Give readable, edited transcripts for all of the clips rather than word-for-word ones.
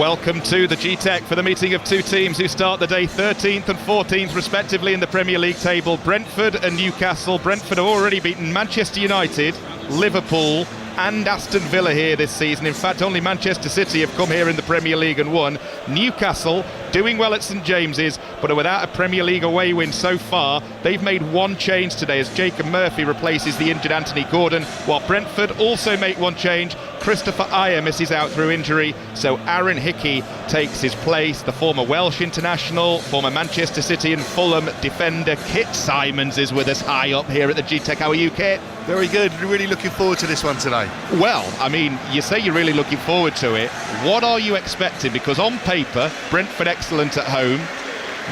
Welcome to the G-Tech for the meeting of two teams who start the day 13th and 14th respectively in the Premier League table. Brentford and Newcastle. Brentford have already beaten Manchester United, Liverpool and Aston Villa here this season. In fact, only Manchester City have come here in the Premier League and won. Newcastle doing well at St James's, but are without a Premier League away win so far. They've made one change today as Jacob Murphy replaces the injured Anthony Gordon, while Brentford also make one change. Christopher Ayer misses out through injury, so Aaron Hickey takes his place. The former Welsh international, former Manchester City and Fulham defender Kit Simons is with us high up here at the G-Tech. How are you, Kit? Very good. Really looking forward to this one today. Well, I mean, you say you're really looking forward to it. What are you expecting? Because on paper, Brentford excellent at home,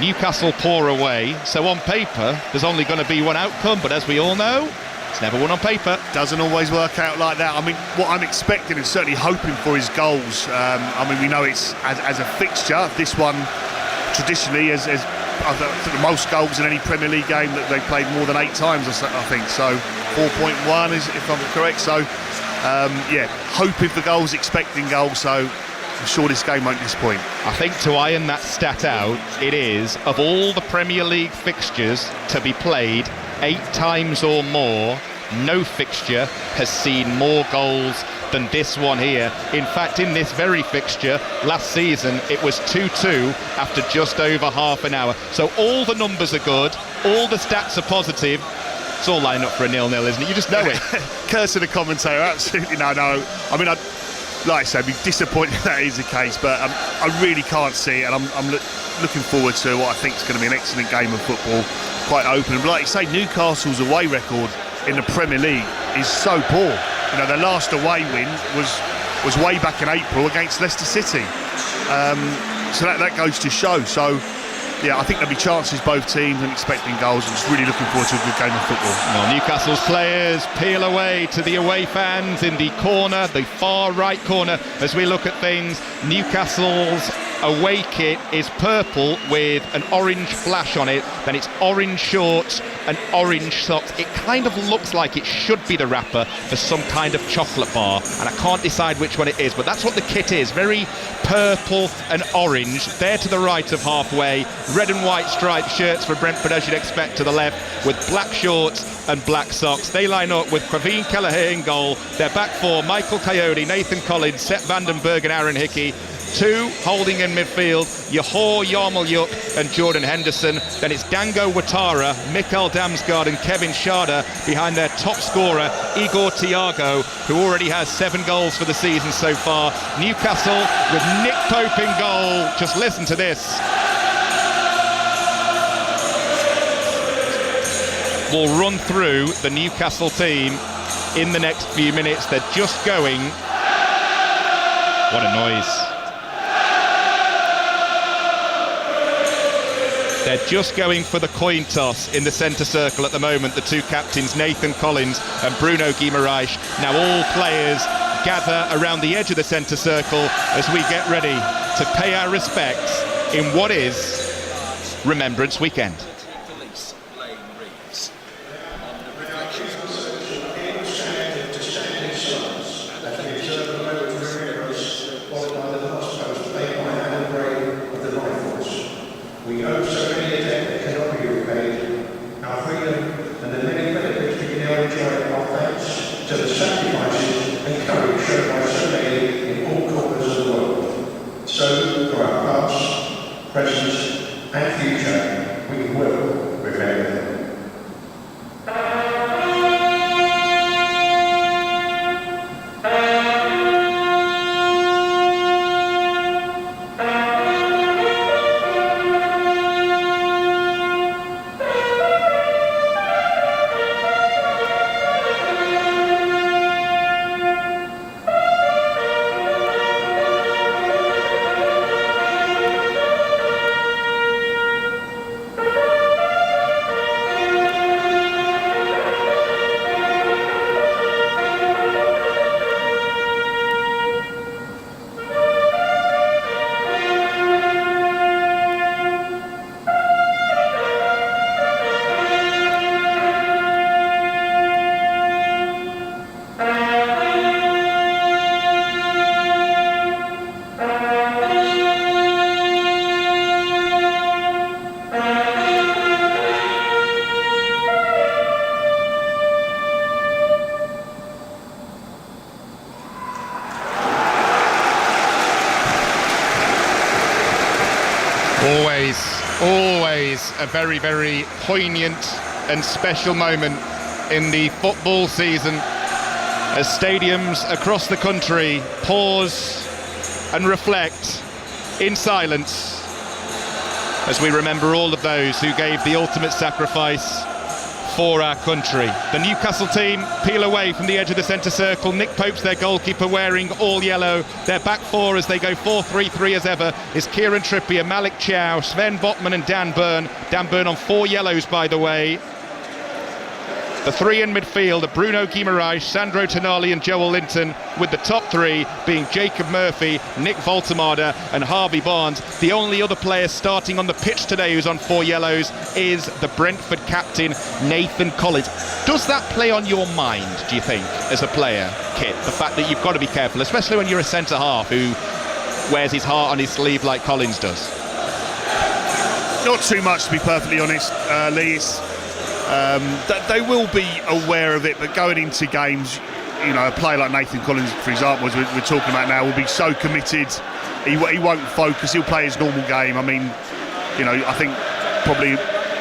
Newcastle poor away. So on paper, there's only going to be one outcome. But as we all know, it's never won on paper. Doesn't always work out like that. I mean, what I'm expecting and certainly hoping for is goals. I mean, we know it's as a fixture. This one, traditionally, as the most goals in any Premier League game that they've played more than 8 times, I think. So 4.1 is, if I'm correct. So, yeah, hoping for goals, expecting goals. So I'm sure this game won't disappoint. I think to iron that stat out, it is, of all the Premier League fixtures to be played 8 times or more, no fixture has seen more goals than this one here. In fact, in this very fixture last season, it was 2-2 after just over half an hour. So all the numbers are good, all the stats are positive. It's all lining up for a 0-0, isn't it? You just know it. Curse of the commentator, absolutely. No. I mean, like I said, I'd be disappointed if that is the case, but I really can't see it, and I'm looking forward to what I think is going to be an excellent game of football, quite open. But like you say, Newcastle's away record in the Premier League is so poor. You know, their last away win was way back in April against Leicester City. So that goes to show. So, yeah, I think there'll be chances both teams and expecting goals. I'm just really looking forward to a good game of football. Well, Newcastle's players peel away to the away fans in the corner, the far right corner, as we look at things. Newcastle's away kit is purple with an orange flash on it, then it's orange shorts and orange socks. It kind of looks like it should be the wrapper for some kind of chocolate bar, and I can't decide which one it is, but that's what the kit is, very purple and orange. There to the right of halfway, red and white striped shirts for Brentford as you'd expect to the left, with black shorts and black socks. They line up with Praveen Kelleher in goal. Their back four, Michael Coyote, Nathan Collins, Sepp Vandenberg and Aaron Hickey. 2 holding in midfield, Yahor Yarmolyuk and Jordan Henderson. Then it's Dango Ouattara, Mikael Damsgaard and Kevin Schade behind their top scorer, Igor Thiago, who already has 7 goals for the season so far. Newcastle with Nick Pope in goal. Just listen to this. We'll run through the Newcastle team in the next few minutes. They're just going... What a noise. They're just going for the coin toss in the centre circle at the moment, the 2 captains, Nathan Collins and Bruno Guimaraes. Now all players gather around the edge of the centre circle as we get ready to pay our respects in what is Remembrance Weekend. We owe so many a debt that cannot be repaid. Our freedom and the many benefits we can now enjoy are thanks to the sacrifices and courage shown by so many in all corners of the world. So, for our past, present and future, we will remember them. Always a very, very poignant and special moment in the football season as stadiums across the country pause and reflect in silence as we remember all of those who gave the ultimate sacrifice for our country. The Newcastle team peel away from the edge of the centre circle. Nick Pope's their goalkeeper, wearing all yellow. Their back four, as they go 4-3-3 as ever, is Kieran Trippier, Malik Chow, Sven Botman and Dan Burn. Dan Burn on 4 yellows, by the way. The 3 in midfield are Bruno Guimaraes, Sandro Tonali and Joel Linton, with the top 3 being Jacob Murphy, Nick Voltemada and Harvey Barnes. The only other player starting on the pitch today who's on 4 yellows is the Brentford captain, Nathan Collins. Does that play on your mind, do you think, as a player, Kit? The fact that you've got to be careful, especially when you're a centre-half who wears his heart on his sleeve like Collins does? Not too much, to be perfectly honest, Lee. They will be aware of it, but going into games, you know, a player like Nathan Collins, for example, as we're talking about now, will be so committed. He won't focus. He'll play his normal game. I mean, you know, I think probably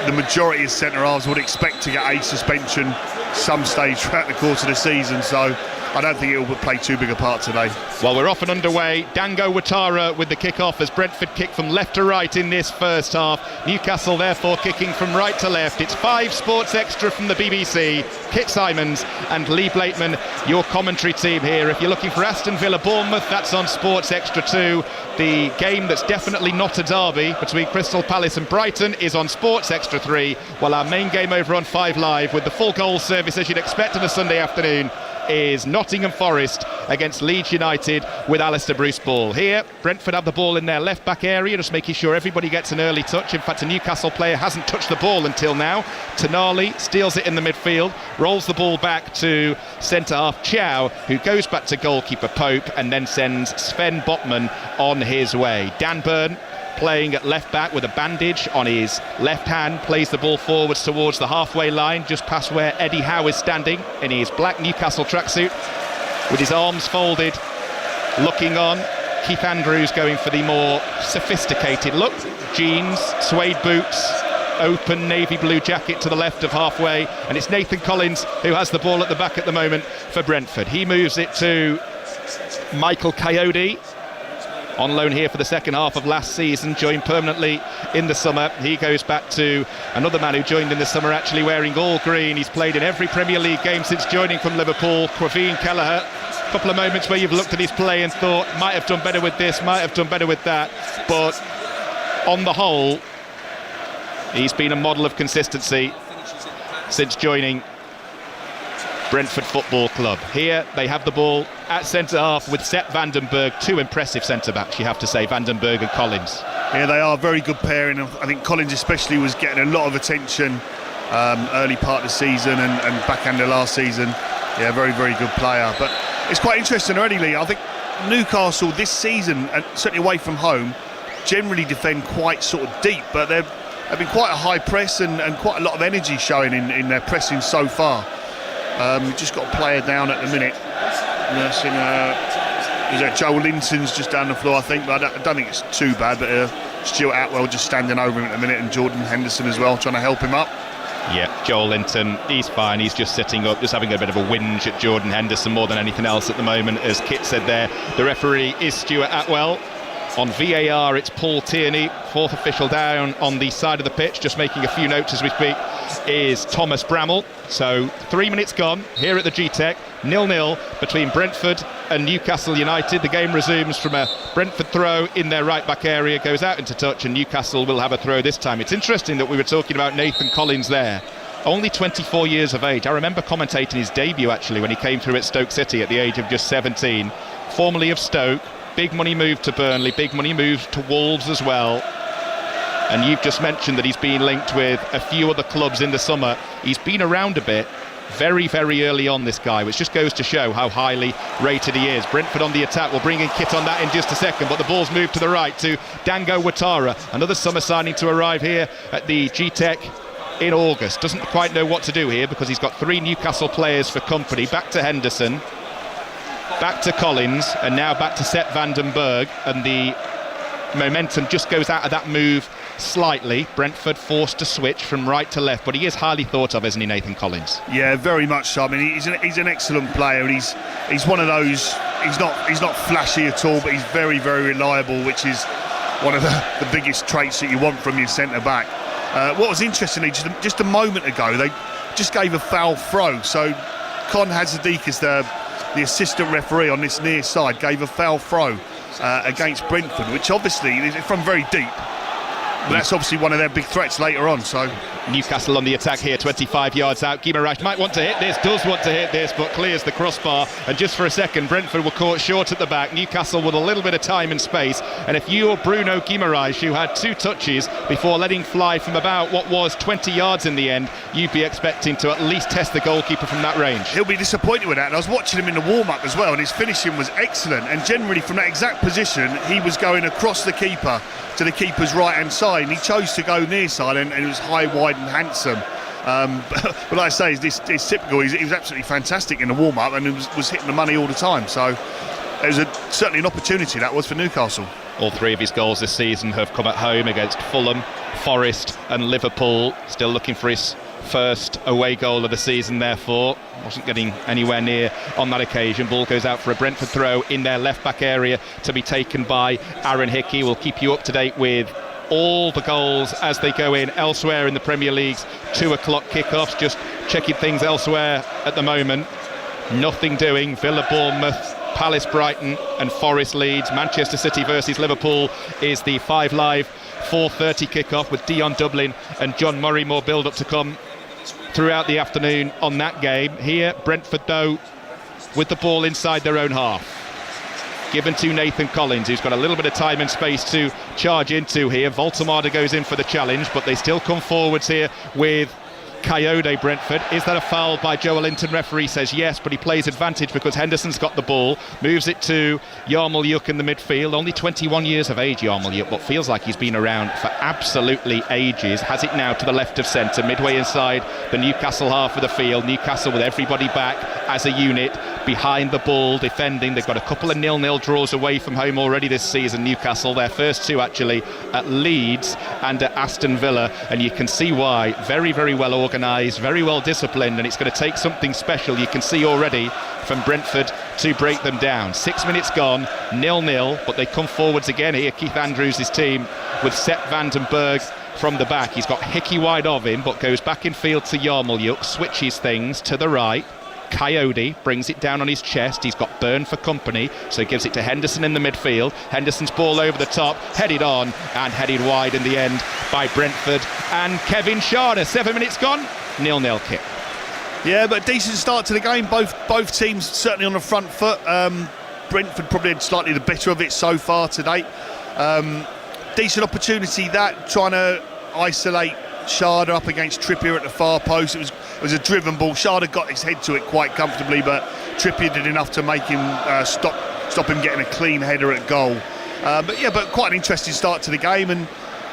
the majority of centre halves would expect to get a suspension some stage throughout the course of the season. So I don't think it will play too big a part today. Well, we're off and underway. Dango Ouattara with the kick-off as Brentford kick from left to right in this first half. Newcastle therefore kicking from right to left. It's 5 Sports Extra from the BBC. Kit Simons and Lee Blakeman, your commentary team here. If you're looking for Aston Villa Bournemouth, that's on Sports Extra 2. The game that's definitely not a derby between Crystal Palace and Brighton is on Sports Extra 3, while our main game over on 5 Live with the full goal service as you'd expect on a Sunday afternoon is Nottingham Forest against Leeds United with Alistair Bruce Ball. Here, Brentford have the ball in their left-back area, just making sure everybody gets an early touch. In fact, a Newcastle player hasn't touched the ball until now. Tonali steals it in the midfield, rolls the ball back to centre-half Chow, who goes back to goalkeeper Pope and then sends Sven Botman on his way. Dan Burn, playing at left back with a bandage on his left hand, plays the ball forwards towards the halfway line, just past where Eddie Howe is standing in his black Newcastle tracksuit with his arms folded, looking on. Keith Andrews going for the more sophisticated look. Jeans, suede boots, open navy blue jacket to the left of halfway, and it's Nathan Collins who has the ball at the back at the moment for Brentford. He moves it to Michael Coyote, on loan here for the second half of last season, joined permanently in the summer. He goes back to another man who joined in the summer, actually wearing all green. He's played in every Premier League game since joining from Liverpool, Quaveen Kelleher. A couple of moments where you've looked at his play and thought, might have done better with this, might have done better with that, but on the whole, he's been a model of consistency since joining Brentford Football Club. Here they have the ball at centre-half with Sepp van den Berg. 2 impressive centre-backs, you have to say, van den Berg and Collins. Yeah, they are a very good pairing. I think Collins especially was getting a lot of attention early part of the season and back end of last season. Yeah, very, very good player. But it's quite interesting already, Lee. I think Newcastle this season, and certainly away from home, generally defend quite sort of deep, but they've been quite a high press and quite a lot of energy showing in their pressing so far. We've just got a player down at the minute. Nursing, is that Joel Linton's just down the floor, I think, but I don't think it's too bad. But Stuart Atwell just standing over him at the minute, and Jordan Henderson as well, trying to help him up. Yeah, Joel Linton, he's fine. He's just sitting up, just having a bit of a whinge at Jordan Henderson more than anything else at the moment. As Kit said there, the referee is Stuart Atwell. On VAR, it's Paul Tierney, 4th official down on the side of the pitch, just making a few notes as we speak, is Thomas Bramall. So 3 minutes gone here at the G-Tech, 0-0 between Brentford and Newcastle United. The game resumes from a Brentford throw in their right back area, goes out into touch, and Newcastle will have a throw this time. It's interesting that we were talking about Nathan Collins there. Only 24 years of age. I remember commentating his debut actually when he came through at Stoke City at the age of just 17. Formerly of Stoke. Big money move to Burnley, big money move to Wolves as well. And you've just mentioned that he's been linked with a few other clubs in the summer. He's been around a bit, very, very early on, this guy, which just goes to show how highly rated he is. Brentford on the attack. We'll bring in Kit on that in just a second, but the ball's moved to the right to Dango Ouattara, another summer signing to arrive here at the G-Tech in August. Doesn't quite know what to do here because he's got 3 Newcastle players for company. Back to Henderson, back to Collins, and now back to Sepp van den Berg. And the momentum just goes out of that move slightly. Brentford forced to switch from right to left, but he is highly thought of, isn't he, Nathan Collins? Yeah, very much so. I mean, he's an excellent player, and he's one of those. He's not flashy at all, but he's very, very reliable, which is one of the biggest traits that you want from your centre back. What was interesting, just a moment ago, they just gave a foul throw. So Con Hazadikas, the assistant referee on this near side, gave a foul throw against Brentford, which obviously is from very deep. But that's obviously one of their big threats later on. So Newcastle on the attack here, 25 yards out. Guimaraes might want to hit this, does want to hit this, but clears the crossbar. And just for a second, Brentford were caught short at the back. Newcastle with a little bit of time and space. And if you're Bruno Guimaraes, who had 2 touches before letting fly from about what was 20 yards in the end, you'd be expecting to at least test the goalkeeper from that range. He'll be disappointed with that. And I was watching him in the warm-up as well, and his finishing was excellent. And generally from that exact position, he was going across the keeper to the keeper's right-hand side, and he chose to go near side, and it was high, wide and handsome. But like I say, it's typical. He was absolutely fantastic in the warm-up, and was hitting the money all the time. So it was certainly an opportunity that was for Newcastle. All 3 of his goals this season have come at home against Fulham, Forest and Liverpool. Still looking for his first away goal of the season, therefore wasn't getting anywhere near on that occasion. Ball goes out for a Brentford throw in their left back area to be taken by Aaron Hickey. We'll keep you up to date with all the goals as they go in elsewhere in the Premier League's 2 o'clock kickoffs. Just checking things elsewhere at the moment. Nothing doing. Villa, Bournemouth, Palace, Brighton and Forest, Leeds. Manchester City versus Liverpool is the 5 Live 4:30 kickoff with Dion Dublin and John Murray. More build-up to come throughout the afternoon on that game. Here, Brentford, though, with the ball inside their own half. Given to Nathan Collins, who's got a little bit of time and space to charge into here. Voltemada goes in for the challenge, but they still come forwards here with Coyote. Brentford. Is that a foul by Joe Linton? Referee says yes, but he plays advantage because Henderson's got the ball, moves it to Yarmolyuk in the midfield. Only 21 years of age, Yarmolyuk, but feels like he's been around for absolutely ages. Has it now to the left of centre, midway inside the Newcastle half of the field. Newcastle with everybody back as a unit behind the ball, defending. They've got a couple of 0-0 draws away from home already this season, Newcastle. Their first 2 actually at Leeds and at Aston Villa, and you can see why. Very, very well organised, very well disciplined, and it's going to take something special, you can see already, from Brentford to break them down. 6 minutes gone, 0-0, but they come forwards again here. Keith Andrews' team with Sepp van den Berg from the back. He's got Hickey wide of him, but goes back in field to Yarmolyuk, switches things to the right. Coyote brings it down on his chest. He's got Byrne for company, so he gives it to Henderson in the midfield. Henderson's ball over the top, headed on and headed wide in the end by Brentford and Kevin Schade. 7 minutes gone, 0-0 kick. Yeah, but decent start to the game. Both teams certainly on the front foot. Brentford probably had slightly the better of it so far today. Decent opportunity that, trying to isolate Schade up against Trippier at the far post. It was a driven ball. Schade got his head to it quite comfortably, but Trippier did enough to make him stop him getting a clean header at goal. But quite an interesting start to the game. And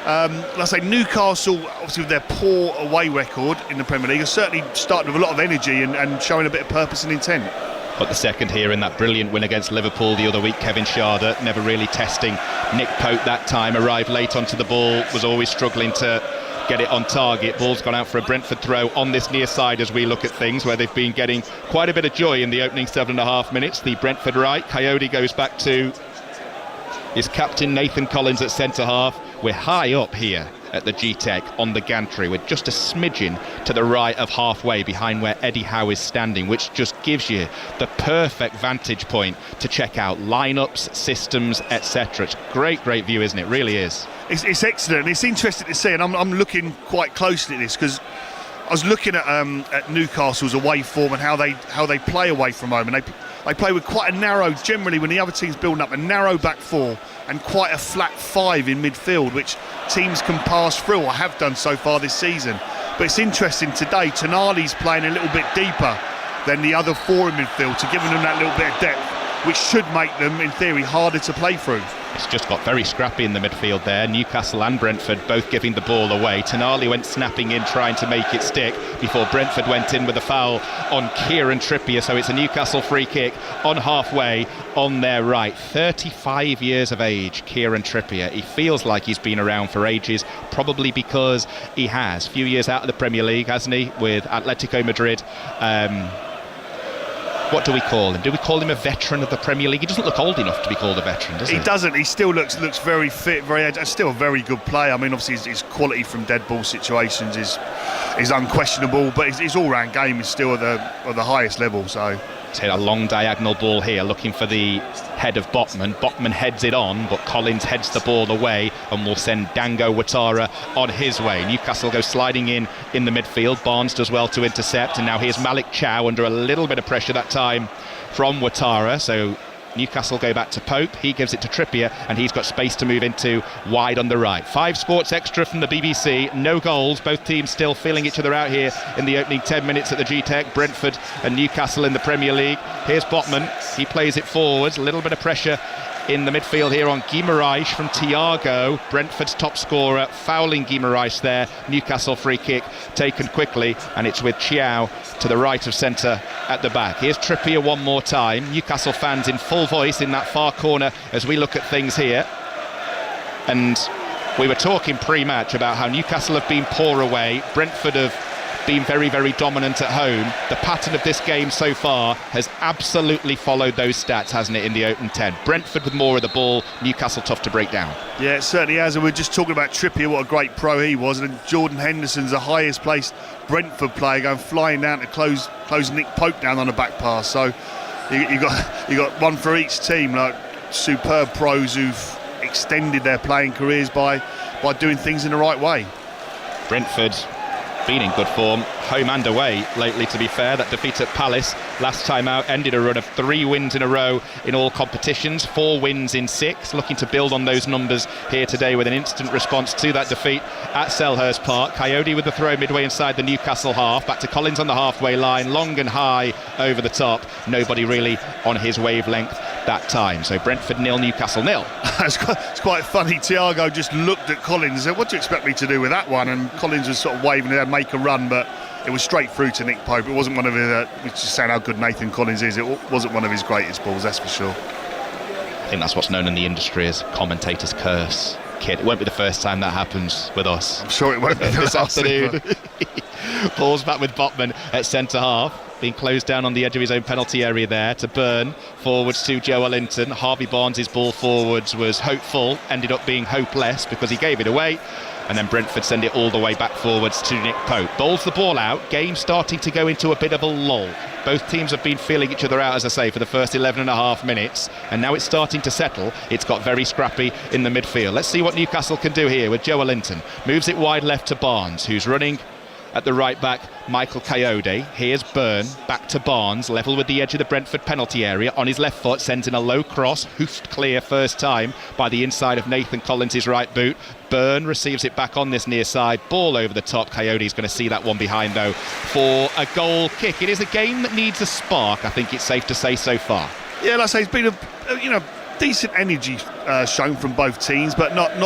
like I say, Newcastle, obviously with their poor away record in the Premier League, are certainly starting with a lot of energy and showing a bit of purpose and intent. But the second here in that brilliant win against Liverpool the other week, Kevin Schade never really testing Nick Pope that time. Arrived late onto the ball, was always struggling to get it on target. Ball's gone out for a Brentford throw on this near side as we look at things, where they've been getting quite a bit of joy in the opening 7.5 minutes. The Brentford right, Coyote goes back to his captain Nathan Collins at centre half. We're high up here at the G-Tech on the gantry, with just a smidgen to the right of halfway behind where Eddie Howe is standing, which just gives you the perfect vantage point to check out lineups, systems, etc. It's a great view, isn't it? Really is. It's excellent. It's interesting to see, and I'm looking quite closely at this because I was looking at Newcastle's away form and how they play away from home, and they play with quite a narrow, generally when the other team's building up, a narrow back 4 and quite a flat 5 in midfield, which teams can pass through, or have done so far this season. But it's interesting today, Tonali's playing a little bit deeper than the other 4 in midfield, to give them that little bit of depth, which should make them, in theory, harder to play through. It's just got very scrappy in the midfield there. Newcastle and Brentford both giving the ball away. Tonali went snapping in, trying to make it stick before Brentford went in with a foul on Kieran Trippier. So it's a Newcastle free kick on halfway on their right. 35 years of age, Kieran Trippier. He feels like he's been around for ages, probably because he has. Few years out of the Premier League, hasn't he, with Atletico Madrid. What do we call him? Do we call him a veteran of the Premier League? He doesn't look old enough to be called a veteran, does he? He doesn't. He still looks very fit, still a very good player. I mean, obviously his quality from dead ball situations is unquestionable, but his all-round game is still at the highest level. So it's hit a long diagonal ball here, looking for the head of Botman. Botman heads it on, but Collins heads the ball away and will send Dango Ouattara on his way. Newcastle go sliding in the midfield. Barnes does well to intercept, and now here's Malik Chow under a little bit of pressure that time from Ouattara. So Newcastle go back to Pope, he gives it to Trippier, and he's got space to move into wide on the right. 5 Sports Extra from the BBC, no goals, both teams still feeling each other out here in the opening 10 minutes at the G-Tech. Brentford and Newcastle in the Premier League. Here's Botman, he plays it forwards, a little bit of pressure in the midfield here on Guimaraes from Thiago, Brentford's top scorer, fouling Guimaraes there. Newcastle free kick taken quickly, and it's with Chiao to the right of centre at the back. Here's Trippier one more time. Newcastle fans in full voice in that far corner as we look at things here. And we were talking pre-match about how Newcastle have been poor away, Brentford have been very, very dominant at home. The pattern of this game so far has absolutely followed those stats, hasn't it, in the open 10. Brentford with more of the ball, Newcastle tough to break down. Yeah, it certainly has, and we're just talking about Trippier, what a great pro he was, and Jordan Henderson's the highest placed Brentford player, going flying down to close Nick Pope down on the back pass. So you got one for each team, like superb pros who've extended their playing careers by doing things in the right way. Brentford been in good form, home and away lately, to be fair. That defeat at Palace last time out ended a run of 3 wins in a row in all competitions, 4 wins in 6, looking to build on those numbers here today with an instant response to that defeat at Selhurst Park. Coyote with the throw midway inside the Newcastle half, back to Collins on the halfway line, long and high over the top, nobody really on his wavelength that time. So Brentford 0, Newcastle 0. It's quite funny. Thiago just looked at Collins and said, "What do you expect me to do with that one?" And Collins was sort of waving it, make a run, but it was straight through to Nick Pope. It wasn't one of his, which is saying how good Nathan Collins is, it wasn't one of his greatest balls, that's for sure. I think that's what's known in the industry as commentator's curse. Kid, it won't be the first time that happens with us. I'm sure it won't be this afternoon. Ball's back with Botman at centre half, being closed down on the edge of his own penalty area there to Byrne, forwards to Joelinton. Harvey Barnes' ball forwards was hopeful, ended up being hopeless because he gave it away, and then Brentford send it all the way back forwards to Nick Pope. Bowls the ball out, game starting to go into a bit of a lull. Both teams have been feeling each other out, as I say, for the first 11 and a half minutes, and now it's starting to settle. It's got very scrappy in the midfield. Let's see what Newcastle can do here with Joelinton. Moves it wide left to Barnes, who's running at the right back, Michael Coyote. Here's Byrne, back to Barnes, level with the edge of the Brentford penalty area. On his left foot, sends in a low cross, hoofed clear first time by the inside of Nathan Collins' right boot. Byrne receives it back on this near side, ball over the top. Coyote's going to see that one behind, though, for a goal kick. It is a game that needs a spark, I think it's safe to say so far. Yeah, like I say, it's been a decent energy shown from both teams, but not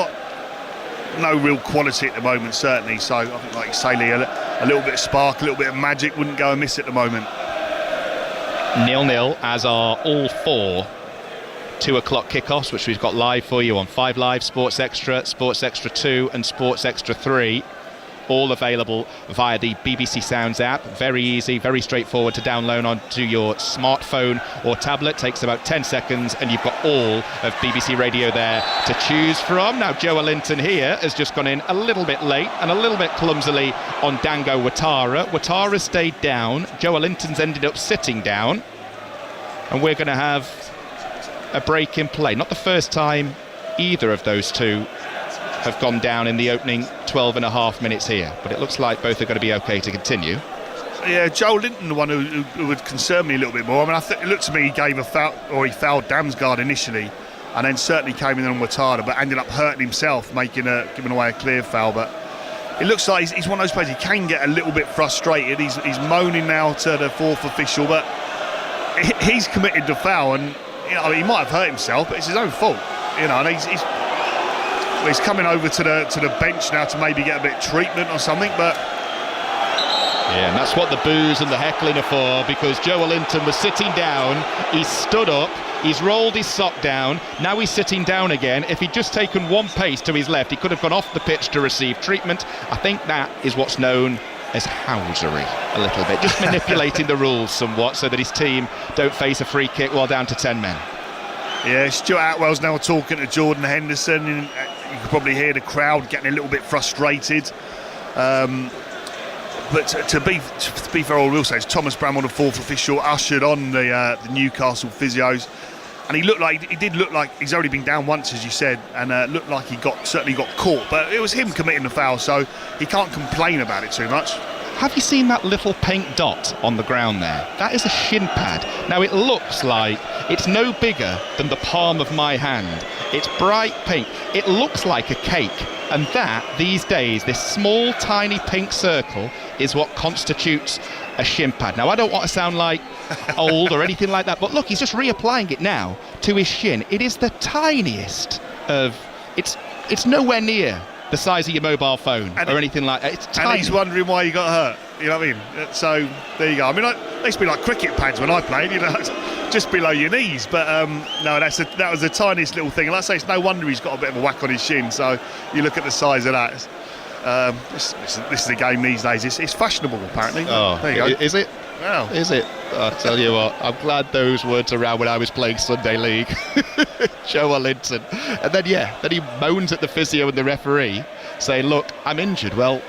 no real quality at the moment, certainly. So I think, like you say, Lee, a little bit of spark, a little bit of magic wouldn't go amiss at the moment. 0-0, as are all 4 2 o'clock kickoffs, which we've got live for you on 5 Live, Sports Extra, Sports Extra 2 and Sports Extra 3. All available via the BBC Sounds app. Very easy, very straightforward to download onto your smartphone or tablet. Takes about 10 seconds and you've got all of BBC Radio there to choose from. Now Joelinton here has just gone in a little bit late and a little bit clumsily on Dango Ouattara. Ouattara stayed down, Joelinton's ended up sitting down, and we're going to have a break in play. Not the first time either of those two have gone down in the opening 12 and a half minutes here, but it looks like both are going to be okay to continue. Yeah, Joelinton, the one who would concern me a little bit more. I mean, I think it looked to me he gave a foul, or he fouled Damsgaard initially, and then certainly came in on Ouattara, but ended up hurting himself, giving away a clear foul. But it looks like he's one of those players, he can get a little bit frustrated. He's moaning now to the 4th official, but he's committed the foul, and he might have hurt himself, but it's his own fault. you know, and he's coming over to the bench now to maybe get a bit of treatment or something, but. Yeah, and that's what the boos and the heckling are for, because Joe Linton was sitting down, he's stood up, he's rolled his sock down, now he's sitting down again. If he'd just taken one pace to his left, he could have gone off the pitch to receive treatment. I think that is what's known as housery, a little bit, just manipulating the rules somewhat so that his team don't face a free kick while down to 10 men. Yeah, Stuart Atwell's now talking to Jordan Henderson, and you can probably hear the crowd getting a little bit frustrated. But to be fair, I will say, Thomas Bramwell, the fourth official, ushered on the Newcastle physios, and he did look like he's already been down once, as you said, and looked like he certainly got caught. But it was him committing the foul, so he can't complain about it too much. Have you seen that little pink dot on the ground there? That is a shin pad. Now it looks like it's no bigger than the palm of my hand. It's bright pink. It looks like a cake. And that, these days, this small, tiny pink circle is what constitutes a shin pad. Now, I don't want to sound like old or anything like that, but look, he's just reapplying it now to his shin. It is the tiniest of... It's nowhere near the size of your mobile phone or anything like that. It's tiny. And he's wondering why he got hurt. You know what I mean? So, there you go. I mean, they used to be like cricket pads when I played, you know, just below your knees. But no, that was the tiniest little thing. And like I say, it's no wonder he's got a bit of a whack on his shin. So, you look at the size of that. This is the game these days. It's fashionable, apparently. Oh, there you go. Is it? Wow. Is it? I'll tell you what, I'm glad those words around when I was playing Sunday League. Joe Linton. And then he moans at the physio and the referee, saying, look, I'm injured. Well,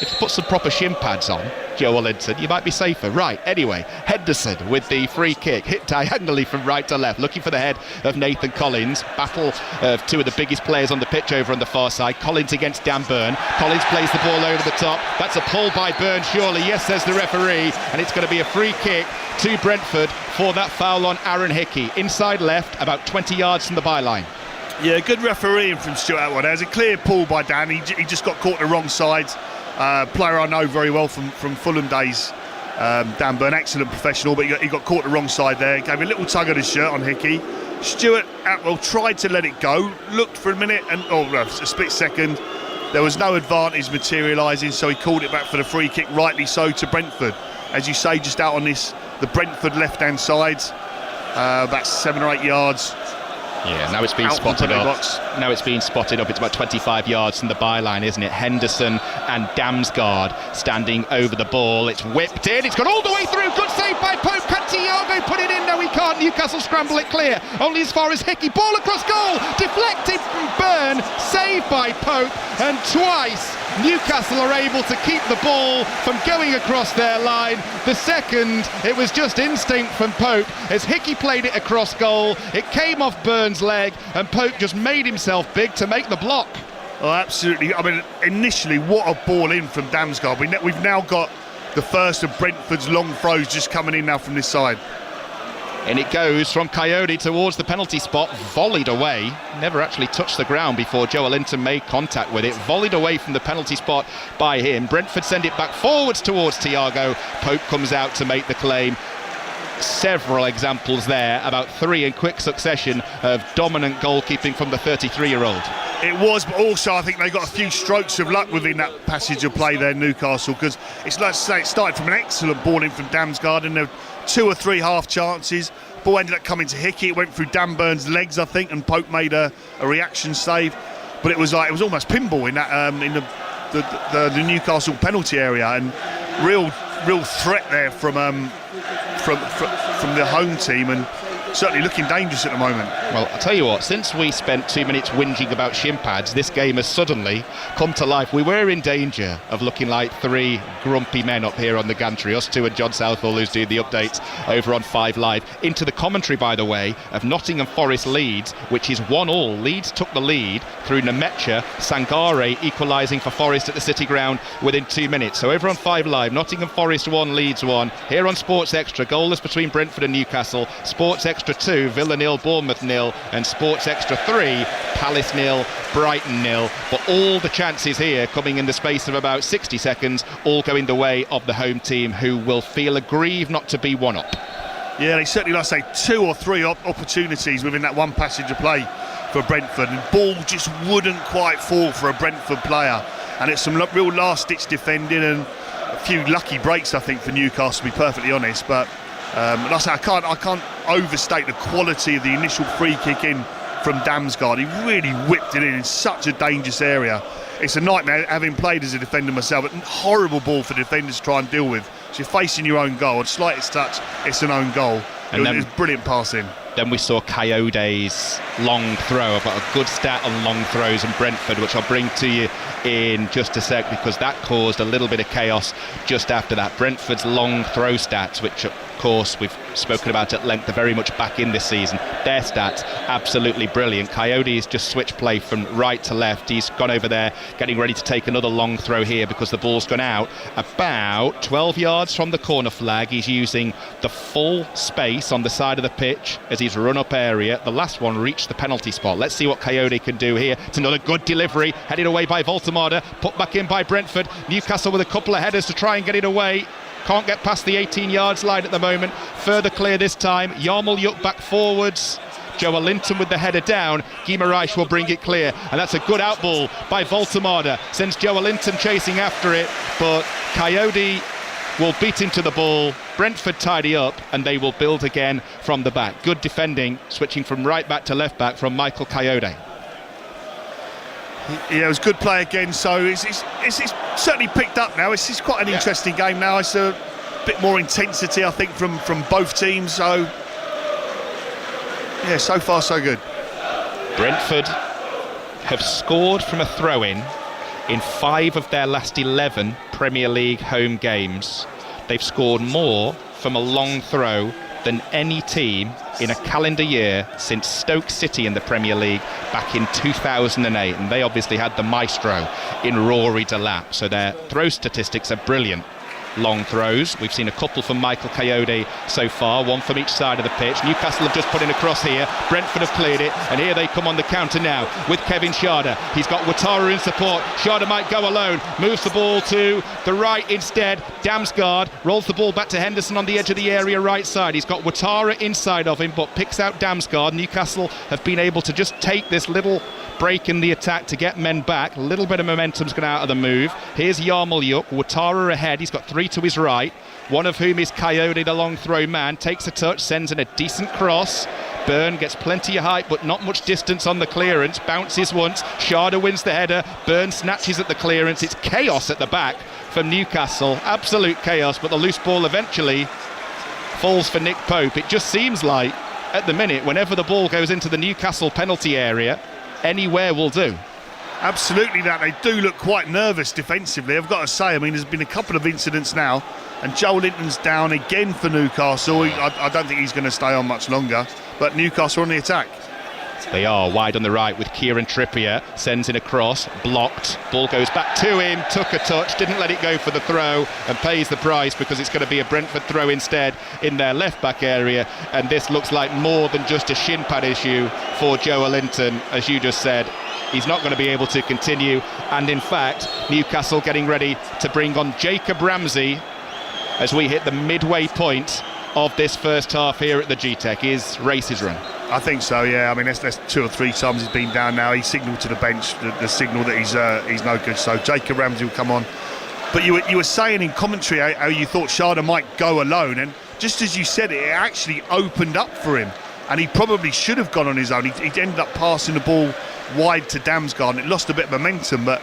if you put some proper shin pads on, Joe Linton, you might be safer. Right, anyway, Henderson with the free kick, hit diagonally from right to left, looking for the head of Nathan Collins. Battle of two of the biggest players on the pitch over on the far side. Collins against Dan Burn. Collins plays the ball over the top. That's a pull by Burn, surely. Yes, says the referee. And it's going to be a free kick to Brentford for that foul on Aaron Hickey. Inside left, about 20 yards from the byline. Yeah, good refereeing from Stuart Atwell. There's a clear pull by Dan. He just got caught the wrong side. Player I know very well from Fulham days, Dan Burn, excellent professional, but he got caught the wrong side there. Gave a little tug at his shirt on Hickey. Stuart Atwell tried to let it go, looked for a minute and a split second. There was no advantage materialising, so he called it back for the free kick, rightly so, to Brentford. As you say, just out on the Brentford left-hand side, about 7 or 8 yards. Yeah, now it's been spotted up. Now it's been spotted up. It's about 25 yards from the byline, isn't it? Henderson and Damsgaard standing over the ball. It's whipped in. It's gone all the way through. Good save by Pope. Can Thiago put it in? No, he can't. Newcastle scramble it clear. Only as far as Hickey. Ball across goal. Deflected from Burn. Saved by Pope. And twice Newcastle are able to keep the ball from going across their line. The second, it was just instinct from Pope as Hickey played it across goal. It came off Burn's leg and Pope just made himself big to make the block. Oh, absolutely. I mean, initially, what a ball in from Damsgaard. We've now got the first of Brentford's long throws just coming in now from this side. And it goes from Coyote towards the penalty spot, volleyed away. Never actually touched the ground before Joe Linton made contact with it. Volleyed away from the penalty spot by him. Brentford send it back forwards towards Thiago. Pope comes out to make the claim. Several examples there, about 3 in quick succession of dominant goalkeeping from the 33-year-old. It was, but also I think they got a few strokes of luck within that passage of play there, Newcastle, because it's like to say it started from an excellent ball in from Damsgaard, and there were 2 or 3 half chances. Ball ended up coming to Hickey. It went through Dan Burn's legs, I think, and Pope made a reaction save. But it was almost pinball in that in the Newcastle penalty area, and real threat there from the home team, and certainly looking dangerous at the moment. Well, I'll tell you what, since we spent 2 minutes whinging about shin pads, this game has suddenly come to life. We were in danger of looking like 3 grumpy men up here on the gantry, us 2 and John Southall, who's doing the updates over on 5 Live. Into the commentary, by the way, of Nottingham Forest Leeds, which is 1-1. Leeds took the lead through Nemecha, Sangare equalising for Forest at the City Ground within 2 minutes. So over on 5 Live, Nottingham Forest 1, Leeds 1. Here on Sports Extra, goalless between Brentford and Newcastle. Sports Extra 2, Villa 0, Bournemouth 0, and Sports Extra 3, Palace 0, Brighton 0. But all the chances here coming in the space of about 60 seconds, all going the way of the home team, who will feel aggrieved not to be one up. Yeah, they certainly, like I say, 2 or 3 opportunities within that one passage of play for Brentford, and ball just wouldn't quite fall for a Brentford player, and it's some real last-ditch defending and a few lucky breaks, I think, for Newcastle, to be perfectly honest. But like I say, I can't overstate the quality of the initial free kick in from Damsgaard. He really whipped it in such a dangerous area. It's a nightmare, having played as a defender myself. But horrible ball for defenders to try and deal with. So you're facing your own goal. Slightest touch, it's an own goal. And it was brilliant passing. Then we saw Coyote's long throw. I've got a good stat on long throws in Brentford, which I'll bring to you in just a sec, because that caused a little bit of chaos just after that. Brentford's long throw stats, which of course we've spoken about at length, are very much back in this season. Their stats absolutely brilliant. Coyote's just switched play from right to left. He's gone over there getting ready to take another long throw here because the ball's gone out about 12 yards from the corner flag. He's using the full space on the side of the pitch as he's run up area. The last one reached the penalty spot. Let's see what Coyote can do here. It's another good delivery, headed away by Voltemade, put back in by Brentford. Newcastle with a couple of headers to try and get it away. Can't get past the 18-yard line at the moment. Further clear this time. Yarmolyuk back forwards. Joelinton with the header down. Guimaraes will bring it clear, and that's a good outball by Voltemade. Sends Joelinton chasing after it, but Coyote will beat him to the ball. Brentford tidy up, and they will build again from the back. Good defending, switching from right back to left back from Michael Coyote. Yeah, it was good play again, so it's certainly picked up now. It's quite an interesting game now. It's a bit more intensity, I think, from both teams. So, yeah, so far so good. Brentford have scored from a throw-in in 5 of their last 11 Premier League home games. They've scored more from a long throw than any team in a calendar year since Stoke City in the Premier League back in 2008, and they obviously had the maestro in Rory Delap, so their throw statistics are brilliant. Long throws, we've seen a couple from Michael Coyote so far, one from each side of the pitch. Newcastle have just put in a cross here, Brentford have cleared it, and here they come on the counter now with Kevin Schade. He's got Ouattara in support. Schade might go alone, moves the ball to the right instead. Damsgaard rolls the ball back to Henderson on the edge of the area right side. He's got Ouattara inside of him, but picks out Damsgaard. Newcastle have been able to just take this little break in the attack to get men back. A little bit of momentum's gone out of the move. Here's Yarmolyuk, Ouattara ahead. He's got 3 to his right, one of whom is Coyote, the long throw man. Takes a touch, sends in a decent cross. Byrne gets plenty of height but not much distance on the clearance. Bounces once, Schade wins the header. Byrne snatches at the clearance. It's chaos at the back from Newcastle, absolute chaos, but the loose ball eventually falls for Nick Pope. It just seems like at the minute, whenever the ball goes into the Newcastle penalty area, anywhere will do. Absolutely, that they do look quite nervous defensively, I've got to say. I mean, there's been a couple of incidents now, and Joelinton's down again for Newcastle. I don't think he's going to stay on much longer, but Newcastle on the attack. They are wide on the right with Kieran Trippier, sends in a cross, blocked, ball goes back to him, took a touch, didn't let it go for the throw, and pays the price because it's going to be a Brentford throw instead in their left back area. And this looks like more than just a shin pad issue for Joelinton, as you just said. He's not going to be able to continue, and in fact Newcastle getting ready to bring on Jacob Ramsey as we hit the midway point of this first half here at the G-Tech. His race is run. I think so, yeah. I mean, that's 2 or 3 times he's been down now. He signalled to the bench the signal that he's no good. So Jacob Ramsey will come on. But you were saying in commentary how you thought Schade might go alone, and just as you said it actually opened up for him, and he probably should have gone on his own. He ended up passing the ball wide to Damsgaard, and it lost a bit of momentum. But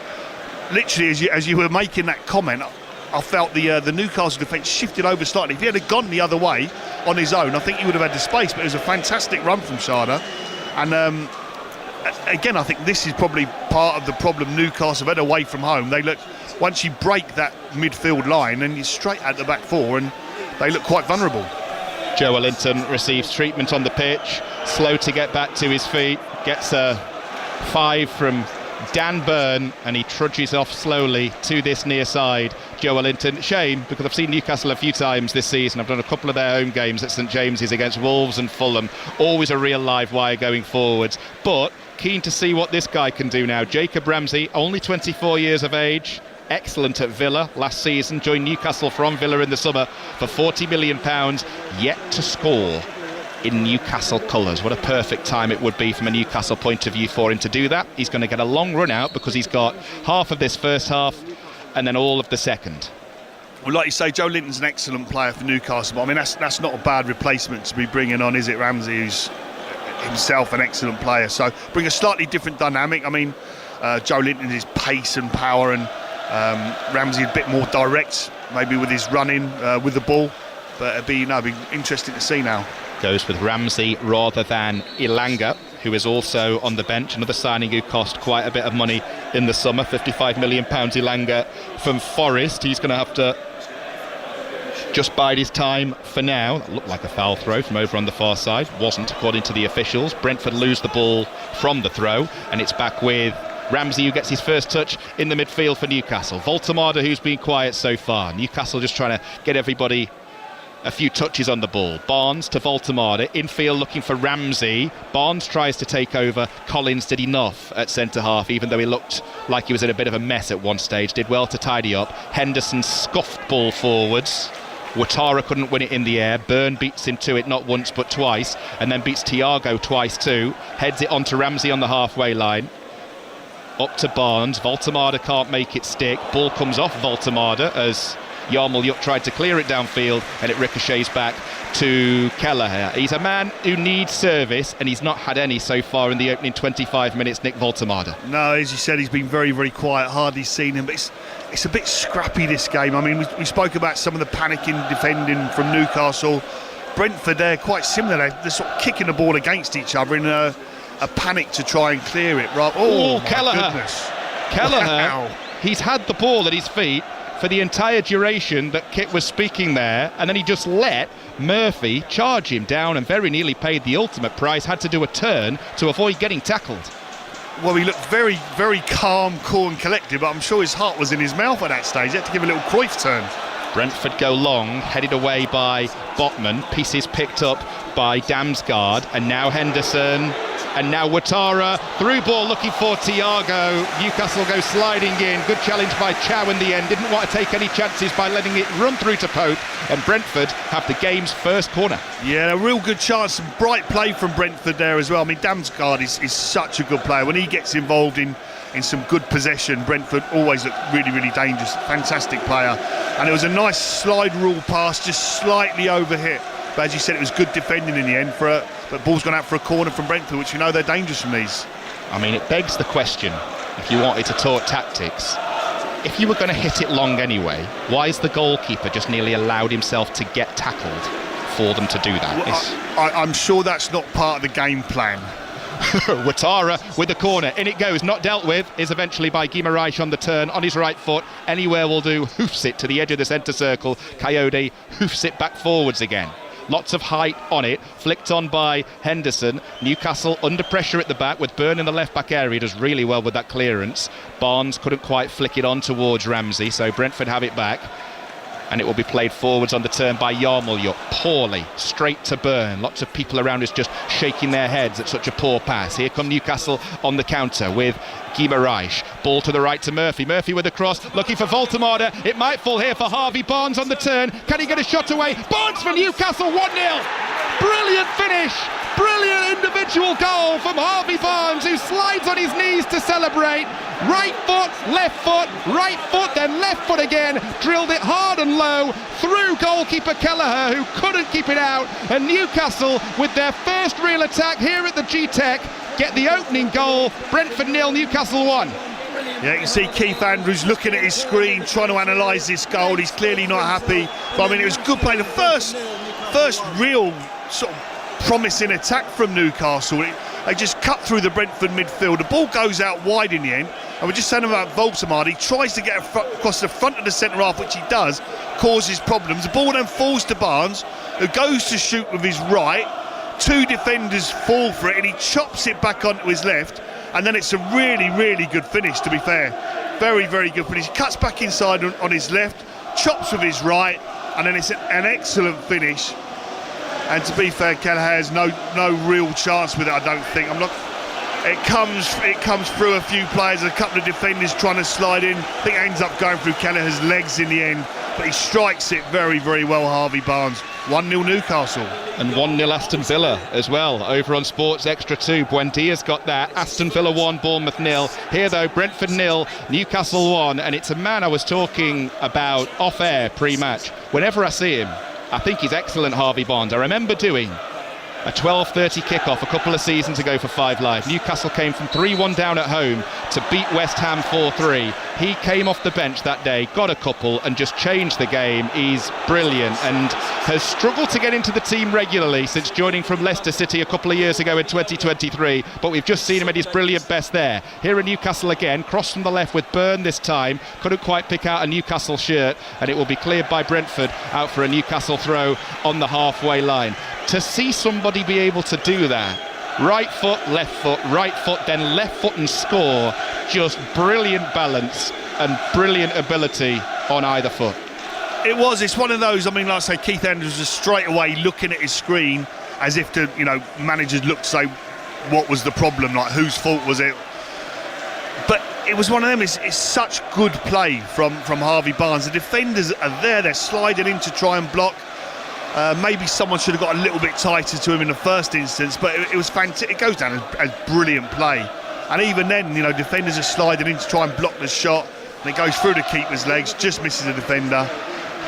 literally, as you were making that comment, I felt the Newcastle defence shifted over slightly. If he had gone the other way on his own, I think he would have had the space. But it was a fantastic run from Schade. And again, I think this is probably part of the problem Newcastle have had away from home. They look, once you break that midfield line, and you're straight at the back four, and they look quite vulnerable. Joelinton receives treatment on the pitch, slow to get back to his feet, gets a 5 from Dan Byrne, and he trudges off slowly to this near side. Joelinton, shame, because I've seen Newcastle a few times this season. I've done a couple of their home games at St James's against Wolves and Fulham. Always a real live wire going forwards, but keen to see what this guy can do now. Jacob Ramsey, only 24 years of age, excellent at Villa last season, joined Newcastle from Villa in the summer for £40 million, yet to score. in Newcastle colours. What a perfect time it would be from a Newcastle point of view for him to do that. He's going to get a long run out because he's got half of this first half and then all of the second. Well, like you say, Joe Linton's an excellent player for Newcastle, but I mean that's not a bad replacement to be bringing on, is it? Ramsey, who's himself an excellent player, so bring a slightly different dynamic. I mean, Joe Linton is pace and power, and Ramsey a bit more direct, maybe with his running with the ball. But it'd be interesting to see now. Goes with Ramsey rather than Ilanga, who is also on the bench. Another signing who cost quite a bit of money in the summer, £55 million. Ilanga from Forest. He's going to have to just bide his time for now. That looked like a foul throw from over on the far side. Wasn't, according to the officials. Brentford lose the ball from the throw, and it's back with Ramsey, who gets his first touch in the midfield for Newcastle. Voltemade, who's been quiet so far. Newcastle just trying to get everybody a few touches on the ball. Barnes to Voltemade, infield looking for Ramsey. Barnes tries to take over. Collins did enough at centre-half, even though he looked like he was in a bit of a mess at one stage. Did well to tidy up. Henderson scuffed ball forwards. Ouattara couldn't win it in the air. Byrne beats him to it not once but twice, and then beats Thiago twice too. Heads it onto Ramsey on the halfway line. Up to Barnes. Voltemade can't make it stick. Ball comes off Voltemade as Yarmolyuk tried to clear it downfield, and it ricochets back to Kelleher. He's a man who needs service, and he's not had any so far in the opening 25 minutes, Nick Voltemade. No, as you said, he's been very, very quiet. Hardly seen him, but it's a bit scrappy, this game. I mean, we spoke about some of the panicking defending from Newcastle. Brentford, they're quite similar. They're sort of kicking the ball against each other in a panic to try and clear it. Right? Oh, Kelleher. Kelleher, wow. He's had the ball at his feet for the entire duration that Kit was speaking there, and then he just let Murphy charge him down and very nearly paid the ultimate price. Had to do a turn to avoid getting tackled. Well, he looked very, very calm, cool and collected, but I'm sure his heart was in his mouth at that stage. He had to give a little Cruyff turn. Brentford go long, headed away by Botman. Pieces picked up by Damsgaard, and now Henderson, and now Ouattara. Through ball looking for Thiago. Newcastle go sliding in. Good challenge by Chow in the end. Didn't want to take any chances by letting it run through to Pope, and Brentford have the game's first corner. Yeah, a real good chance. Some bright play from Brentford there as well. I mean, Damsgaard is such a good player. When he gets involved in some good possession, Brentford always look really, really dangerous. Fantastic player. And it was a nice slide rule pass, just slightly overhit. But as you said, it was good defending in the end. But ball's gone out for a corner from Brentford, which you know they're dangerous from these. I mean, it begs the question, if you wanted to talk tactics, if you were going to hit it long anyway, why is the goalkeeper just nearly allowed himself to get tackled for them to do that? Well, I'm sure that's not part of the game plan. Ouattara with the corner, in it goes, not dealt with, is eventually by Guimaraes on the turn, on his right foot, anywhere will do, hoofs it to the edge of the centre circle. Coyote hoofs it back forwards again. Lots of height on it, flicked on by Henderson. Newcastle under pressure at the back with Byrne in the left back area, does really well with that clearance. Barnes couldn't quite flick it on towards Ramsey, so Brentford have it back. And it will be played forwards on the turn by Yarmolyuk, poorly, straight to Byrne. Lots of people around us just shaking their heads at such a poor pass. Here come Newcastle on the counter with Guimaraes. Ball to the right to Murphy. Murphy with a cross, looking for Voltemade. It might fall here for Harvey. Barnes on the turn. Can he get a shot away? Barnes for Newcastle, 1-0. Brilliant finish. Brilliant individual goal from Harvey Barnes, who slides on his knees to celebrate. Right foot, right foot, then left foot again. Drilled it hard and low through goalkeeper Kelleher, who couldn't keep it out. And Newcastle, with their first real attack here at the G-Tech, get the opening goal. Brentford 0, Newcastle 1. Yeah, you can see Keith Andrews looking at his screen, trying to analyse this goal. He's clearly not happy. But I mean, it was good play. The first real sort of promising attack from Newcastle. They just cut through the Brentford midfield. The ball goes out wide in the end. And we're just saying about Voltemade. He tries to get across the front of the centre half, which he does, causes problems. The ball then falls to Barnes, who goes to shoot with his right. Two defenders fall for it, and he chops it back onto his left. And then it's a really, really good finish, to be fair. Very, very good finish. He cuts back inside on his left, chops with his right, and then it's an excellent finish. And to be fair, Kelleher has no real chance with it, I don't think. It comes through a few players, a couple of defenders trying to slide in. I think it ends up going through Kelleher's legs in the end. but he strikes it very, very well, Harvey Barnes. 1-0 Newcastle. And 1-0 Aston Villa as well, over on Sports Extra 2. Buendia's got that. Aston Villa 1, Bournemouth 0. Here though, Brentford 0, Newcastle 1, and it's a man I was talking about off-air pre-match. Whenever I see him, I think he's excellent, Harvey Barnes. I remember doing a 12:30 kickoff a couple of seasons ago for 5 Live. Newcastle came from 3-1 down at home to beat West Ham 4-3. He came off the bench that day, got a couple and just changed the game. He's brilliant and has struggled to get into the team regularly since joining from Leicester City a couple of years ago in 2023, but we've just seen him at his brilliant best there. Here in Newcastle again, cross from the left with Byrne this time, couldn't quite pick out a Newcastle shirt, and it will be cleared by Brentford out for a Newcastle throw on the halfway line. To see somebody be able to do that, right foot, right foot, then left foot and score, just brilliant balance and brilliant ability on either foot. It's one of those, I mean, like I say, Keith Andrews was straight away looking at his screen as if to, managers look to say, what was the problem, like whose fault was it? But it was one of them, it's such good play from Harvey Barnes. The defenders are there, they're sliding in to try and block. Maybe someone should have got a little bit tighter to him in the first instance, but it was fantastic. It goes down as brilliant play. And even then, defenders are sliding in to try and block the shot, and it goes through the keeper's legs, just misses the defender.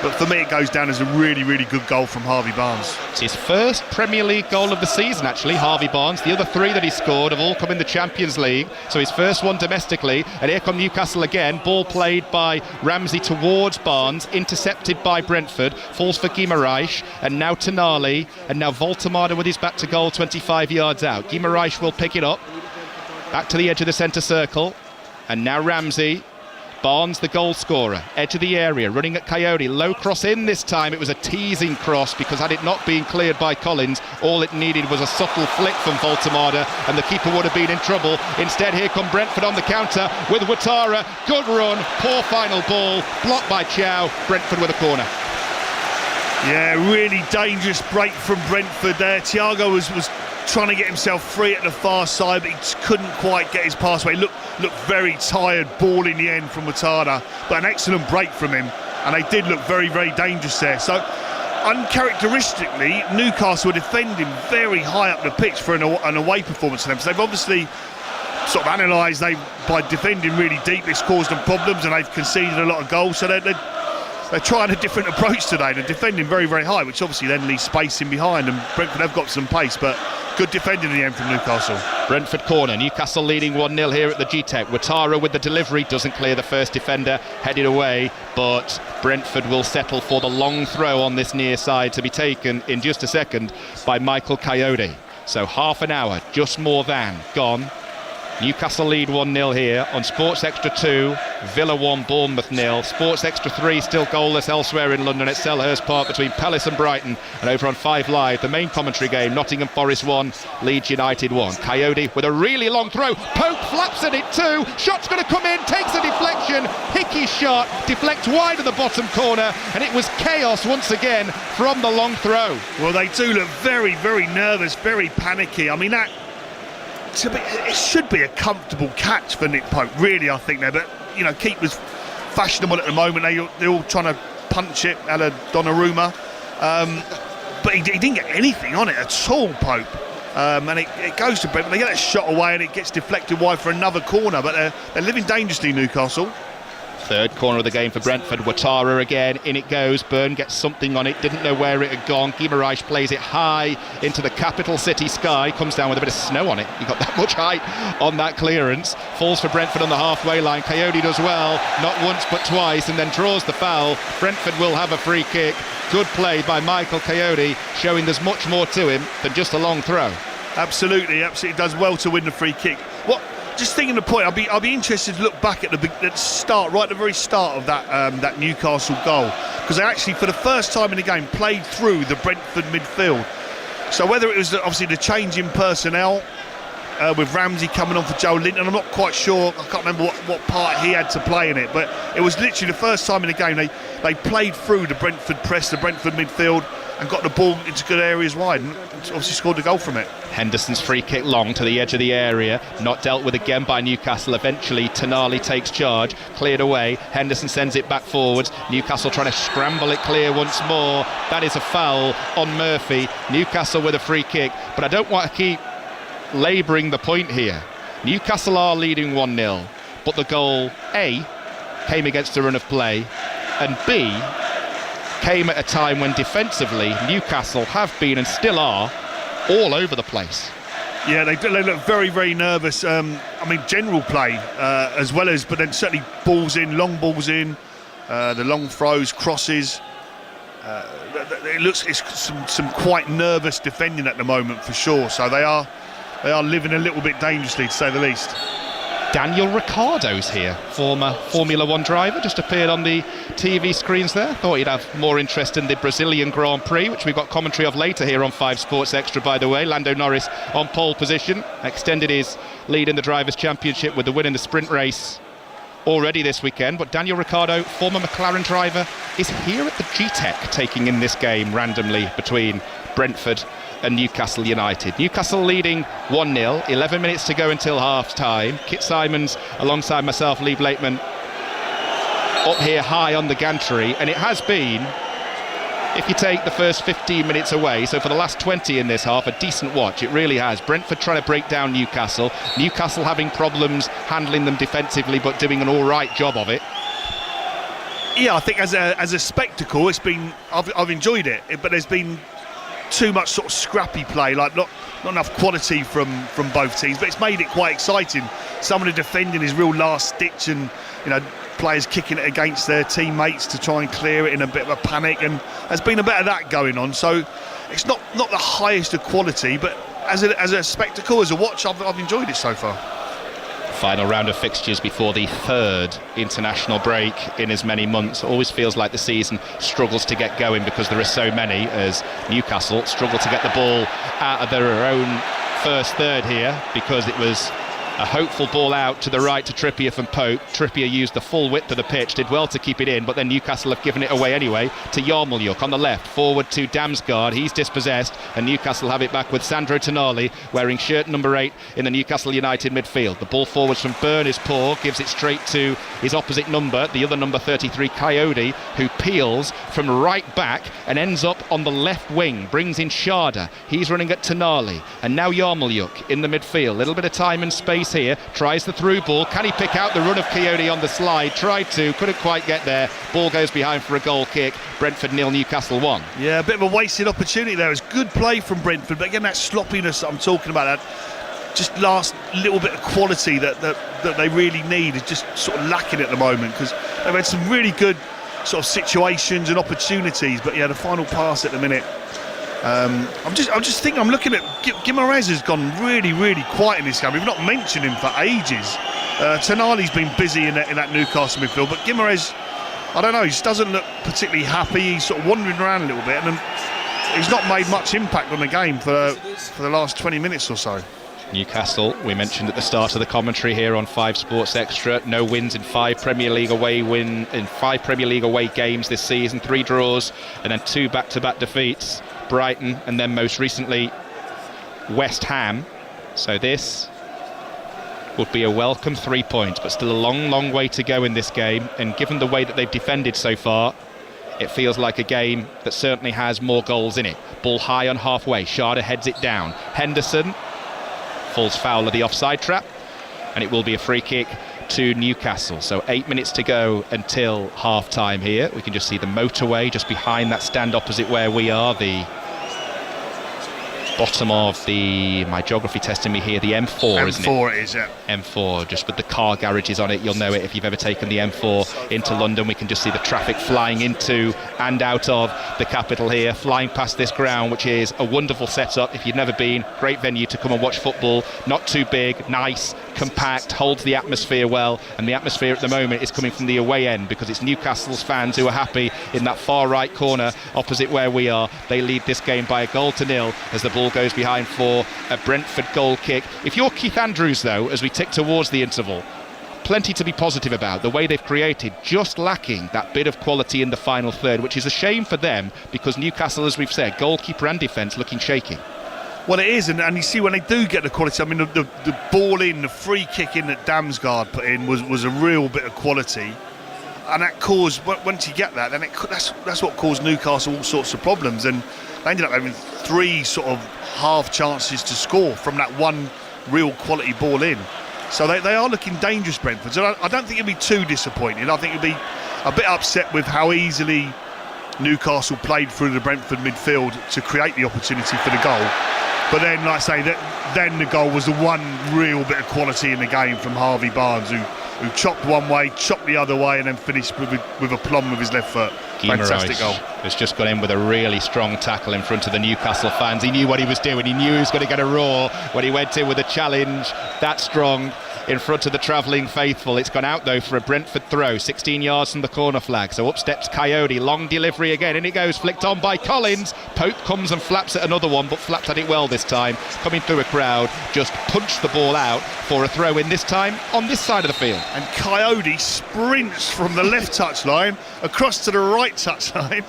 But for me, it goes down as a really, really good goal from Harvey Barnes. It's his first Premier League goal of the season, actually, Harvey Barnes. The other 3 that he scored have all come in the Champions League, so his first one domestically. And here come Newcastle again. Ball played by Ramsey towards Barnes, intercepted by Brentford, falls for Guimaraes, and now Tonali, and now Voltemade with his back to goal 25 yards out. Guimaraes will pick it up, back to the edge of the centre circle, and now Ramsey. Barnes, the goal scorer, edge of the area, running at Coyote, low cross in this time. It was a teasing cross because had it not been cleared by Collins, all it needed was a subtle flick from Voltemade and the keeper would have been in trouble. Instead, here come Brentford on the counter with Ouattara. Good run, poor final ball, blocked by Chow. Brentford with a corner. Yeah, really dangerous break from Brentford there. Thiago was trying to get himself free at the far side, but he just couldn't quite get his pass away. Looked very tired, ball in the end from Ouattara, but an excellent break from him, and they did look very, very dangerous there. So uncharacteristically, Newcastle were defending very high up the pitch for an away performance for them. So they've obviously sort of analysed by defending really deep, it's caused them problems, and they've conceded a lot of goals. So they're trying a different approach today. They're defending very, very high, which obviously then leaves space in behind, and Brentford have got some pace, but good defending in the end from Newcastle. Brentford corner, Newcastle leading 1-0 here at the G-Tech. Ouattara with the delivery, doesn't clear the first defender, headed away, but Brentford will settle for the long throw on this near side to be taken in just a second by Michael Coyote. So half an hour, just more than, gone. Newcastle lead 1-0 here on Sports Extra 2, Villa 1, Bournemouth 0. Sports Extra 3 still goalless elsewhere in London at Selhurst Park between Palace and Brighton. And over on 5 Live, the main commentary game, Nottingham Forest 1, Leeds United 1. Coyote with a really long throw, Pope flaps at it too, shot's going to come in, takes a deflection, Hickey's shot, deflects wide of the bottom corner, and it was chaos once again from the long throw. Well, they do look very, very nervous, very panicky. I mean, it should be a comfortable catch for Nick Pope, really, I think there. But keepers fashionable at the moment. They're all trying to punch it a la Donnarumma, but he didn't get anything on it at all, Pope. And it goes to Brentford. They get that shot away, and it gets deflected wide for another corner. But they're living dangerously, Newcastle. Third corner of the game for Brentford. Ouattara again, in it goes. Byrne gets something on it, didn't know where it had gone. Guimaraes plays it high into the capital city sky, comes down with a bit of snow on it. He got that much height on that clearance. Falls for Brentford on the halfway line. Coyote does well, not once but twice, and then draws the foul. Brentford will have a free kick. Good play by Michael Coyote, showing there's much more to him than just a long throw. Absolutely does well to win the free kick. Just thinking the point, I'll be interested to look back at the start, right at the very start of that Newcastle goal, because they actually, for the first time in the game, played through the Brentford midfield. So whether it was obviously the change in personnel with Ramsey coming on for Joe Linton, I'm not quite sure. I can't remember what part he had to play in it, but it was literally the first time in the game they played through the Brentford press, the Brentford midfield. and got the ball into good areas wide, and obviously scored a goal from it. Henderson's free kick long to the edge of the area, not dealt with again by Newcastle. Eventually Tonali takes charge, cleared away, Henderson sends it back forwards, Newcastle trying to scramble it clear once more. That is a foul on Murphy. Newcastle with a free kick, but I don't want to keep labouring the point here. Newcastle are leading 1-0, but the goal A came against a run of play, and B came at a time when defensively Newcastle have been and still are all over the place. Yeah, they look very, very nervous. I mean, general play as well as, but then certainly balls in, long balls in, the long throws, crosses. It looks it's some quite nervous defending at the moment for sure. So they are living a little bit dangerously, to say the least. Daniel Ricciardo's here, former Formula One driver, just appeared on the TV screens there. Thought he'd have more interest in the Brazilian Grand Prix, which we've got commentary of later here on 5 Sports Extra, by the way. Lando Norris on pole position, extended his lead in the Drivers' Championship with the win in the sprint race already this weekend. But Daniel Ricciardo, former McLaren driver, is here at the G-Tech, taking in this game randomly between Brentford and Newcastle United. Newcastle leading 1-0, 11 minutes to go until half-time. Kit Simons alongside myself, Lee Blakeman, up here high on the gantry, and it has been, if you take the first 15 minutes away, so for the last 20 in this half, a decent watch. It really has. Brentford trying to break down Newcastle, Newcastle having problems handling them defensively but doing an alright job of it. Yeah, I think as a spectacle, it's been, I've enjoyed it, but there's been too much sort of scrappy play, like not enough quality from both teams, but it's made it quite exciting. Some of the defending is real last ditch, and players kicking it against their teammates to try and clear it in a bit of a panic, and there's been a bit of that going on. So it's not the highest of quality, but as a spectacle, as a watch, I've enjoyed it so far. Final round of fixtures before the third international break in as many months. Always feels like the season struggles to get going because there are so many, as Newcastle struggle to get the ball out of their own first third here, because it was a hopeful ball out to the right to Trippier from Pope. Trippier used the full width of the pitch, did well to keep it in, but then Newcastle have given it away anyway to Yarmolyuk on the left, forward to Damsgaard. He's dispossessed, and Newcastle have it back with Sandro Tonali wearing shirt number 8 in the Newcastle United midfield. The ball forwards from Byrne is poor, gives it straight to his opposite number, the other number 33, Coyote, who peels from right back and ends up on the left wing, brings in Sharda. He's running at Tonali, and now Yarmolyuk in the midfield. Little bit of time and space here, tries the through ball. Can he pick out the run of Coyote on the slide? Tried to, couldn't quite get there. Ball goes behind for a goal kick. Brentford 0, Newcastle 1. Yeah, a bit of a wasted opportunity there. It's good play from Brentford, but again, that sloppiness that I'm talking about, that just last little bit of quality that they really need is just sort of lacking at the moment, because they've had some really good sort of situations and opportunities, but yeah, the final pass at the minute. I'm just thinking, I'm looking at Guimaraes has gone really, really quiet in this game. We've not mentioned him for ages. Tonali's been busy in that Newcastle midfield, but Guimaraes, I don't know, he just doesn't look particularly happy. He's sort of wandering around a little bit, and he's not made much impact on the game for the last 20 minutes or so. Newcastle, we mentioned at the start of the commentary here on 5 Sports Extra, no wins in 5 Premier League away games this season, 3 draws and then 2 back-to-back defeats. Brighton, and then most recently West Ham. So this would be a welcome 3 points, but still a long way to go in this game, and given the way that they've defended so far, it feels like a game that certainly has more goals in it. Ball high on halfway, Sharda heads it down, Henderson falls foul of the offside trap, and it will be a free kick to Newcastle. So 8 minutes to go until half time here. We can just see the motorway just behind that stand opposite where we are, the bottom of the, my geography testing me here, the M4, isn't it? M4 it is, yeah. M4, just with the car garages on it. You'll know it if you've ever taken the M4 into London. We can just see the traffic flying into and out of the capital here, flying past this ground, which is a wonderful setup. If you've never been, great venue to come and watch football. Not too big, nice, compact, holds the atmosphere well, and the atmosphere at the moment is coming from the away end, because it's Newcastle's fans who are happy in that far right corner opposite where we are. They lead this game by 1-0 as the ball goes behind for a Brentford goal kick. If you're Keith Andrews, though, as we tick towards the interval, plenty to be positive about. The way they've created, just lacking that bit of quality in the final third, which is a shame for them, because Newcastle, as we've said, goalkeeper and defence looking shaky. Well, it is, and you see when they do get the quality, I mean, the ball in, the free kick in that Damsgaard put in was a real bit of quality, and that caused, once you get that, then that's what caused Newcastle all sorts of problems, and they ended up having 3 sort of half chances to score from that one real quality ball in. So they are looking dangerous, Brentford. So I don't think you'll be too disappointed. I think you'll be a bit upset with how easily Newcastle played through the Brentford midfield to create the opportunity for the goal. But then, like I say, then the goal was the one real bit of quality in the game from Harvey Barnes, who chopped one way, chopped the other way, and then finished with a plum with his left foot. Fantastic goal. Has just gone in with a really strong tackle in front of the Newcastle fans. He knew what he was doing. He knew he was going to get a roar when he went in with a challenge that strong in front of the travelling faithful. It's gone out though for a Brentford throw, 16 yards from the corner flag. So up steps Coyote, long delivery again, in it goes, flicked on by Collins. Pope comes and flaps at another one, but flaps at it well this time. Coming through a crowd, just punched the ball out for a throw in, this time on this side of the field. And Coyote sprints from the left touchline across to the right touchline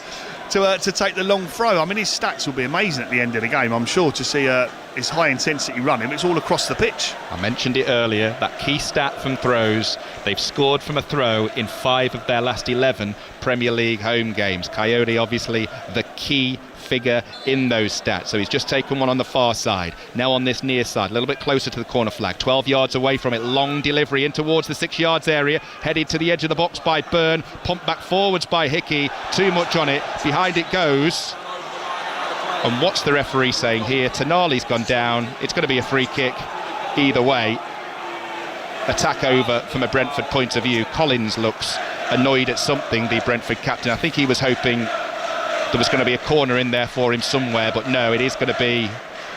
to take the long throw. I mean, his stats will be amazing at the end of the game, I'm sure, to see his high intensity running. It's all across the pitch. I mentioned it earlier, that key stat from throws. They've scored from a throw in 5 of their last 11 Premier League home games. Coyote obviously the key figure in those stats. So he's just taken one on the far side, now on this near side, a little bit closer to the corner flag, 12 yards away from it, long delivery in towards the 6 yards area, headed to the edge of the box by Byrne, pumped back forwards by Hickey, too much on it, behind it goes. And what's the referee saying here? Tonali's gone down. It's going to be a free kick either way. Attack over from a Brentford point of view. Collins looks annoyed at something, the Brentford captain. I think he was hoping there was going to be a corner in there for him somewhere, but no, it is going to be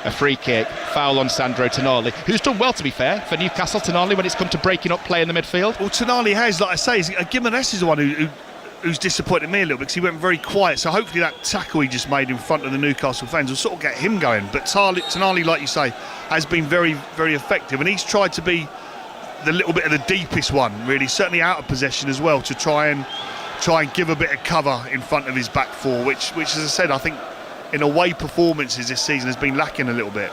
a free kick. Foul on Sandro Tonali, who's done well, to be fair, for Newcastle. Tonali, when it's come to breaking up play in the midfield. Well, Tonali has, like I say, Gimenez is the one who's disappointed me a little bit, because he went very quiet. So hopefully that tackle he just made in front of the Newcastle fans will sort of get him going. But Tonali, like you say, has been very, very effective, and he's tried to be the little bit of the deepest one, really, certainly out of possession as well, to try and give a bit of cover in front of his back four, which as I said, I think in away performances this season has been lacking a little bit.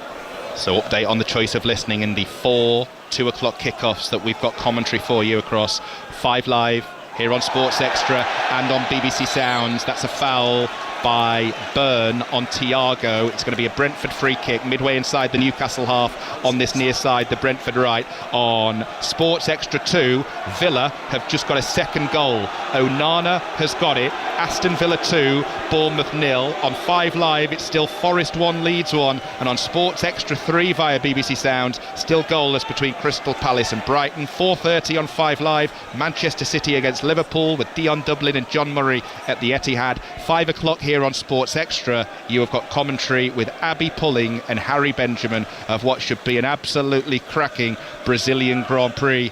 So update on the choice of listening in the 4 2 o'clock kickoffs that we've got commentary for you across 5 Live, here on Sports Extra and on BBC Sounds. That's a foul by Byrne on Thiago. It's going to be a Brentford free kick midway inside the Newcastle half on this near side, the Brentford right. On Sports Extra 2, Villa have just got a second goal. Onana has got it. Aston Villa 2, Bournemouth 0. On 5 Live, it's still Forest 1, Leeds 1. And on Sports Extra 3 via BBC Sounds, still goalless between Crystal Palace and Brighton. 4:30 on 5 Live, Manchester City against Liverpool with Dion Dublin and John Murray at the Etihad. 5 o'clock here on Sports Extra, you have got commentary with Abby Pulling and Harry Benjamin of what should be an absolutely cracking Brazilian Grand Prix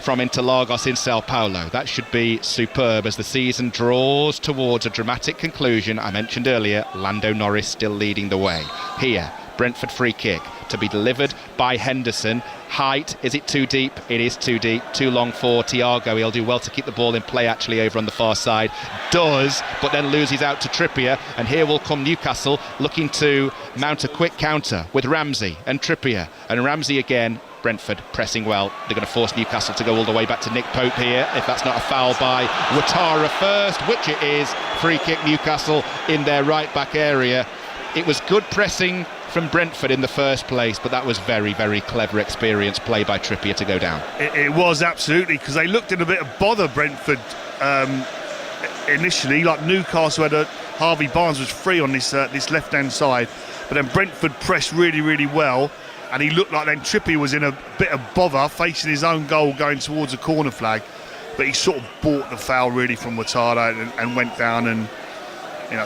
from Interlagos in Sao Paulo. That should be superb as the season draws towards a dramatic conclusion. I mentioned earlier, Lando Norris still leading the way. Here, Brentford free kick to be delivered by Henderson. Height, is it too deep? It is too deep, too long for Thiago. He'll do well to keep the ball in play actually over on the far side. Does, but then loses out to Trippier, and here will come Newcastle looking to mount a quick counter with Ramsey and Trippier, and Ramsey again. Brentford pressing well. They're going to force Newcastle to go all the way back to Nick Pope here, if that's not a foul by Ouattara first, which it is. Free kick Newcastle in their right back area. It was good pressing from Brentford in the first place, but that was very, very clever, experienced play by Trippier to go down. It was, absolutely, because they looked in a bit of bother, Brentford, initially. Like Newcastle had Harvey Barnes was free on this left-hand side, but then Brentford pressed really, really well, and he looked like then Trippier was in a bit of bother, facing his own goal, going towards a corner flag, but he sort of bought the foul really from Ouattara and went down, and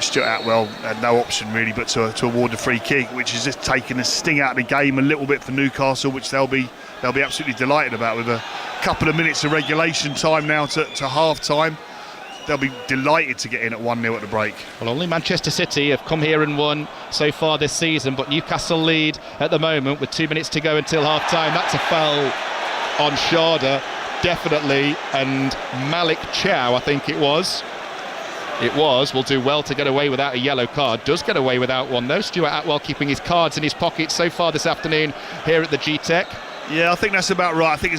Stuart Atwell had no option really but to award the free kick, which has just taken the sting out of the game a little bit for Newcastle, which they'll be absolutely delighted about. With a couple of minutes of regulation time now to half time, they'll be delighted to get in at 1-0 at the break. Well, only Manchester City have come here and won so far this season, but Newcastle lead at the moment with 2 minutes to go until half time. That's a foul on Sharda. definitely, and Malik Chow, I think it was, will do well to get away without a yellow card. Does get away without one though. Stuart Atwell keeping his cards in his pocket so far this afternoon here at the G-Tech. Yeah, I think that's about right. I think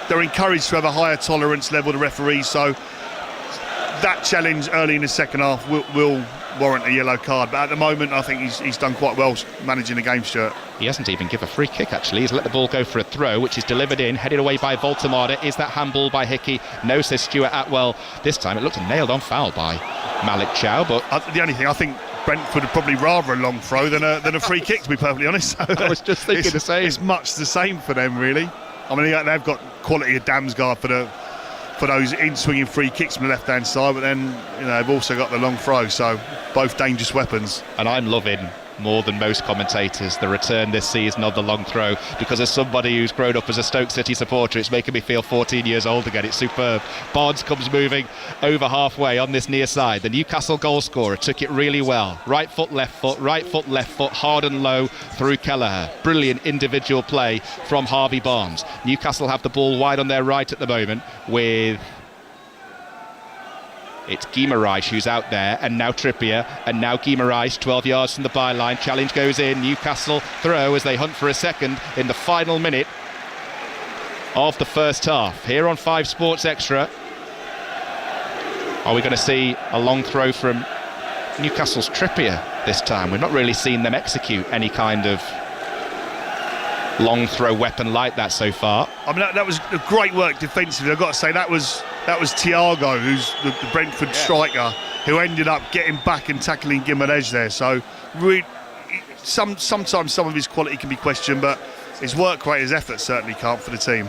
they're encouraged to have a higher tolerance level to referees, so that challenge early in the second half will warrant a yellow card, but at the moment I think he's done quite well managing the game, Stuart. He hasn't even given a free kick actually. He's let the ball go for a throw, which is delivered in, headed away by Voltemada. Is that handball by Hickey? No, says Stuart Atwell. This time it looked a nailed on foul by Malik Chow, but the only thing, I think Brentford would probably rather a long throw than a free kick, to be perfectly honest. I was just thinking the same. It's much the same for them, really. I mean, they've got quality of Damsgaard for those in-swinging free kicks from the left-hand side, but then they've also got the long throw, so both dangerous weapons. And I'm loving, more than most commentators, the return this season of the long throw, because as somebody who's grown up as a Stoke City supporter, it's making me feel 14 years old again. It's superb. Barnes comes moving over halfway on this near side. The Newcastle goal scorer took it really well. Right foot, left foot, hard and low through Kelleher. Brilliant individual play from Harvey Barnes. Newcastle have the ball wide on their right at the moment with... It's Guimaraes who's out there, and now Trippier, and now Guimaraes, 12 yards from the byline. Challenge goes in. Newcastle throw as they hunt for a second in the final minute of the first half. Here on 5 Sports Extra, are we going to see a long throw from Newcastle's Trippier this time? We've not really seen them execute any kind of long throw weapon like that so far. I mean, that was great work defensively. I've got to say that was Thiago, who's the Brentford striker, who ended up getting back and tackling Guimaraes there. So sometimes some of his quality can be questioned, but his work rate, his effort certainly can't for the team.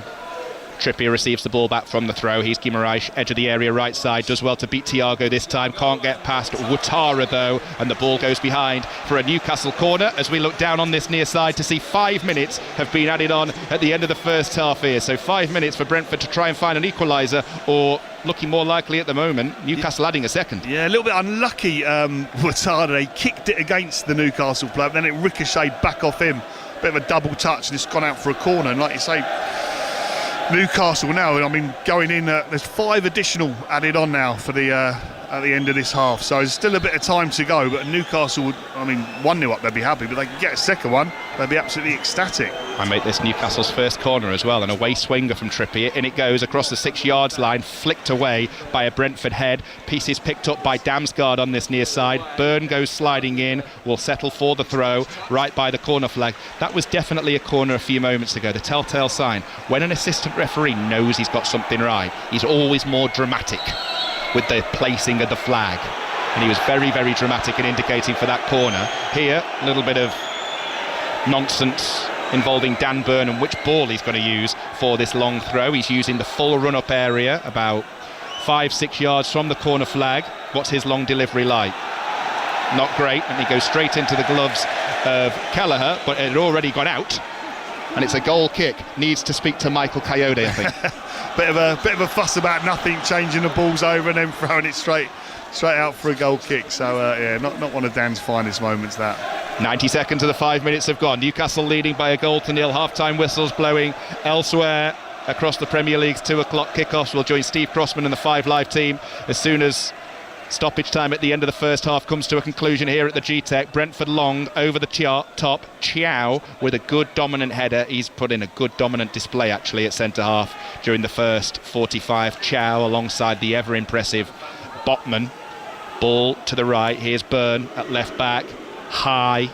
Trippier receives the ball back from the throw. He's Guimaraes, edge of the area right side, does well to beat Thiago this time, can't get past Ouattara though, and the ball goes behind for a Newcastle corner as we look down on this near side to see 5 minutes have been added on at the end of the first half here. So 5 minutes for Brentford to try and find an equaliser, or looking more likely at the moment, Newcastle adding a second. Yeah, a little bit unlucky, Ouattara. He kicked it against the Newcastle player, then it ricocheted back off him. Bit of a double touch and it's gone out for a corner, and like you say, Newcastle now, I mean, going in, there's 5 additional added on now for the at the end of this half, so there's still a bit of time to go, but Newcastle would, I mean, 1-0 up, they'd be happy, but they could get a second one, they'd be absolutely ecstatic. I make this Newcastle's first corner as well, an away swinger from Trippier, in it goes across the 6 yards line, flicked away by a Brentford head, pieces picked up by Damsgaard on this near side. Byrne goes sliding in, will settle for the throw right by the corner flag. That was definitely a corner a few moments ago, the telltale sign. When an assistant referee knows he's got something right, he's always more dramatic with the placing of the flag, and he was very, very dramatic in indicating for that corner. Here, a little bit of nonsense involving Dan Byrne and which ball he's going to use for this long throw. He's using the full run-up area, about 5-6 yards from the corner flag. What's his long delivery like? Not great, and he goes straight into the gloves of Kelleher, but it had already gone out, and it's a goal kick. Needs to speak to Michael Coyote, I think. bit of a fuss about nothing, changing the balls over and then throwing it straight out for a goal kick. So yeah, not one of Dan's finest moments, that. 90 seconds of the 5 minutes have gone. Newcastle leading by 1-0. Half-time whistles blowing elsewhere across the Premier League's 2 o'clock kickoffs. We'll join Steve Crossman and the 5 Live team as soon as stoppage time at the end of the first half comes to a conclusion here at the G-Tech. Brentford long over the top. Chow with a good dominant header. He's put in a good dominant display actually at centre half during the first 45. Chow alongside the ever impressive Botman. Ball to the right. Here's Byrne at left back. High.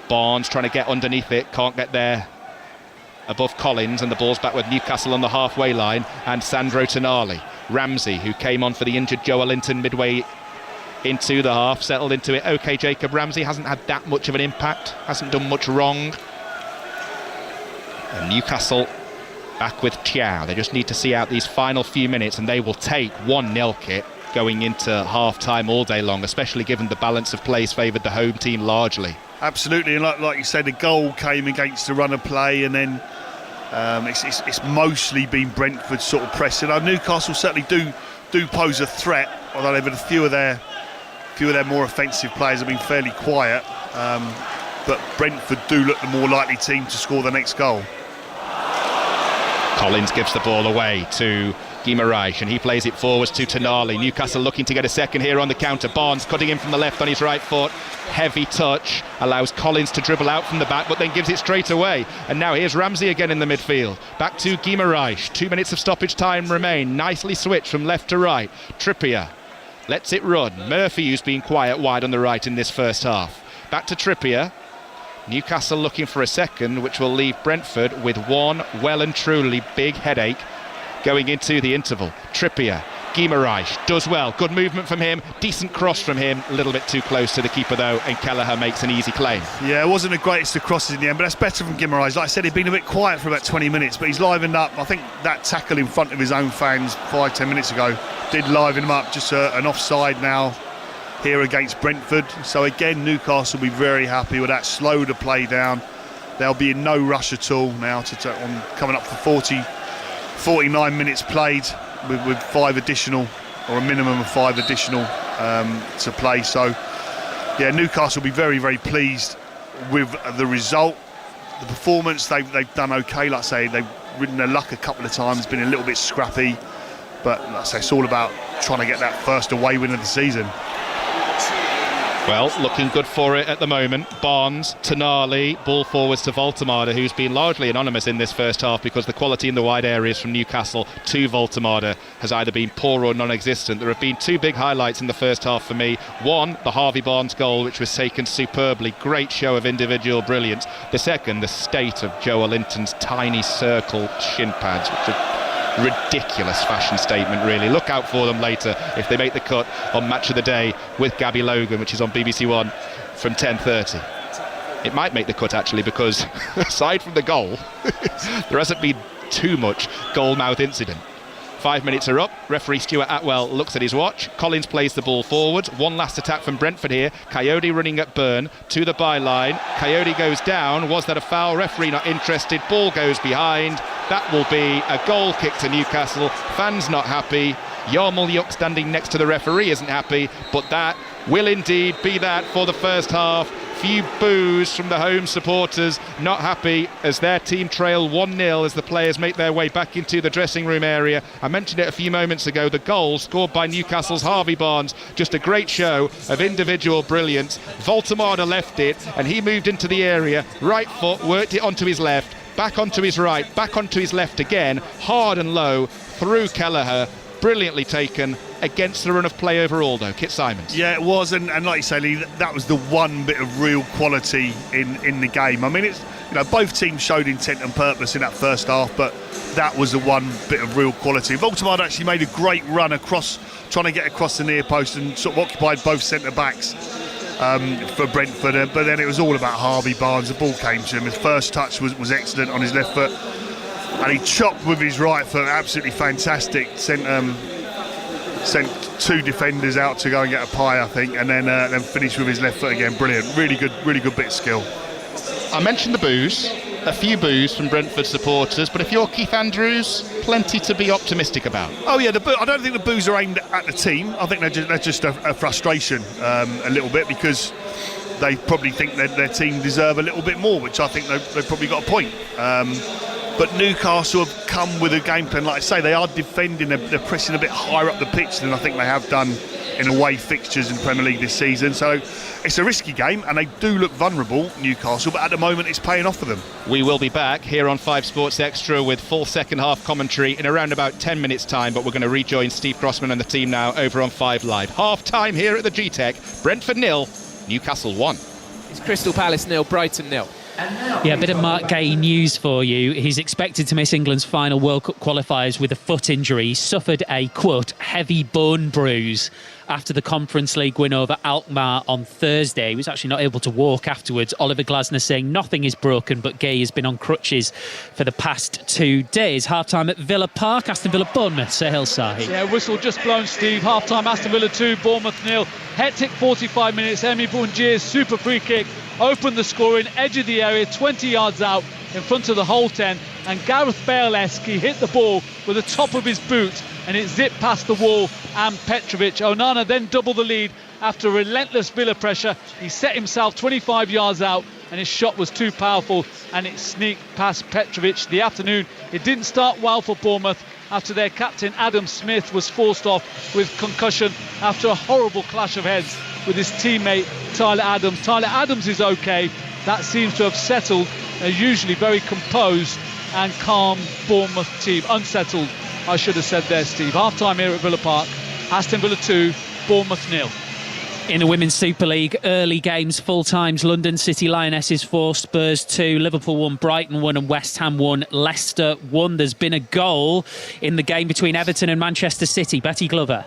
Barnes trying to get underneath it. Can't get there above Collins, and the ball's back with Newcastle on the halfway line, and Sandro Tonali. Ramsey, who came on for the injured Joe Linton midway into the half, settled into it. OK, Jacob Ramsey hasn't had that much of an impact, hasn't done much wrong. And Newcastle back with Chow. They just need to see out these final few minutes, and they will take 1-0 kit going into half-time all day long, especially given the balance of plays favoured the home team largely. Absolutely, and like you said, the goal came against the run of play, and then it's mostly been Brentford sort of pressing. Newcastle certainly do pose a threat, although they've had a few of their more offensive players have been fairly quiet. But Brentford do look the more likely team to score the next goal. Collins gives the ball away to Guimaraes, and he plays it forwards to Tonali. Newcastle looking to get a second here on the counter. Barnes cutting in from the left on his right foot. Heavy touch, allows Collins to dribble out from the back, but then gives it straight away. And now here's Ramsey again in the midfield. Back to Guimaraes. 2 minutes of stoppage time remain. Nicely switched from left to right. Trippier lets it run. Murphy, who's been quiet wide on the right in this first half. Back to Trippier. Newcastle looking for a second, which will leave Brentford with one well and truly big headache going into the interval. Trippier, Guimaraes does well, good movement from him, decent cross from him, a little bit too close to the keeper though, and Kelleher makes an easy claim. Yeah, it wasn't the greatest of crosses in the end, but that's better from Guimaraes. Like I said, he'd been a bit quiet for about 20 minutes, but he's livened up. I think that tackle in front of his own fans 5-10 minutes ago did liven him up. Just an offside now here against Brentford. So again, Newcastle will be very happy with that. Slow the play down. They'll be in no rush at all now on coming up for 49 minutes played with 5 additional, or a minimum of 5 additional to play. So yeah, Newcastle will be very, very pleased with the result. The performance, they've done okay. Like I say, they've ridden their luck a couple of times, been a little bit scrappy, but like I say, it's all about trying to get that first away win of the season. Well, looking good for it at the moment. Barnes, Tonali, ball forwards to Voltemade, who's been largely anonymous in this first half because the quality in the wide areas from Newcastle to Voltemade has either been poor or non-existent. There have been 2 big highlights in the first half for me. One, the Harvey Barnes goal, which was taken superbly. Great show of individual brilliance. The second, the state of Joe Linton's tiny circle shin pads, which are ridiculous fashion statement, really. Look out for them later if they make the cut on Match of the Day with Gabby Logan, which is on BBC One from 10:30. It might make the cut actually, because aside from the goal there hasn't been too much goal mouth incident. 5 minutes are up. Referee Stuart Atwell looks at his watch. Collins plays the ball forward. One last attack from Brentford here. Coyote running at Burn to the byline. Coyote goes down. Was that a foul? Referee not interested. Ball goes behind. That will be a goal kick to Newcastle. Fans not happy. Yarmul standing next to the referee isn't happy, but that will indeed be that for the first half. Few boos from the home supporters, not happy as their team trail 1-0 as the players make their way back into the dressing room area. I mentioned it a few moments ago, the goal scored by Newcastle's Harvey Barnes, just a great show of individual brilliance. Voltemade left it and he moved into the area, right foot, worked it onto his left, back onto his right, back onto his left again, hard and low, through Kelleher. Brilliantly taken against the run of play overall though, Kit Simons. Yeah, it was, and like you say, Lee, that was the one bit of real quality in the game. I mean, it's, you know, both teams showed intent and purpose in that first half, but that was the one bit of real quality. Voltemade actually made a great run across, trying to get across the near post and sort of occupied both centre-backs for Brentford, but then it was all about Harvey Barnes. The ball came to him. His first touch was excellent on his left foot, and he chopped with his right foot, absolutely fantastic. Sent 2 defenders out to go and get a pie, I think, and then finished with his left foot again. Brilliant, really good bit of skill. I mentioned the boos, a few boos from Brentford supporters, but if you're Keith Andrews, plenty to be optimistic about. Oh yeah, I don't think the boos are aimed at the team. I think they're just a frustration a little bit, because they probably think that their team deserve a little bit more, which I think they've probably got a point. But Newcastle have come with a game plan. Like I say, they are defending, they're pressing a bit higher up the pitch than I think they have done in away fixtures in the Premier League this season. So it's a risky game, and they do look vulnerable, Newcastle, but at the moment it's paying off for them. We will be back here on 5 Sports Extra with full second half commentary in around about 10 minutes time, but we're going to rejoin Steve Crossman and the team now over on 5 Live. Half time here at the G-Tech. Brentford 0, Newcastle 1. It's Crystal Palace 0, Brighton 0. Yeah, a bit of Mark Gay news for you. He's expected to miss England's final World Cup qualifiers with a foot injury. He suffered a, quote, heavy bone bruise after the Conference League win over Alkmaar on Thursday. He was actually not able to walk afterwards. Oliver Glasner saying nothing is broken, but Gay has been on crutches for the past 2 days. Half-time at Villa Park, Aston Villa Bournemouth. Sahil Sahi. Yeah, whistle just blown, Steve. Half-time, Aston Villa 2, Bournemouth 0. Hectic 45 minutes. Emi Bungier's super free kick opened the scoring, edge of the area, 20 yards out in front of the whole 10, and Gareth Bale-esque, he hit the ball with the top of his boot and it zipped past the wall and Petrovic. Onana then doubled the lead after relentless Villa pressure. He set himself 25 yards out and his shot was too powerful and it sneaked past Petrovic. The afternoon, it didn't start well for Bournemouth after their captain Adam Smith was forced off with concussion after a horrible clash of heads with his teammate Tyler Adams. Tyler Adams is okay. That seems to have settled a usually very composed and calm Bournemouth team. Unsettled, I should have said there, Steve. Half-time here at Villa Park. Aston Villa 2, Bournemouth 0. In the Women's Super League, early games, full times, London City Lionesses 4, Spurs 2, Liverpool 1, Brighton 1 and West Ham 1, Leicester 1. There's been a goal in the game between Everton and Manchester City. Betty Glover.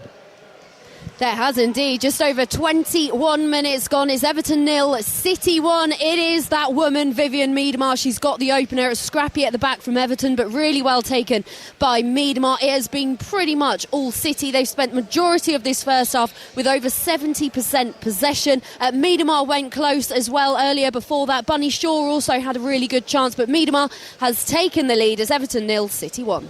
There has indeed. Just over 21 minutes gone. It's Everton 0, City 1. It is that woman, Vivian Miedema. She's got the opener. It's scrappy at the back from Everton, but really well taken by Miedema. It has been pretty much all City. They've spent majority of this first half with over 70% possession. Miedema went close as well earlier before that. Bunny Shaw also had a really good chance, but Miedema has taken the lead as Everton 0, City 1.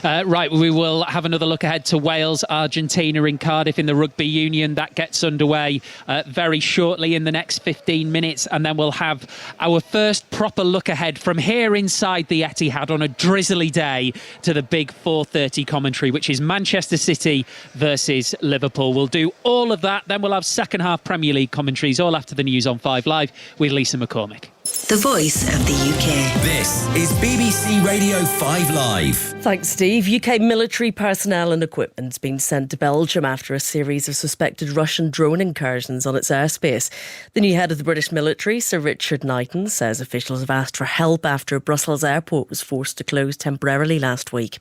Right, we will have another look ahead to Wales, Argentina in Cardiff in the Rugby Union. That gets underway very shortly in the next 15 minutes. And then we'll have our first proper look ahead from here inside the Etihad on a drizzly day to the big 4:30 commentary, which is Manchester City versus Liverpool. We'll do all of that. Then we'll have second half Premier League commentaries all after the news on 5 Live with Lisa McCormick. The voice of the UK. This is BBC Radio 5 Live. Thanks, Steve. UK military personnel and equipment's been sent to Belgium after a series of suspected Russian drone incursions on its airspace. The new head of the British military, Sir Richard Knighton, says officials have asked for help after Brussels airport was forced to close temporarily last week.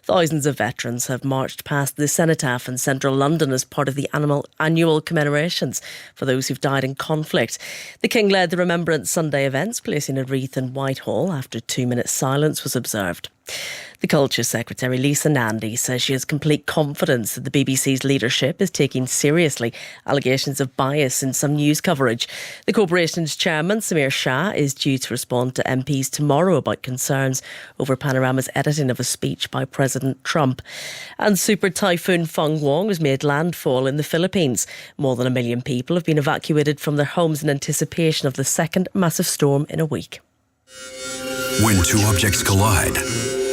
Thousands of veterans have marched past the cenotaph in central London as part of the annual commemorations for those who've died in conflict. The King led the Remembrance Sunday events, placing a wreath in Whitehall after 2 minutes silence was observed. The Culture Secretary, Lisa Nandy, says she has complete confidence that the BBC's leadership is taking seriously allegations of bias in some news coverage. The corporation's chairman, Samir Shah, is due to respond to MPs tomorrow about concerns over Panorama's editing of a speech by President Trump. And Super Typhoon Feng Wong has made landfall in the Philippines. More than 1 million people have been evacuated from their homes in anticipation of the second massive storm in a week. When two objects collide,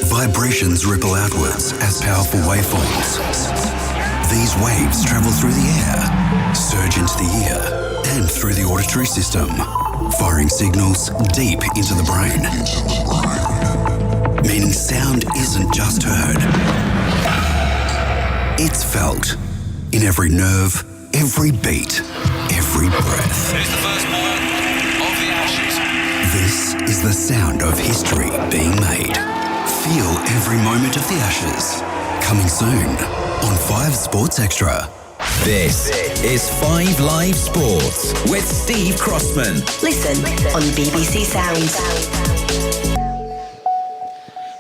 vibrations ripple outwards as powerful waveforms. These waves travel through the air, surge into the ear, and through the auditory system, firing signals deep into the brain. Meaning sound isn't just heard. It's felt in every nerve, every beat, every breath. Here's the first ball of the Ashes. This is the sound of history being made. Feel every moment of the Ashes. Coming soon on 5 Sports Extra. This is 5 Live Sports with Steve Crossman. Listen on BBC Sounds.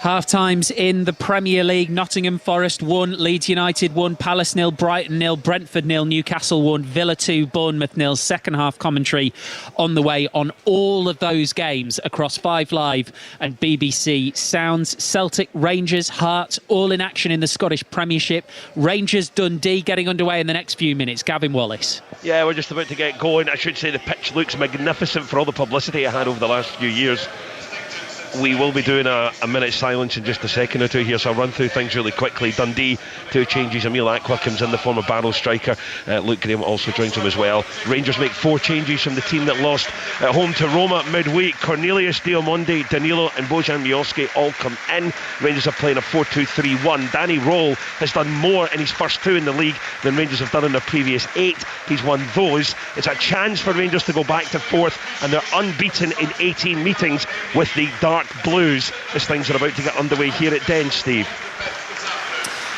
Half-times in the Premier League. Nottingham Forest 1, Leeds United 1, Palace 0, Brighton 0, Brentford 0, Newcastle 1, Villa 2, Bournemouth 0. Second half commentary on the way on all of those games across 5 Live and BBC Sounds. Celtic, Rangers, Hearts, all in action in the Scottish Premiership. Rangers Dundee getting underway in the next few minutes. Gavin Wallace. Yeah, we're just about to get going. I should say the pitch looks magnificent for all the publicity it had over the last few years. We will be doing a minute's silence in just a second or two here, so I'll run through things really quickly. Dundee, 2 changes. Emil Aqua comes in, the former Barrow striker. Luke Graham also joins him as well. Rangers make 4 changes from the team that lost at home to Roma midweek. Cornelius Diamonde, Danilo and Bojan Miovski all come in. Rangers are playing a 4-2-3-1. Danny Roll has done more in his first 2 in the league than Rangers have done in their previous 8. He's won those. It's a chance for Rangers to go back to 4th, and they're unbeaten in 18 meetings with the Dark Blues as things are about to get underway here at Den, Steve.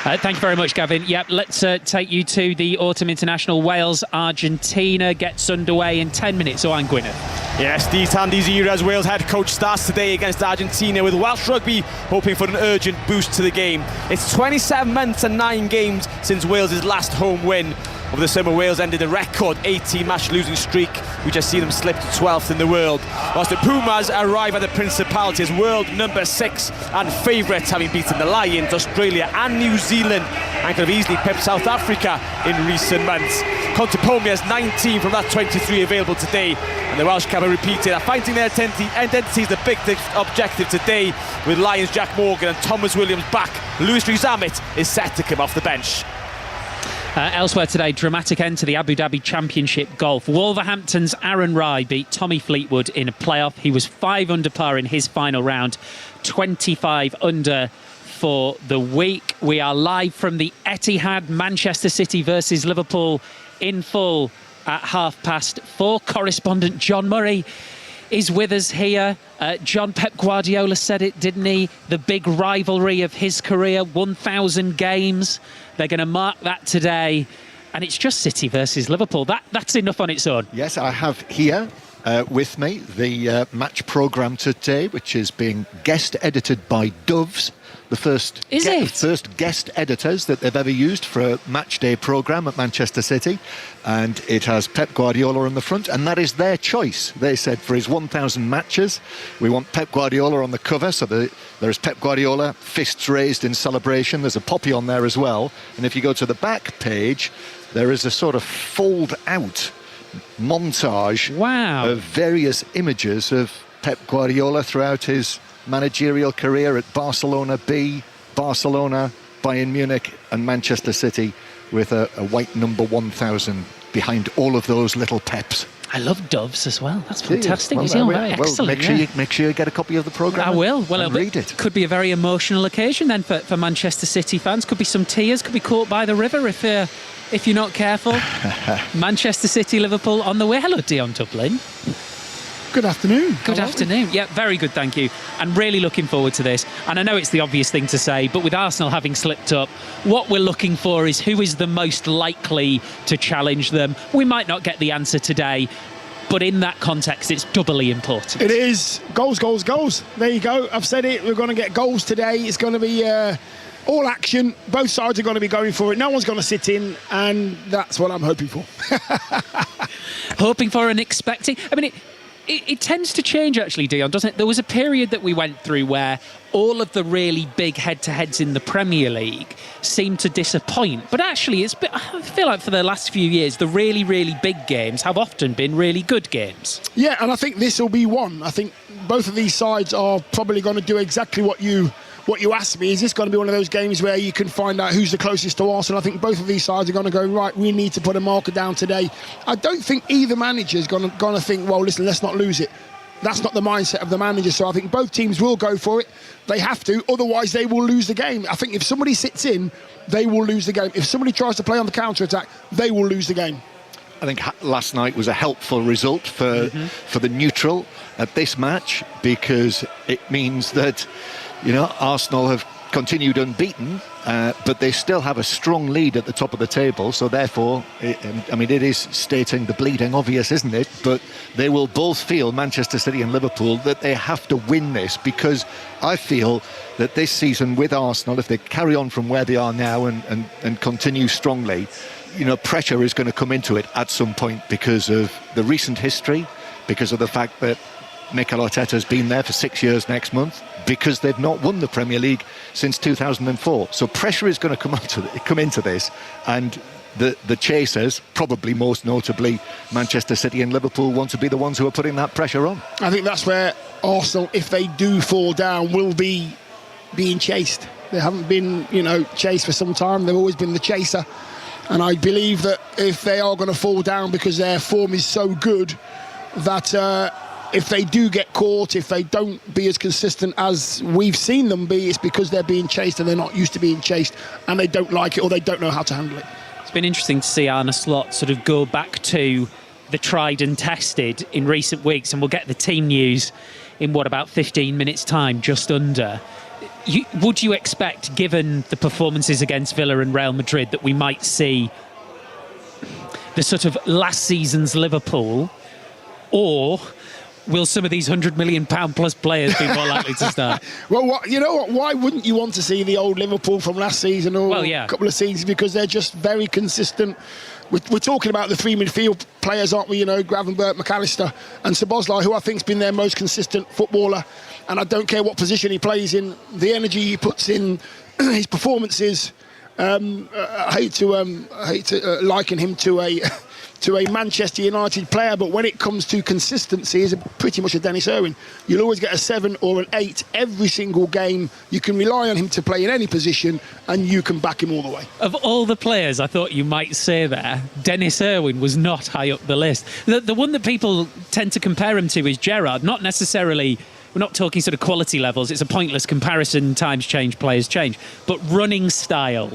Thank you very much, Gavin. Yep, let's take you to the Autumn International. Wales-Argentina gets underway in 10 minutes. Owen Gwynedd. Yes, Steve Tandy's era as Wales head coach starts today against Argentina, with Welsh Rugby hoping for an urgent boost to the game. It's 27 months and 9 games since Wales' last home win. Over the summer, Wales ended a record 18-match losing streak, which has seen them slip to 12th in the world. Whilst the Pumas arrive at the Principality as world number 6 and favourites, having beaten the Lions, Australia and New Zealand and could have easily pipped South Africa in recent months. Contepomi has 19 from that 23 available today, and the Welsh Cavalry repeated that finding their identity is the big objective today, with Lions Jack Morgan and Thomas Williams back. Louis Rees-Zammit is set to come off the bench. Elsewhere today, dramatic end to the Abu Dhabi Championship Golf. Wolverhampton's Aaron Rai beat Tommy Fleetwood in a playoff. He was 5 under par in his final round, 25 under for the week. We are live from the Etihad, Manchester City versus Liverpool in full at 4:30. Correspondent John Murray is with us here. John, Pep Guardiola said it, didn't he? The big rivalry of his career, 1,000 games. They're going to mark that today. And it's just City versus Liverpool. That's enough on its own. Yes, I have here with me the match programme today, which is being guest edited by Doves, the first guest editors that they've ever used for a match day programme at Manchester City. And it has Pep Guardiola on the front, and that is their choice. They said for his 1,000 matches, we want Pep Guardiola on the cover. So there's Pep Guardiola, fists raised in celebration. There's a poppy on there as well. And if you go to the back page, there is a sort of fold-out montage of various images of Pep Guardiola throughout his managerial career at Barcelona B, Barcelona, Bayern Munich and Manchester City, with a white number 1,000 behind all of those little Peps. I love Doves as well. That's fantastic. Excellent. Make sure you get a copy of the programme. I will. Well, read it. Could be a very emotional occasion then for Manchester City fans. Could be some tears. Could be caught by the river if you're not careful. Manchester City, Liverpool on the way. Hello, Dion Dublin. Good afternoon. Good afternoon. Yeah, very good, thank you. And really looking forward to this. And I know it's the obvious thing to say, but with Arsenal having slipped up, what we're looking for is who is the most likely to challenge them. We might not get the answer today, but in that context, it's doubly important. It is. Goals, goals, goals. There you go. I've said it. We're going to get goals today. It's going to be all action. Both sides are going to be going for it. No one's going to sit in, and that's what I'm hoping for. Hoping for and expecting. I mean, it tends to change, actually, Dion, doesn't it? There was a period that we went through where all of the really big head-to-heads in the Premier League seemed to disappoint. But actually, I feel like for the last few years, the really, really big games have often been really good games. Yeah, and I think this will be one. I think both of these sides are probably going to do exactly what you asked me. Is this going to be one of those games where you can find out who's the closest to Arsenal? I think both of these sides are going to go, right, we need to put a marker down today. I don't think either manager is going to think, well, listen, let's not lose it. That's not the mindset of the manager. So I think both teams will go for it. They have to, otherwise they will lose the game. I think if somebody sits in, they will lose the game. If somebody tries to play on the counter-attack, they will lose the game. I think last night was a helpful result for the neutral at this match, because it means that, you know, Arsenal have continued unbeaten, but they still have a strong lead at the top of the table. So therefore, it is stating the bleeding obvious, isn't it? But they will both feel, Manchester City and Liverpool, that they have to win this, because I feel that this season with Arsenal, if they carry on from where they are now and continue strongly, you know, pressure is going to come into it at some point because of the recent history, because of the fact that Mikel Arteta's been there for 6 years next month, because they've not won the Premier League since 2004. So pressure is going to come into this, and the chasers, probably most notably Manchester City and Liverpool, want to be the ones who are putting that pressure on. I think that's where Arsenal, if they do fall down, will be being chased. They haven't been, chased for some time. They've always been the chaser. And I believe that if they are going to fall down because their form is so good, that if they do get caught, if they don't be as consistent as we've seen them be, it's because they're being chased and they're not used to being chased, and they don't like it or they don't know how to handle it. It's been interesting to see Arne Slot sort of go back to the tried and tested in recent weeks, and we'll get the team news in about 15 minutes time, just under. Would you expect, given the performances against Villa and Real Madrid, that we might see the sort of last season's Liverpool, or will some of these £100 million plus players be more likely to start? Well, you know what? Why wouldn't you want to see the old Liverpool from last season or a couple of seasons? Because they're just very consistent. We're talking about the three midfield players, aren't we? Gravenberch, McAllister and Szoboszlai, who I think's been their most consistent footballer. And I don't care what position he plays in, the energy he puts in, his performances I hate to liken him to a Manchester United player, but when it comes to consistency, he's pretty much a Dennis Irwin. You'll always get a 7 or an 8 every single game. You can rely on him to play in any position, and you can back him all the way. Of all the players I thought you might say there, Dennis Irwin was not high up the list. The one that people tend to compare him to is Gerrard, not necessarily... We're not talking sort of quality levels. It's a pointless comparison. Times change, players change. But running style,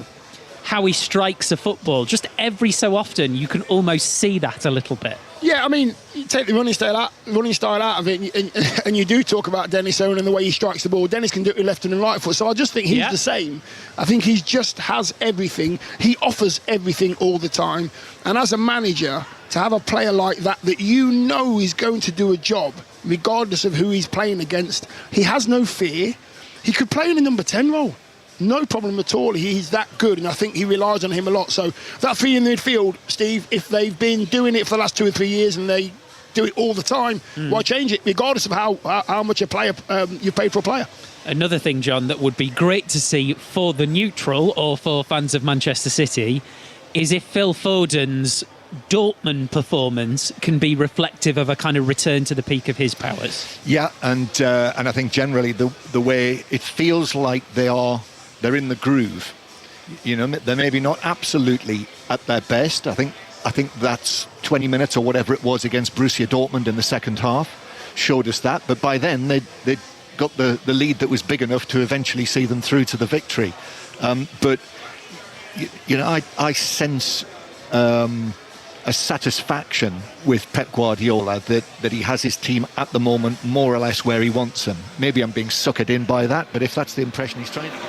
how he strikes a football, just every so often you can almost see that a little bit. Yeah, I mean, you take the running style out of it, and you do talk about Dennis Irwin and the way he strikes the ball. Dennis can do it with left and right foot, so I just think he's the same. I think he just has everything. He offers everything all the time. And as a manager, to have a player like that you know is going to do a job, regardless of who he's playing against, he has no fear. He could play in a number 10 role. No problem at all. He's that good, and I think he relies on him a lot. So that three in the midfield, Steve, if they've been doing it for the last 2 or 3 years and they do it all the time, why change it, regardless of how much a player you pay for a player? Another thing, John, that would be great to see for the neutral or for fans of Manchester City is if Phil Foden's Dortmund performance can be reflective of a kind of return to the peak of his powers. Yeah, and I think generally the way it feels like they're in the groove. You know, they're maybe not absolutely at their best. I think that's 20 minutes or whatever it was against Borussia Dortmund in the second half showed us that. But by then they'd got the lead that was big enough to eventually see them through to the victory. But you know, I sense a satisfaction with Pep Guardiola that he has his team at the moment more or less where he wants them. Maybe I'm being suckered in by that, but if that's the impression he's trying to get.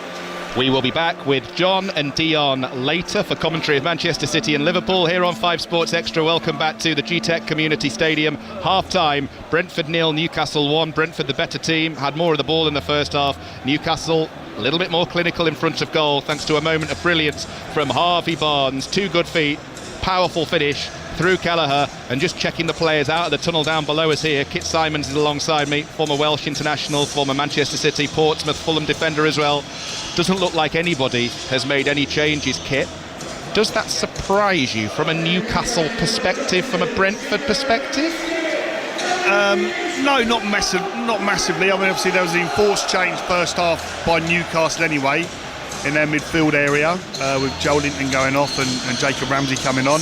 We will be back with John and Dion later for commentary of Manchester City and Liverpool here on 5 Sports Extra. Welcome back to the GTEC Community Stadium. Half-time, Brentford 0, Newcastle 1. Brentford, the better team, had more of the ball in the first half. Newcastle, a little bit more clinical in front of goal, thanks to a moment of brilliance from Harvey Barnes. 2 good feet, powerful finish through Kelleher, and just checking the players out of the tunnel down below us here. Kit Simons is alongside me, former Welsh international, former Manchester City, Portsmouth, Fulham defender as well. Doesn't look like anybody has made any changes, Kit. Does that surprise you from a Newcastle perspective, from a Brentford perspective? No, not massively. I mean, obviously there was the enforced change first half by Newcastle anyway, in their midfield area, with Joel Linton going off and Jacob Ramsey coming on.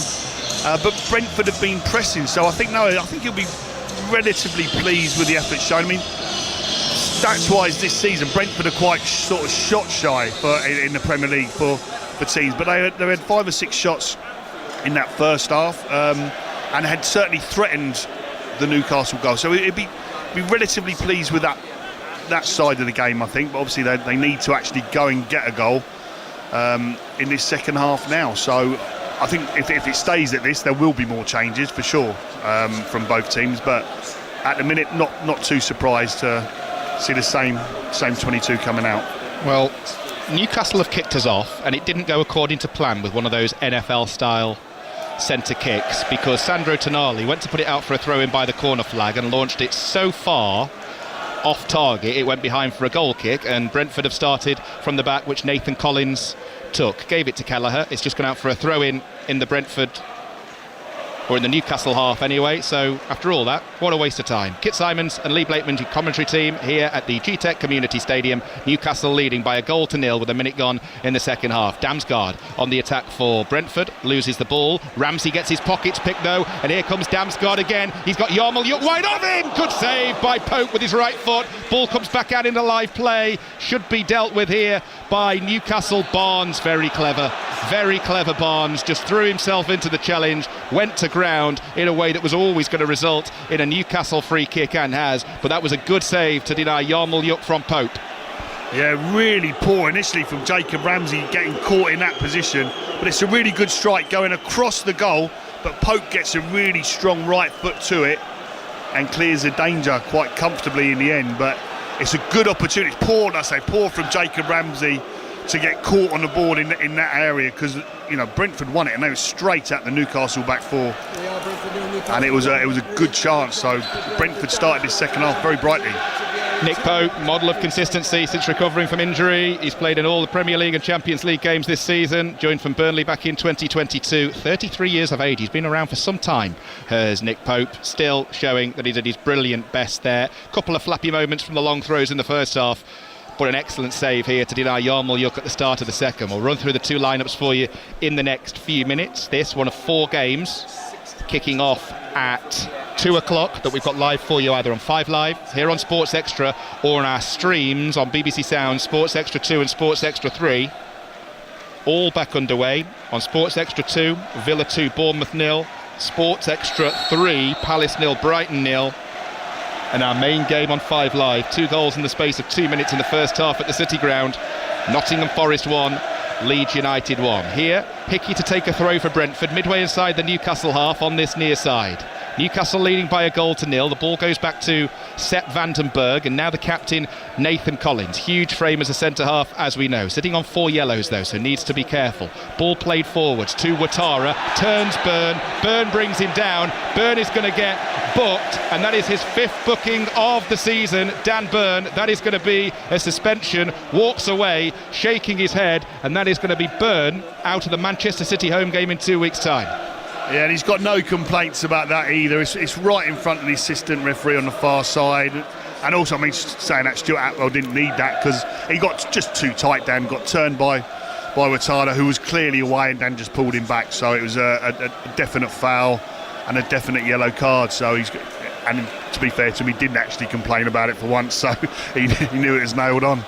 But Brentford have been pressing, so I think he'll be relatively pleased with the effort shown. I mean, stats-wise this season, Brentford are quite sort of shot shy in the Premier League for teams, but they had 5 or 6 shots in that first half, and had certainly threatened the Newcastle goal. So it'd be relatively pleased with that side of the game, I think. But obviously they need to actually go and get a goal in this second half now. So I think if it stays at this, there will be more changes for sure from both teams. But at the minute, not too surprised to see the same 22 coming out. Well, Newcastle have kicked us off, and it didn't go according to plan with one of those NFL-style centre kicks, because Sandro Tonali went to put it out for a throw-in by the corner flag and launched it so far off target it went behind for a goal kick, and Brentford have started from the back, which Nathan Collins took, gave it to Kelleher. It's just gone out for a throw-in in the Brentford, or in the Newcastle half anyway. So after all that, what a waste of time. Kit Simons and Lee Blakeman commentary team here at the GTEC Community Stadium. Newcastle leading by 1-0 with a minute gone in the second half. Damsgaard on the attack for Brentford, loses the ball. Ramsey gets his pockets picked though, and here comes Damsgaard again. He's got Yarmolyuk wide of him. Good save by Pope with his right foot. Ball comes back out into live play. Should be dealt with here by Newcastle. Barnes, very clever Barnes, just threw himself into the challenge, went to ground in a way that was always going to result in a Newcastle free kick, and has, but that was a good save to deny Yarmolyuk from Pope. Yeah, really poor initially from Jacob Ramsey getting caught in that position, but it's a really good strike going across the goal, but Pope gets a really strong right foot to it and clears the danger quite comfortably in the end. But it's a good opportunity. It's poor from Jacob Ramsey to get caught on the board in that area, because Brentford won it and they were straight at the Newcastle back four, and it was a good chance. So Brentford started this second half very brightly. Nick Pope, model of consistency since recovering from injury. He's played in all the Premier League and Champions League games this season. Joined from Burnley back in 2022. 33 years of age. He's been around for some time, has Nick Pope. Still showing that he's at his brilliant best there. Couple of flappy moments from the long throws in the first half, but an excellent save here to deny Yarmolyuk at the start of the second. We'll run through the two lineups for you in the next few minutes. This one of 4 games, kicking off at 2 o'clock, that we've got live for you either on 5 Live, here on Sports Extra, or on our streams on BBC Sound, Sports Extra 2 and Sports Extra 3. All back underway on Sports Extra 2, Villa 2, Bournemouth 0, Sports Extra 3, Palace 0, Brighton 0. And our main game on 5 Live, 2 goals in the space of 2 minutes in the first half at the City Ground. Nottingham Forest 1, Leeds United 1. Here, Hickey to take a throw for Brentford, midway inside the Newcastle half on this near side. Newcastle leading by 1-0. The ball goes back to Sepp Vandenberg, and now the captain, Nathan Collins. Huge frame as a centre-half, as we know. Sitting on 4 yellows, though, so needs to be careful. Ball played forwards to Ouattara. Turns Byrne. Byrne brings him down. Byrne is going to get booked, and that is his 5th booking of the season. Dan Byrne, that is going to be a suspension. Walks away, shaking his head, and that is going to be Byrne out of the Manchester City home game in 2 weeks' time. Yeah, and he's got no complaints about that either. It's right in front of the assistant referee on the far side. And also, I mean, saying that Stuart Atwell didn't need that because he got just too tight, Dan. Got turned by Ouattara, who was clearly away, and Dan just pulled him back. So it was a definite foul and a definite yellow card. So and to be fair to him, he didn't actually complain about it for once. So he knew it was nailed on.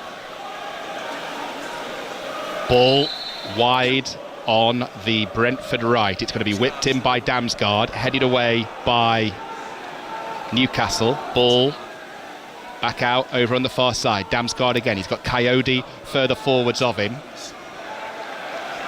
Ball wide on the Brentford right. It's going to be whipped in by Damsgaard, headed away by Newcastle. Ball back out over on the far side. Damsgaard again. He's got Coyote further forwards of him.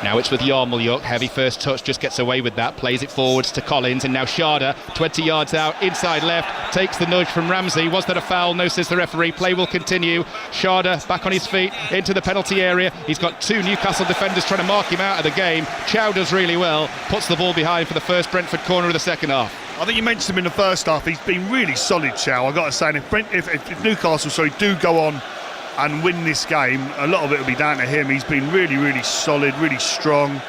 Now it's with Yarmolyuk. Heavy first touch, just gets away with that. Plays it forwards to Collins, and now Sharda, 20 yards out, inside left, takes the nudge from Ramsey. Was that a foul? No, says the referee. Play will continue. Sharda back on his feet into the penalty area. He's got 2 Newcastle defenders trying to mark him out of the game. Chow does really well, puts the ball behind for the first Brentford corner of the second half. I think you mentioned him in the first half. He's been really solid, Chow. I've got to say, and if Newcastle do go on and win this game, a lot of it will be down to him. He's been really, really solid, really strong,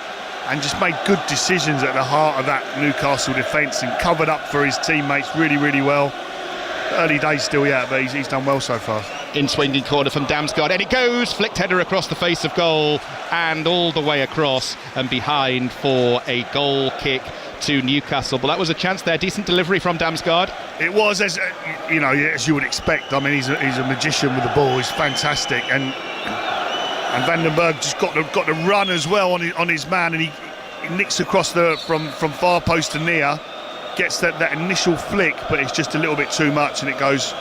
and just made good decisions at the heart of that Newcastle defence and covered up for his teammates really, really well. Early days still yet, but he's done well so far. In swinging corner from Damsgaard, and it goes, flicked header across the face of goal and all the way across and behind for a goal kick to Newcastle. But that was a chance there. Decent delivery from Damsgaard. It was, as you would expect. I mean, he's a magician with the ball. He's fantastic, and Vandenberg just got to run as well on his man, and he nicks across from far post to near, gets that initial flick, but it's just a little bit too much, and it goes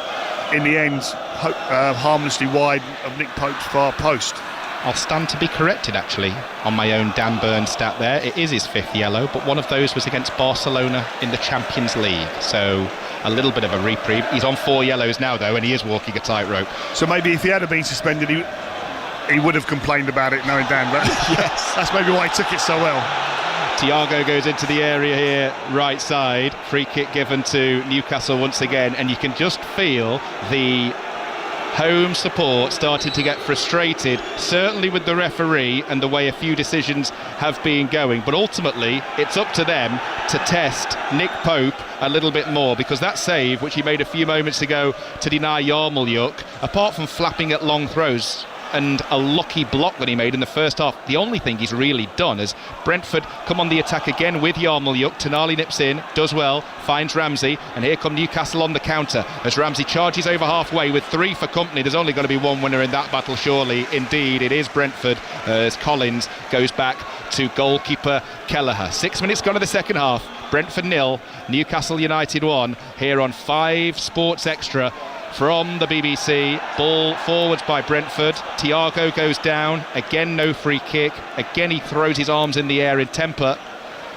in the end harmlessly wide of Nick Pope's far post. I'll stand to be corrected, actually, on my own Dan Byrne stat there. It is his 5th yellow, but one of those was against Barcelona in the Champions League. So a little bit of a reprieve. He's on 4 yellows now, though, and he is walking a tightrope. So maybe if he had been suspended, he would have complained about it, knowing Dan. But yes, that's maybe why he took it so well. Thiago goes into the area here, right side. Free kick given to Newcastle once again, and you can just feel the home support started to get frustrated, certainly with the referee and the way a few decisions have been going. But ultimately, it's up to them to test Nick Pope a little bit more, because that save, which he made a few moments ago to deny Yarmolyuk, apart from flapping at long throws and a lucky block that he made in the first half, the only thing he's really done is Brentford come on the attack again with Yarmolyuk. Tonali nips in, does well, finds Ramsey, and here come Newcastle on the counter as Ramsey charges over halfway with 3 for company. There's only going to be one winner in that battle, surely. Indeed, it is Brentford, as Collins goes back to goalkeeper Kelleher. 6 minutes gone to the second half. Brentford 0, Newcastle United 1, here on 5 Sports Extra from the BBC. Ball forwards by Brentford. Thiago goes down. Again, no free kick. Again, he throws his arms in the air in temper.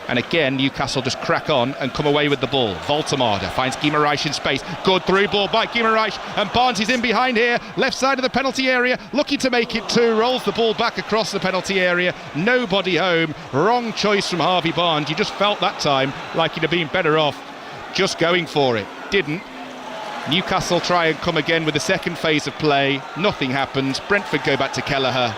And again, Newcastle just crack on and come away with the ball. Voltemade finds Guimaraes in space. Good through ball by Guimaraes, and Barnes is in behind here. Left side of the penalty area, looking to make it 2. Rolls the ball back across the penalty area. Nobody home. Wrong choice from Harvey Barnes. You just felt that time like he'd have been better off just going for it. Didn't. Newcastle try and come again with the second phase of play. Nothing happens. Brentford go back to Kelleher,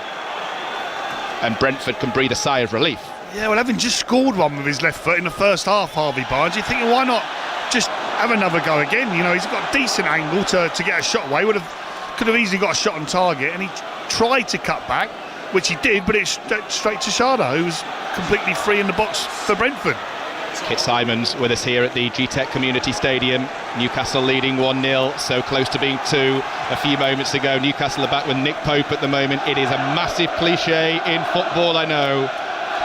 and Brentford can breathe a sigh of relief. Yeah, well, having just scored one with his left foot in the first half, Harvey Barnes, you're thinking, why not just have another go again? You know, he's got a decent angle to get a shot away. Could have easily got a shot on target, and he tried to cut back, which he did, but it's straight to Sharda, who was completely free in the box for Brentford. Kit Simons with us here at the GTEC Community Stadium. Newcastle leading 1-0, so close to being 2 a few moments ago. Newcastle are back with Nick Pope at the moment. It is a massive cliche in football, I know,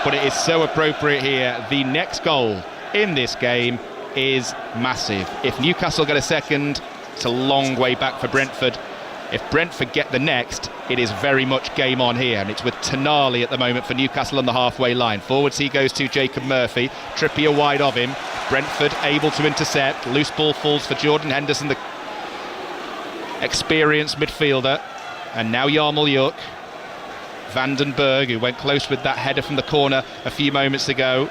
but it is so appropriate here. The next goal in this game is massive. If Newcastle get a second, it's a long way back for Brentford. If Brentford get the next, it is very much game on here, and it's with Tonali at the moment for Newcastle on the halfway line. Forwards he goes to Jacob Murphy, Trippier wide of him, Brentford able to intercept, loose ball falls for Jordan Henderson, the experienced midfielder, and now Yarmolyuk. Vandenberg, who went close with that header from the corner a few moments ago.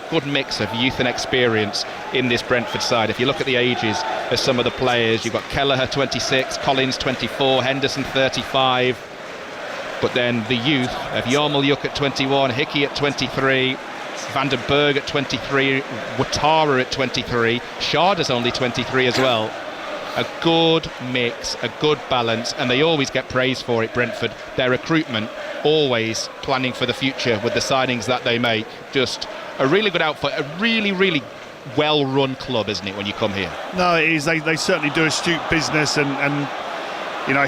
Good mix of youth and experience in this Brentford side. If you look at the ages of some of the players, you've got Kelleher 26, Collins 24, Henderson 35, but then the youth of Yarmolyuk at 21, Hickey at 23, Vandenberg at 23, Ouattara at 23, Sharda's only 23 as well. A good mix, a good balance, and they always get praise for it, Brentford. Their recruitment, always planning for the future with the signings that they make. Just a really good outfit, a really, really well-run club, isn't it, when you come here? No, it is. They certainly do astute business, and you know,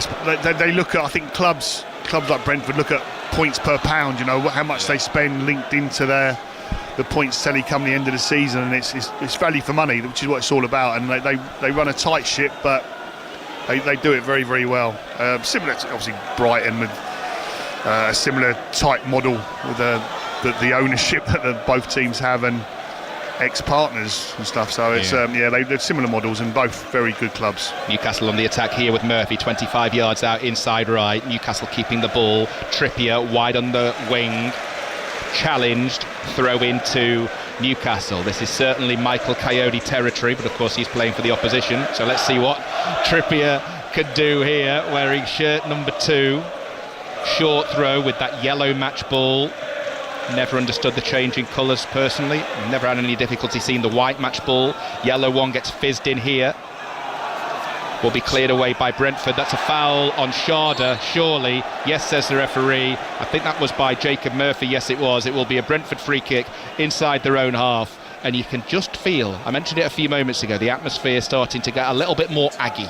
they look at, I think clubs like Brentford look at points per pound. You know how much they spend linked into the points tally come the end of the season, and it's value for money, which is what it's all about. And they run a tight ship, but they do it very, very well. Similar to obviously Brighton, with a similar type model with the ownership that both teams have, and ex-partners and stuff. So it's they're similar models, and both very good clubs. Newcastle on the attack here with Murphy 25 yards out inside right. Newcastle keeping the ball. Trippier wide on the wing, challenged, throw into Newcastle. This is certainly Michael Coyote territory, but of course he's playing for the opposition, so let's see what Trippier could do here, wearing shirt number 2. Short throw with that yellow match ball. Never understood the change in colours personally. Never had any difficulty seeing the white match ball. Yellow one gets fizzed in here. Will be cleared away by Brentford. That's a foul on Sharda, surely. Yes, says the referee. I think that was by Jacob Murphy. Yes, it was. It will be a Brentford free kick inside their own half. And you can just feel, I mentioned it a few moments ago, the atmosphere starting to get a little bit more aggy.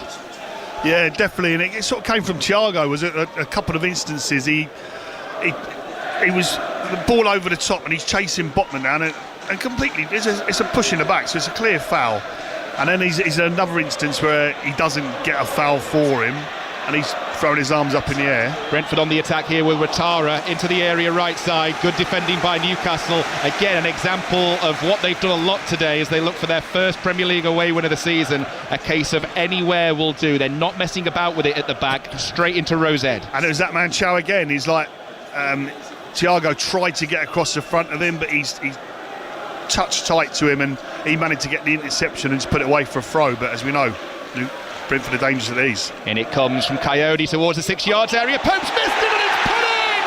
Yeah, definitely. And it sort of came from Thiago, was it? A couple of instances. He was the ball over the top, and he's chasing Botman down, and completely, it's a push in the back, so it's a clear foul. And then he's another instance where he doesn't get a foul for him, and he's throwing his arms up in the air. Brentford on the attack here with Ouattara into the area right side. Good defending by Newcastle. Again, an example of what they've done a lot today as they look for their first Premier League away win of the season. A case of anywhere will do. They're not messing about with it at the back. Straight into Rose Ed. And it was that man Chow again. He's like, Thiago tried to get across the front of him, but he's touched tight to him, and he managed to get the interception and just put it away for a throw. But as we know, Brentford are dangerous at these. And it comes from Coyote towards the 6 yards area. Pope's missed it, and it's put in!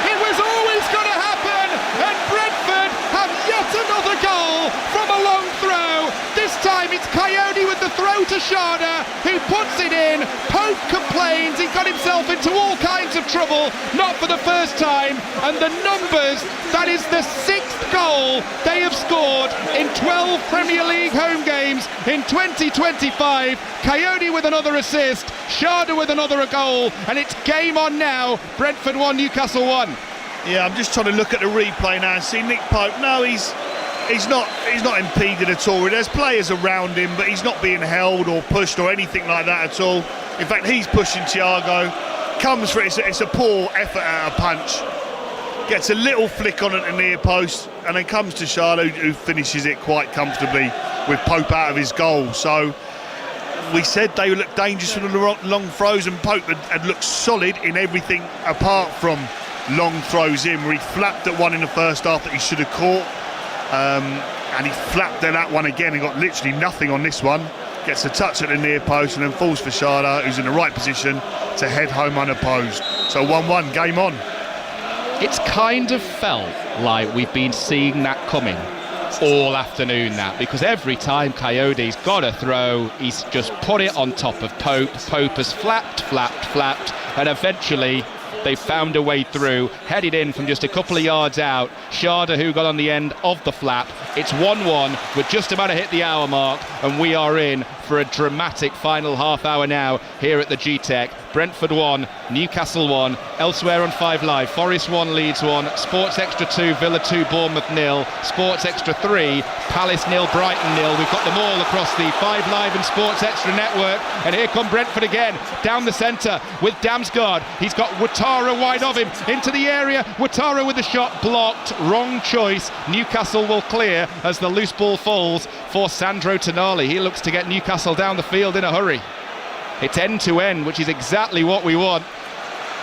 It was always going to happen, and Brentford have yet another goal from a long throw. This time it's Coyote with the throw to Sharda, who puts it in. Pope complains. He got himself into all kinds of trouble, not for the first time. And the numbers, that is the 6th goal they have scored in 12 Premier League home games in 2025. Coyote with another assist, Sharda with another goal, and it's game on now. Brentford 1, Newcastle 1. Yeah, I'm just trying to look at the replay now and see Nick Pope. No, he's not impeded at all. There's players around him, but he's not being held or pushed or anything like that at all. In fact, he's pushing Thiago. Comes for it. It's a poor effort at a punch. Gets a little flick on it at the near post, and then comes to Sharda, who finishes it quite comfortably with Pope out of his goal. So we said they looked dangerous from the long throws, and Pope had looked solid in everything apart from long throws in, where he flapped at one in the first half that he should have caught. And he flapped at that one again and got literally nothing on this one. gets a touch at the near post and then falls for Sharda, who's in the right position to head home unopposed. So 1-1, game on. It's kind of felt like we've been seeing that coming all afternoon, that, because every time Coyote's got a throw, he's just put it on top of Pope. Pope has flapped, and eventually they've found a way through, headed in from just a couple of yards out. Sharda, who got on the end of the flap. It's 1-1. We're just about to hit the hour mark, and we are in for a dramatic final half hour now here at the G-Tech. Brentford 1, Newcastle 1. Elsewhere on 5 Live, Forest 1, Leeds 1, Sports Extra 2, Villa 2, Bournemouth 0, Sports Extra 3, Palace 0, Brighton 0. We've got them all across the 5 Live and Sports Extra network. And here come Brentford again, down the centre with Damsgaard. He's got Ouattara wide of him, into the area. Ouattara with the shot blocked. Wrong choice. Newcastle will clear as the loose ball falls for Sandro Tonali. He looks to get Newcastle down the field in a hurry. It's end-to-end, which is exactly what we want.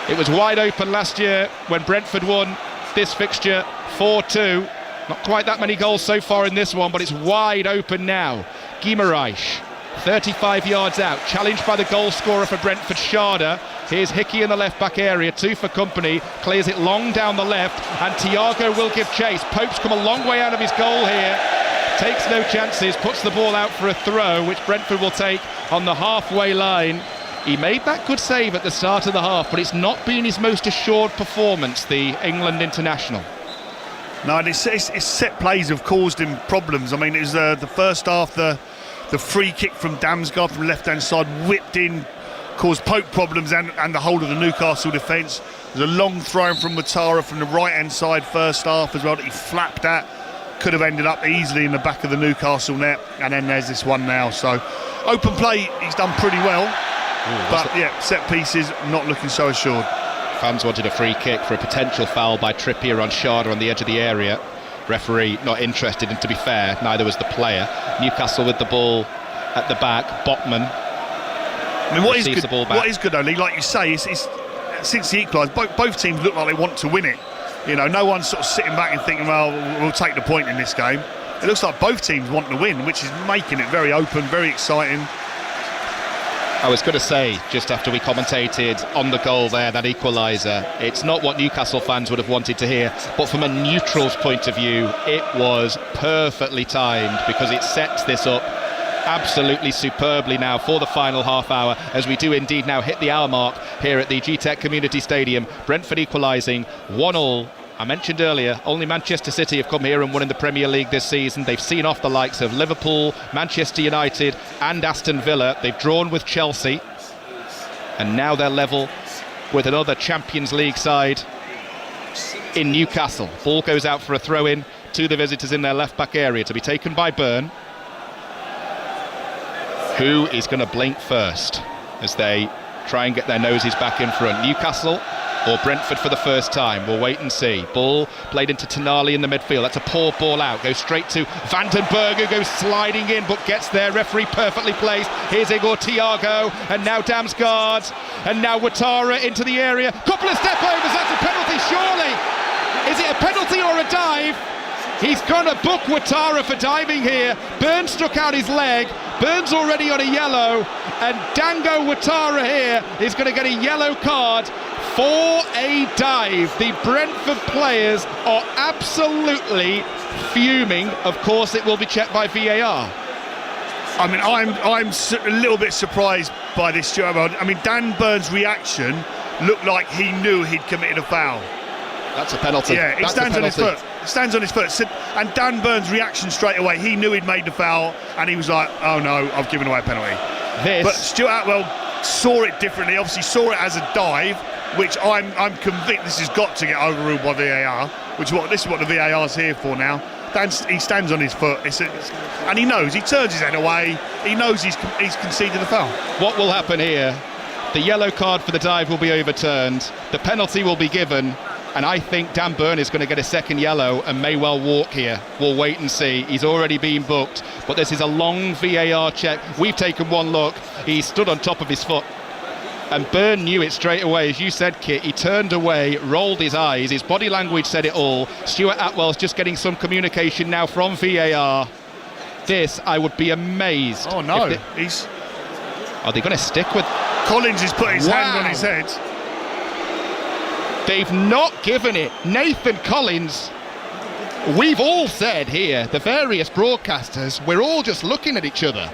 It was wide open last year when Brentford won this fixture 4-2. Not quite that many goals so far in this one, but it's wide open now. Guimaraes, 35 yards out, challenged by the goal scorer for Brentford, Sharda. Here's Hickey in the left-back area, 2 for company, clears it long down the left, and Thiago will give chase. Pope's come a long way out of his goal here. Takes no chances, puts the ball out for a throw, which Brentford will take on the halfway line. He made that good save at the start of the half, but it's not been his most assured performance, the England international. No, and it's set plays have caused him problems. I mean, it was the first half, the free kick from Damsgaard from left-hand side, whipped in, caused Pope problems and the whole of the Newcastle defence. There's a long throw from Ouattara from the right-hand side first half as well that he flapped at. Could have ended up easily in the back of the Newcastle net, and then there's this one now. So open play, he's done pretty well. But yeah, set pieces not looking so assured. Fans wanted a free kick for a potential foul by Trippier on Sharda on the edge of the area. Referee not interested, and to be fair, neither was the player. Newcastle with the ball at the back. Botman. I mean, what is good only, like you say, is since he equalised, both teams look like they want to win it. You know, no one's sort of sitting back and thinking, well, we'll take the point in this game. It looks like both teams want to win, which is making it very open, very exciting. I was going to say, just after we commentated on the goal there, that equaliser, it's not what Newcastle fans would have wanted to hear, but from a neutral's point of view, it was perfectly timed, because it sets this up absolutely superbly now for the final half hour, as we do indeed now hit the hour mark here at the G-Tech Community Stadium. Brentford equalising 1-1. I mentioned earlier, only Manchester City have come here and won in the Premier League this season. They've seen off the likes of Liverpool, Manchester United and Aston Villa. They've drawn with Chelsea, and now they're level with another Champions League side in Newcastle. Ball goes out for a throw-in to the visitors in their left-back area, to be taken by Byrne. Who is going to blink first as they try and get their noses back in front? Newcastle or Brentford for the first time? We'll wait and see. Ball played into Tonali in the midfield. That's a poor ball out. Goes straight to Vandenberg, goes sliding in but gets there. Referee perfectly placed. Here's Igor Thiago, and now Damsgaard, and now Ouattara into the area. Couple of step overs. That's a penalty, surely. Is it a penalty or a dive? He's going to book Ouattara for diving here. Burns struck out his leg. Burns already on a yellow, and Dango Ouattara here is going to get a yellow card for a dive. The Brentford players are absolutely fuming. Of course, it will be checked by VAR. I mean, I'm a little bit surprised by this, Stuart. I mean, Dan Burns' reaction looked like he knew he'd committed a foul. That's a penalty. Yeah, it stands on his foot. It stands on his foot. And Dan Burns' reaction straight away, he knew he'd made the foul, and he was like, oh no, I've given away a penalty. But Stuart Atwell saw it differently, obviously saw it as a dive, which I'm convinced this has got to get overruled by VAR, this is what the VAR's here for now. He stands on his foot, and he knows, he turns his head away, he knows he's conceded a foul. What will happen here? The yellow card for the dive will be overturned, the penalty will be given, and I think Dan Burn is going to get a second yellow and may well walk here. We'll wait and see. He's already been booked, but this is a long VAR check. We've taken one look. He stood on top of his foot, and Burn knew it straight away. As you said, Kit, he turned away, rolled his eyes. His body language said it all. Stuart Atwell's just getting some communication now from VAR. this, I would be amazed. Oh no, Are they going to stick with... Collins has put his hand on his head. They've not given it. Nathan Collins, we've all said here, the various broadcasters, we're all just looking at each other.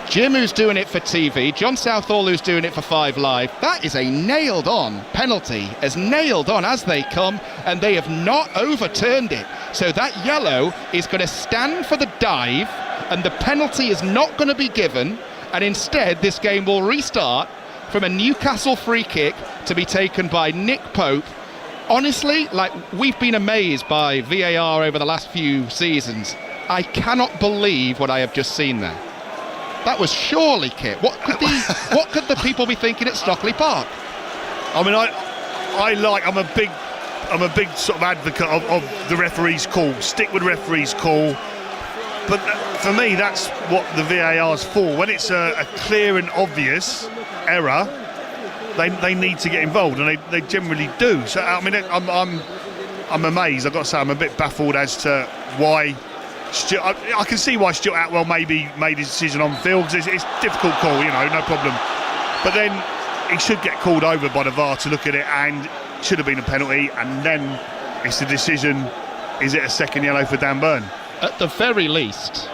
Jim, who's doing it for TV, John Southall, who's doing it for 5 Live, that is a nailed-on penalty, as nailed on as they come, and they have not overturned it. So that yellow is going to stand for the dive, and the penalty is not going to be given, and instead this game will restart from a Newcastle free kick to be taken by Nick Pope. Honestly, we've been amazed by VAR over the last few seasons. I cannot believe what I have just seen there. That was surely kit. What could the people be thinking at Stockley Park? I mean, I'm a big sort of advocate of the referee's call. Stick with referee's call. But for me, that's what the VAR's for. When it's a clear and obvious error, they need to get involved, and they generally do. So I mean, I'm amazed. I've got to say, I'm a bit baffled as to why. I can see why Stuart Atwell maybe made his decision on field, because it's a difficult call, no problem. But then he should get called over by the VAR to look at it, and it should have been a penalty, and then it's the decision, is it a second yellow for Dan Burn? At the very least,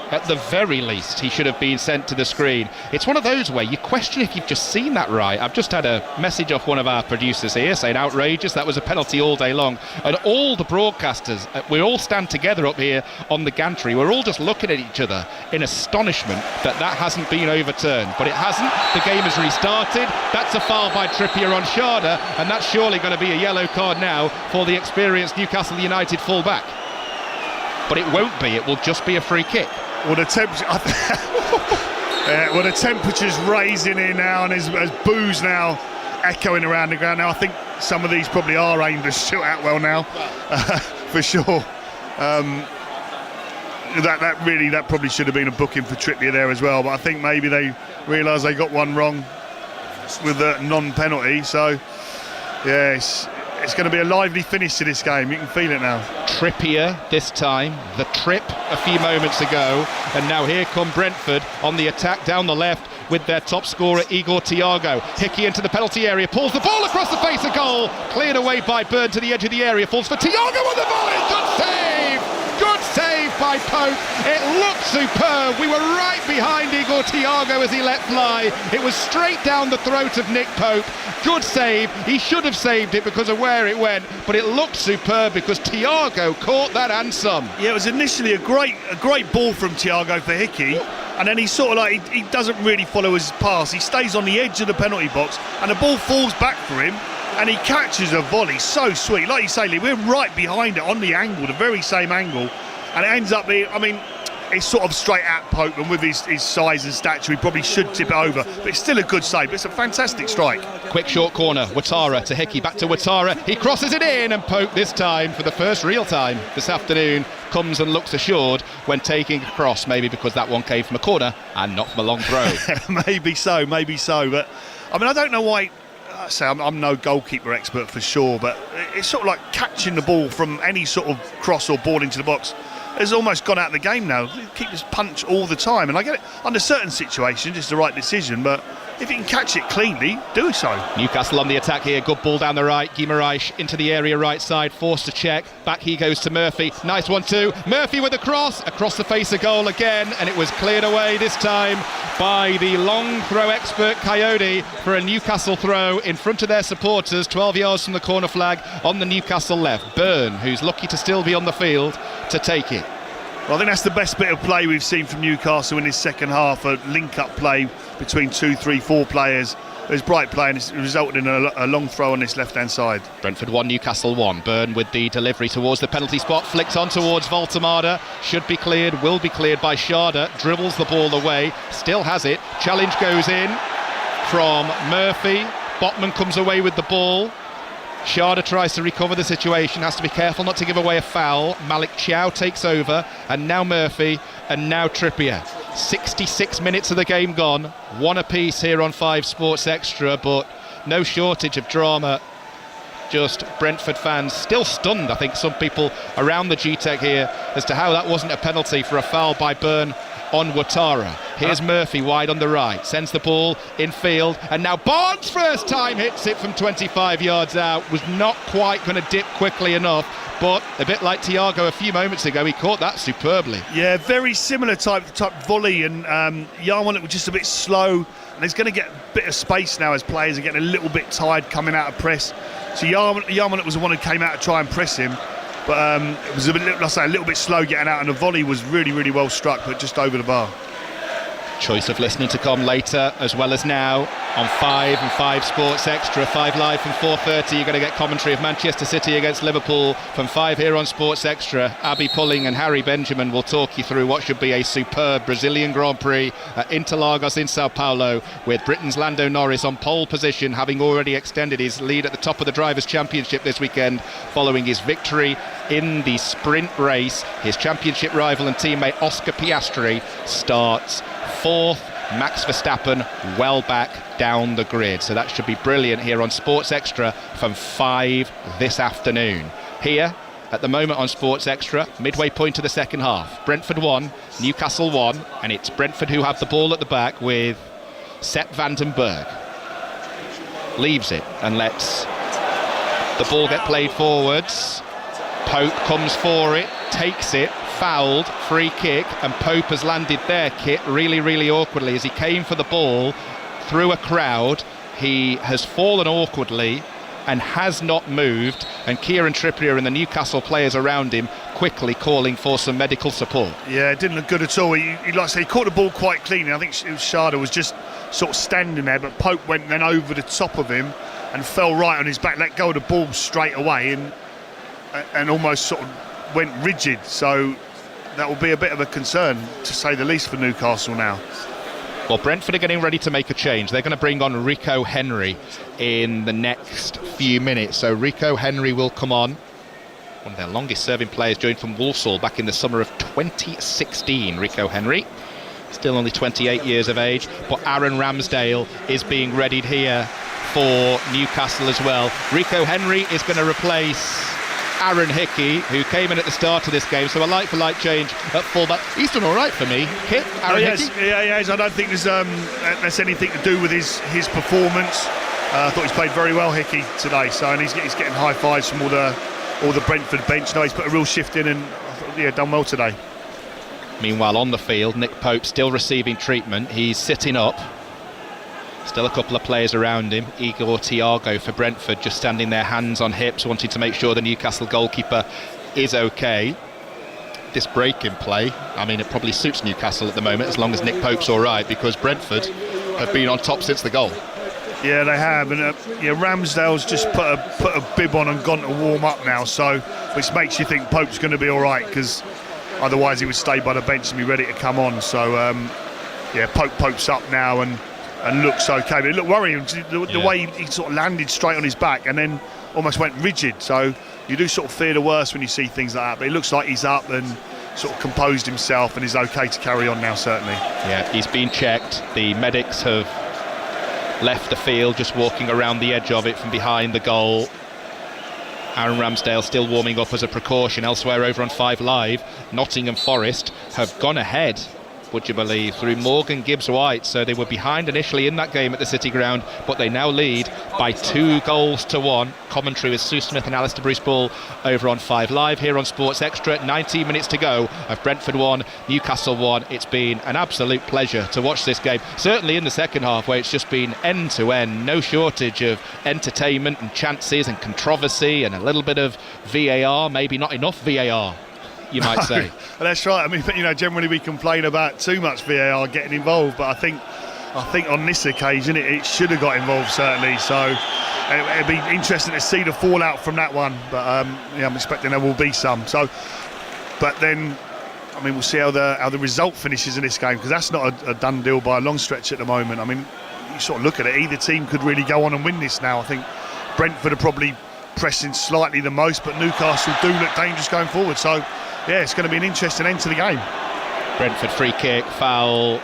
he should have been sent to the screen. It's one of those where you question if you've just seen that right. I've just had a message off one of our producers here saying outrageous, that was a penalty all day long. And all the broadcasters, we all stand together up here on the gantry. We're all just looking at each other in astonishment that hasn't been overturned. But it hasn't. The game has restarted. That's a foul by Trippier on Sharda, and that's surely going to be a yellow card now for the experienced Newcastle United full-back. But it won't be, it will just be a free kick. Well, the temperature's rising here now, and there's boos now echoing around the ground. Now, I think some of these probably are aimed at Stuart Atwell now, for sure. That probably should have been a booking for Trippier there as well, but I think maybe they realised they got one wrong with the non-penalty, so yeah, it's going to be a lively finish to this game. You can feel it now. Trippier this time, the trip a few moments ago, and now here come Brentford on the attack down the left with their top scorer Igor Thiago. Hickey into the penalty area, pulls the ball across the face of goal, cleared away by Byrne to the edge of the area, falls for Thiago on the volley. Good save by Pope. It looked superb. We were right behind Igor Thiago as he let fly. It was straight down the throat of Nick Pope. Good save. He should have saved it because of where it went, but it looked superb because Thiago caught that and some. Yeah, it was initially a great ball from Thiago for Hickey, and then he sort of he doesn't really follow his pass. He stays on the edge of the penalty box, and the ball falls back for him, and he catches a volley so sweet. Like you say, Lee, we're right behind it on the angle, the very same angle, and it ends up being, it's sort of straight at Pope, and with his size and stature, he probably should tip it over, but it's still a good save. It's a fantastic strike. Quick short corner, Ouattara to Hickey, back to Ouattara. He crosses it in, and Pope this time, for the first real time this afternoon, comes and looks assured when taking a cross, maybe because that one came from a corner and not from a long throw. Maybe so, but I don't know why. I'm no goalkeeper expert for sure, but it's sort of like catching the ball from any sort of cross or ball into the box has almost gone out of the game now. Keepers punch all the time, and I get it under certain situations it's the right decision, but if you can catch it cleanly, do so. Newcastle on the attack here, good ball down the right, Guimaraes into the area right side, forced to check, back he goes to Murphy, nice 1-2, Murphy with a cross, across the face of goal again, and it was cleared away this time by the long throw expert Coyote for a Newcastle throw in front of their supporters, 12 yards from the corner flag on the Newcastle left. Byrne, who's lucky to still be on the field, to take it. Well, I think that's the best bit of play we've seen from Newcastle in this second half, a link-up play between 2, 3, 4 players. It was bright play, and it's resulted in a long throw on this left-hand side. Brentford 1, Newcastle 1. Byrne with the delivery towards the penalty spot, flicked on towards Voltemada, should be cleared, will be cleared by Sharda, dribbles the ball away, still has it, challenge goes in from Murphy, Botman comes away with the ball. Sharda tries to recover the situation, has to be careful not to give away a foul. Malik Chow takes over, and now Murphy, and now Trippier. 66 minutes of the game gone, one apiece here on 5 Sports Extra, but no shortage of drama just Brentford fans still stunned. I think some people around the G-Tech here as to how that wasn't a penalty for a foul by Byrne on Ouattara. Here's Murphy wide on the right, sends the ball in field, and now Barnes first time hits it from 25 yards out. Was not quite going to dip quickly enough, but a bit like Thiago a few moments ago, he caught that superbly. Yeah, very similar type volley, and Yarmolenko was just a bit slow, and he's going to get a bit of space now as players are getting a little bit tired coming out of press. So Yarmolenko was the one who came out to try and press him, but it was a little bit slow getting out, and the volley was really, really well struck, but just over the bar. Choice of listening to come later as well as now on 5 and 5 Sports Extra. 5 Live from 4:30. You're going to get commentary of Manchester City against Liverpool from 5 here on Sports Extra. Abby Pulling and Harry Benjamin will talk you through what should be a superb Brazilian Grand Prix at Interlagos in Sao Paulo, with Britain's Lando Norris on pole position, having already extended his lead at the top of the Drivers' Championship this weekend following his victory in the sprint race. His championship rival and teammate Oscar Piastri starts 4th, Max Verstappen well back down the grid. So that should be brilliant here on Sports Extra from 5 this afternoon. Here at the moment on Sports Extra, midway point of the second half. Brentford 1, Newcastle 1, and it's Brentford who have the ball at the back with Sepp van den Berg. Leaves it and lets the ball get played forwards. Pope comes for it, takes it, fouled, free kick, and Pope has landed their kit really, really awkwardly as he came for the ball through a crowd. He has fallen awkwardly and has not moved, and Kieran Trippier and the Newcastle players around him quickly calling for some medical support. Yeah, it didn't look good at all. He like I say, he caught the ball quite clean. I think Shada was just sort of standing there, but Pope went then over the top of him and fell right on his back, let go of the ball straight away, and almost sort of went rigid. So that will be a bit of a concern, to say the least, for Newcastle now. Well, Brentford are getting ready to make a change. They're going to bring on Rico Henry in the next few minutes. So Rico Henry will come on, one of their longest serving players, joined from Walsall back in the summer of 2016. Rico Henry, still only 28 years of age, but Aaron Ramsdale is being readied here for Newcastle as well. Rico Henry is going to replace Aaron Hickey, who came in at the start of this game, so a like-for-like change at fullback. He's done all right for me. Hickey? Yeah, I don't think there's anything to do with his performance. I thought he's played very well, Hickey, today. So, and he's getting high fives from all the Brentford bench. No, he's put a real shift in, and I thought, done well today. Meanwhile, on the field, Nick Pope still receiving treatment. He's sitting up. Still a couple of players around him. Igor Thiago for Brentford just standing there, hands on hips, wanting to make sure the Newcastle goalkeeper is okay. This break in play, I mean, it probably suits Newcastle at the moment, as long as Nick Pope's all right, because Brentford have been on top since the goal. Yeah, they have, and Ramsdale's just put a bib on and gone to warm up now, so which makes you think Pope's going to be all right, because otherwise he would stay by the bench and be ready to come on. So Pope's up now and looks okay, but it looked worrying, the way he sort of landed straight on his back and then almost went rigid. So you do sort of fear the worst when you see things like that, but it looks like he's up and sort of composed himself and is okay to carry on now, certainly. Yeah, he's been checked. The medics have left the field, just walking around the edge of it from behind the goal. Aaron Ramsdale still warming up as a precaution. Elsewhere over on 5 Live, Nottingham Forest have gone ahead, would you believe, through Morgan Gibbs-White. So they were behind initially in that game at the City Ground, but they now lead by 2-1. Commentary with Sue Smith and Alistair Bruce-Ball over on 5 Live here on Sports Extra. 19 minutes to go of Brentford 1, Newcastle 1. It's been an absolute pleasure to watch this game, certainly in the second half, where it's just been end to end, no shortage of entertainment and chances and controversy and a little bit of VAR, maybe not enough VAR, you might say. That's right. I mean, generally we complain about too much VAR getting involved, but I think on this occasion it should have got involved, certainly. So it'd be interesting to see the fallout from that one. But I'm expecting there will be some. So, but then, I mean, we'll see how the result finishes in this game, because that's not a done deal by a long stretch at the moment. I mean, you sort of look at it, either team could really go on and win this now. I think Brentford are probably pressing slightly the most, but Newcastle do look dangerous going forward. So yeah, it's going to be an interesting end to the game. Brentford free kick, foul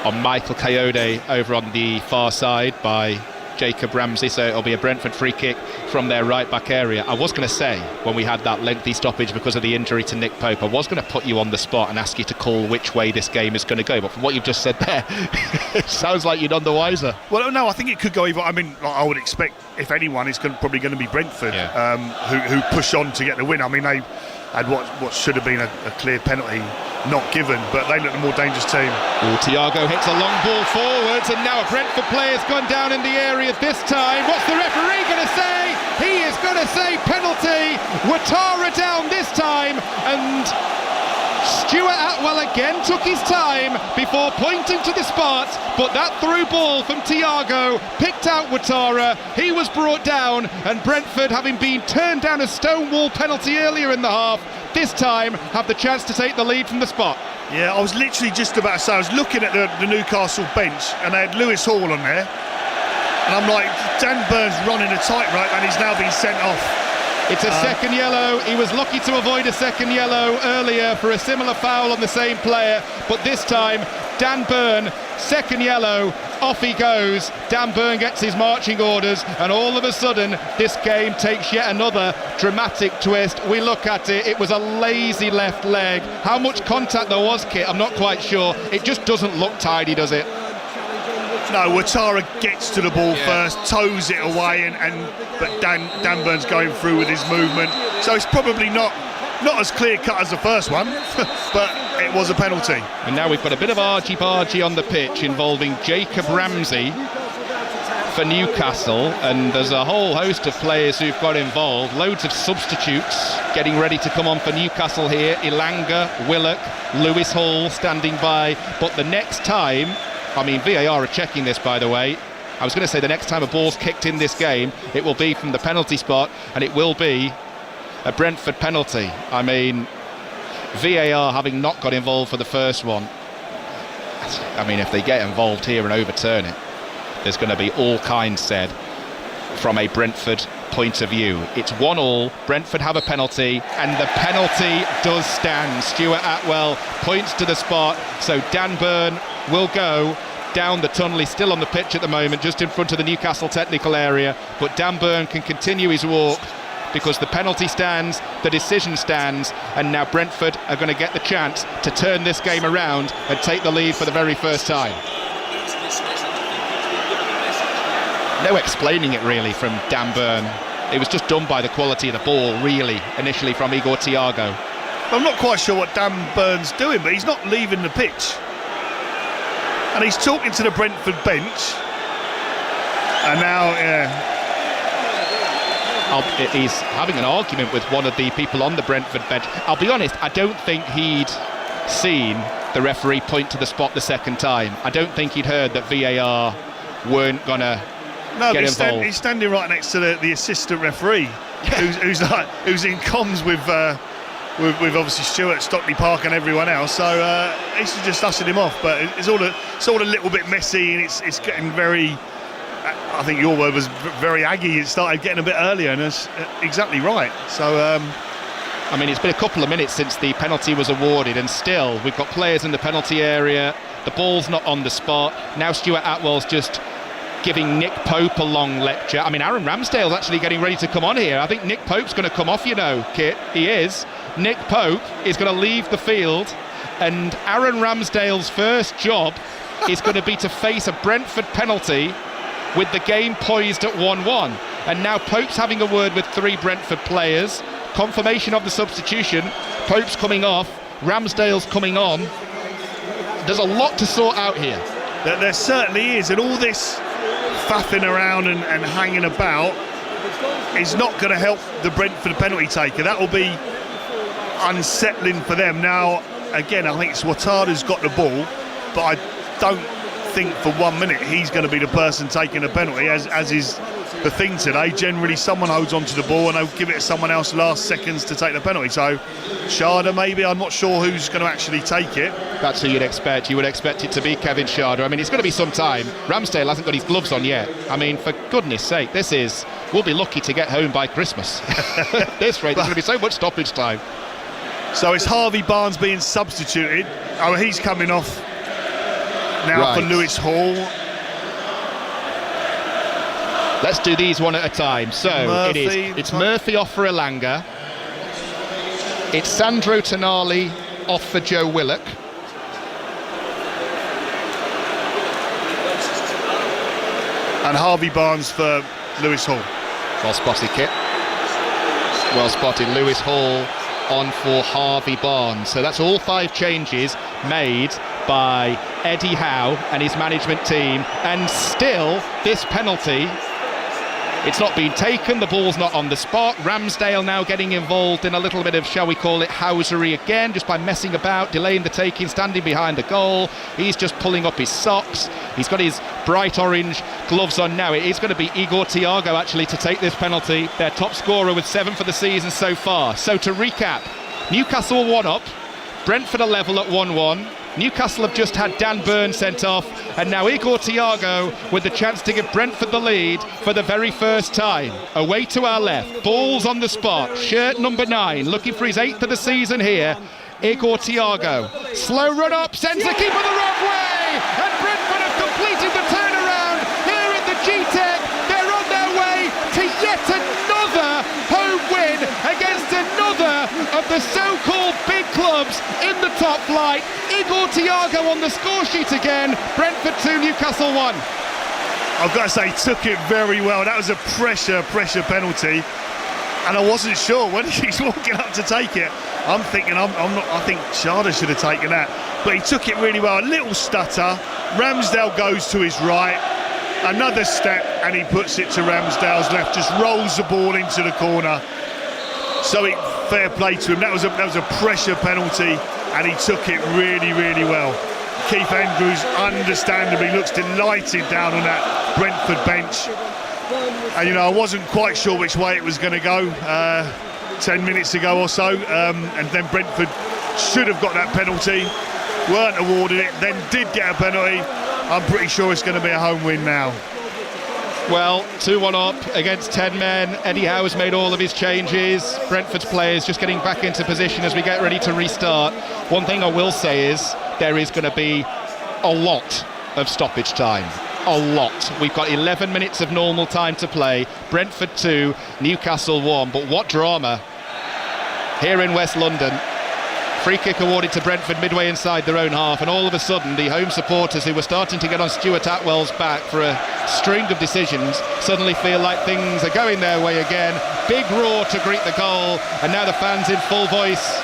on Michael Coyote over on the far side by Jacob Ramsey, so it'll be a Brentford free kick from their right back area. I was going to say, when we had that lengthy stoppage because of the injury to Nick Pope, I was going to put you on the spot and ask you to call which way this game is going to go, but from what you've just said there, it sounds like you're none the wiser. Well, no, I think it could go either. I mean, I would expect, if anyone, it's probably going to be Brentford, who push on to get the win. I mean, they had what should have been a clear penalty not given, but they look the more dangerous team. Thiago hits a long ball forwards, and now a Brentford player's gone down in the area this time. What's the referee going to say? He is going to say penalty. Ouattara down this time, and Stuart Atwell again took his time before pointing to the spot, but that through ball from Thiago picked out Ouattara. He was brought down, and Brentford, having been turned down a stonewall penalty earlier in the half, this time have the chance to take the lead from the spot. Yeah, I was literally just about to say, I was looking at the Newcastle bench, and they had Lewis Hall on there, and I'm like, Dan Burns running a tightrope, and he's now been sent off. It's a second yellow. He was lucky to avoid a second yellow earlier for a similar foul on the same player, but this time Dan Burn, second yellow, off he goes. Dan Burn gets his marching orders, and all of a sudden this game takes yet another dramatic twist. We look at it, it was a lazy left leg. How much contact there was, Kit, I'm not quite sure. It just doesn't look tidy, does it? No, Ouattara gets to the ball first, toes it away, but Dan Burn's going through with his movement. So it's probably not as clear cut as the first one, but it was a penalty. And now we've got a bit of argy-bargy on the pitch involving Jacob Ramsey for Newcastle, and there's a whole host of players who've got involved. Loads of substitutes getting ready to come on for Newcastle here. Ilanga, Willock, Lewis Hall standing by. But the next time, I mean, VAR are checking this, by the way. I was going to say the next time a ball's kicked in this game, it will be from the penalty spot, and it will be a Brentford penalty. I mean, VAR having not got involved for the first one, I mean, if they get involved here and overturn it, there's going to be all kinds said from a Brentford point of view. It's 1-1, Brentford have a penalty, and the penalty does stand. Stuart Atwell points to the spot, so Dan Burn will go down the tunnel. He's still on the pitch at the moment, just in front of the Newcastle technical area, but Dan Burn can continue his walk because the penalty stands, the decision stands, and now Brentford are going to get the chance to turn this game around and take the lead for the very first time. No explaining it really from Dan Burn. It was just done by the quality of the ball, really, initially from Igor Thiago. I'm not quite sure what Dan Burn's doing, but he's not leaving the pitch. And he's talking to the Brentford bench. And now, he's having an argument with one of the people on the Brentford bench. I'll be honest, I don't think he'd seen the referee point to the spot the second time. I don't think he'd heard that VAR weren't going to get involved. He's standing right next to the assistant referee, who's in comms with obviously Stuart, Stockley Park, and everyone else. So he's just ushered him off. But it's all a little bit messy, and it's getting very. I think your word was very aggy. It started getting a bit earlier, and that's exactly right. So. I mean, it's been a couple of minutes since the penalty was awarded, and still we've got players in the penalty area. The ball's not on the spot. Now Stuart Atwell's just giving Nick Pope a long lecture. I mean, Aaron Ramsdale's actually getting ready to come on here. I think Nick Pope's going to come off, Kit. He is. Nick Pope is going to leave the field, and Aaron Ramsdale's first job is going to be to face a Brentford penalty with the game poised at 1-1. And now Pope's having a word with three Brentford players. Confirmation of the substitution. Pope's coming off, Ramsdale's coming on. There's a lot to sort out here. There certainly is, and all this faffing around and hanging about is not going to help the Brentford penalty taker. That will be unsettling for them. Now, again, I think Ouattara's got the ball, but I don't think for 1 minute he's going to be the person taking a penalty, as is the thing today. Generally someone holds onto the ball and they'll give it to someone else last seconds to take the penalty. So Schade maybe, I'm not sure who's going to actually take it. That's who you'd expect. You would expect it to be Kevin Schade. I mean, it's going to be some time. Ramsdale hasn't got his gloves on yet. I mean, for goodness sake, we'll be lucky to get home by Christmas. This rate, there's going to be so much stoppage time. So it's Harvey Barnes being substituted. Oh, he's coming off now for Lewis Hall. Let's do these one at a time. So it's Murphy off for Elanga. It's Sandro Tonali off for Joe Willock. And Harvey Barnes for Lewis Hall. Well spotted, Kit. Well spotted. Lewis Hall on for Harvey Barnes. So that's all 5 changes made by Eddie Howe and his management team. And still, this penalty, it's not been taken, the ball's not on the spot. Ramsdale now getting involved in a little bit of, shall we call it, housery again, just by messing about, delaying the taking, standing behind the goal. He's just pulling up his socks. He's got his bright orange gloves on now. It is going to be Igor Thiago actually to take this penalty, their top scorer with 7 for the season so far. So to recap, Newcastle 1 up, Brentford are level at 1-1. Newcastle have just had Dan Burn sent off, and now Igor Thiago with the chance to give Brentford the lead for the very first time. Away to our left, balls on the spot, shirt number 9, looking for his 8th of the season here. Igor Thiago, slow run up, sends the keeper the wrong way, and Brentford have completed the turnaround here in the G-Tech. They're on their way to yet another home win against another of the so-called big clubs in the top flight. Igor Thiago on the score sheet again. Brentford 2, Newcastle 1. I've got to say, took it very well. That was a pressure penalty, and I wasn't sure when he's walking up to take it. I'm thinking, I think Sharda should have taken that, but he took it really well. A little stutter. Ramsdale goes to his right, another step, and he puts it to Ramsdale's left. Just rolls the ball into the corner. So fair play to him. That was a pressure penalty, and he took it really, really well. Keith Andrews, understandably, looks delighted down on that Brentford bench. And I wasn't quite sure which way it was going to go 10 minutes ago or so, and then Brentford should have got that penalty, weren't awarded it, then did get a penalty. I'm pretty sure it's going to be a home win now. Well, 2-1 up against 10 men. Eddie Howe has made all of his changes. Brentford's players just getting back into position as we get ready to restart. One thing I will say is there is going to be a lot of stoppage time. A lot. We've got 11 minutes of normal time to play. Brentford 2, Newcastle 1. But what drama here in West London. Free kick awarded to Brentford midway inside their own half, and all of a sudden the home supporters who were starting to get on Stuart Atwell's back for a string of decisions suddenly feel like things are going their way again. Big roar to greet the goal, and now the fans in full voice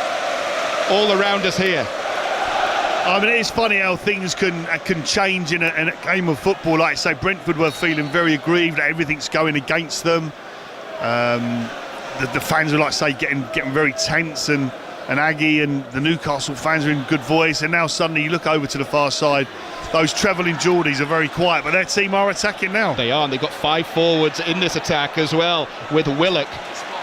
all around us here. I mean, it is funny how things can change in a game of football. Like I say, Brentford were feeling very aggrieved that everything's going against them. The fans were, like I say, getting very tense, and Aggie and the Newcastle fans are in good voice, and now suddenly you look over to the far side, those travelling Geordies are very quiet, but their team are attacking now. They are, and they've got 5 forwards in this attack as well, with Willock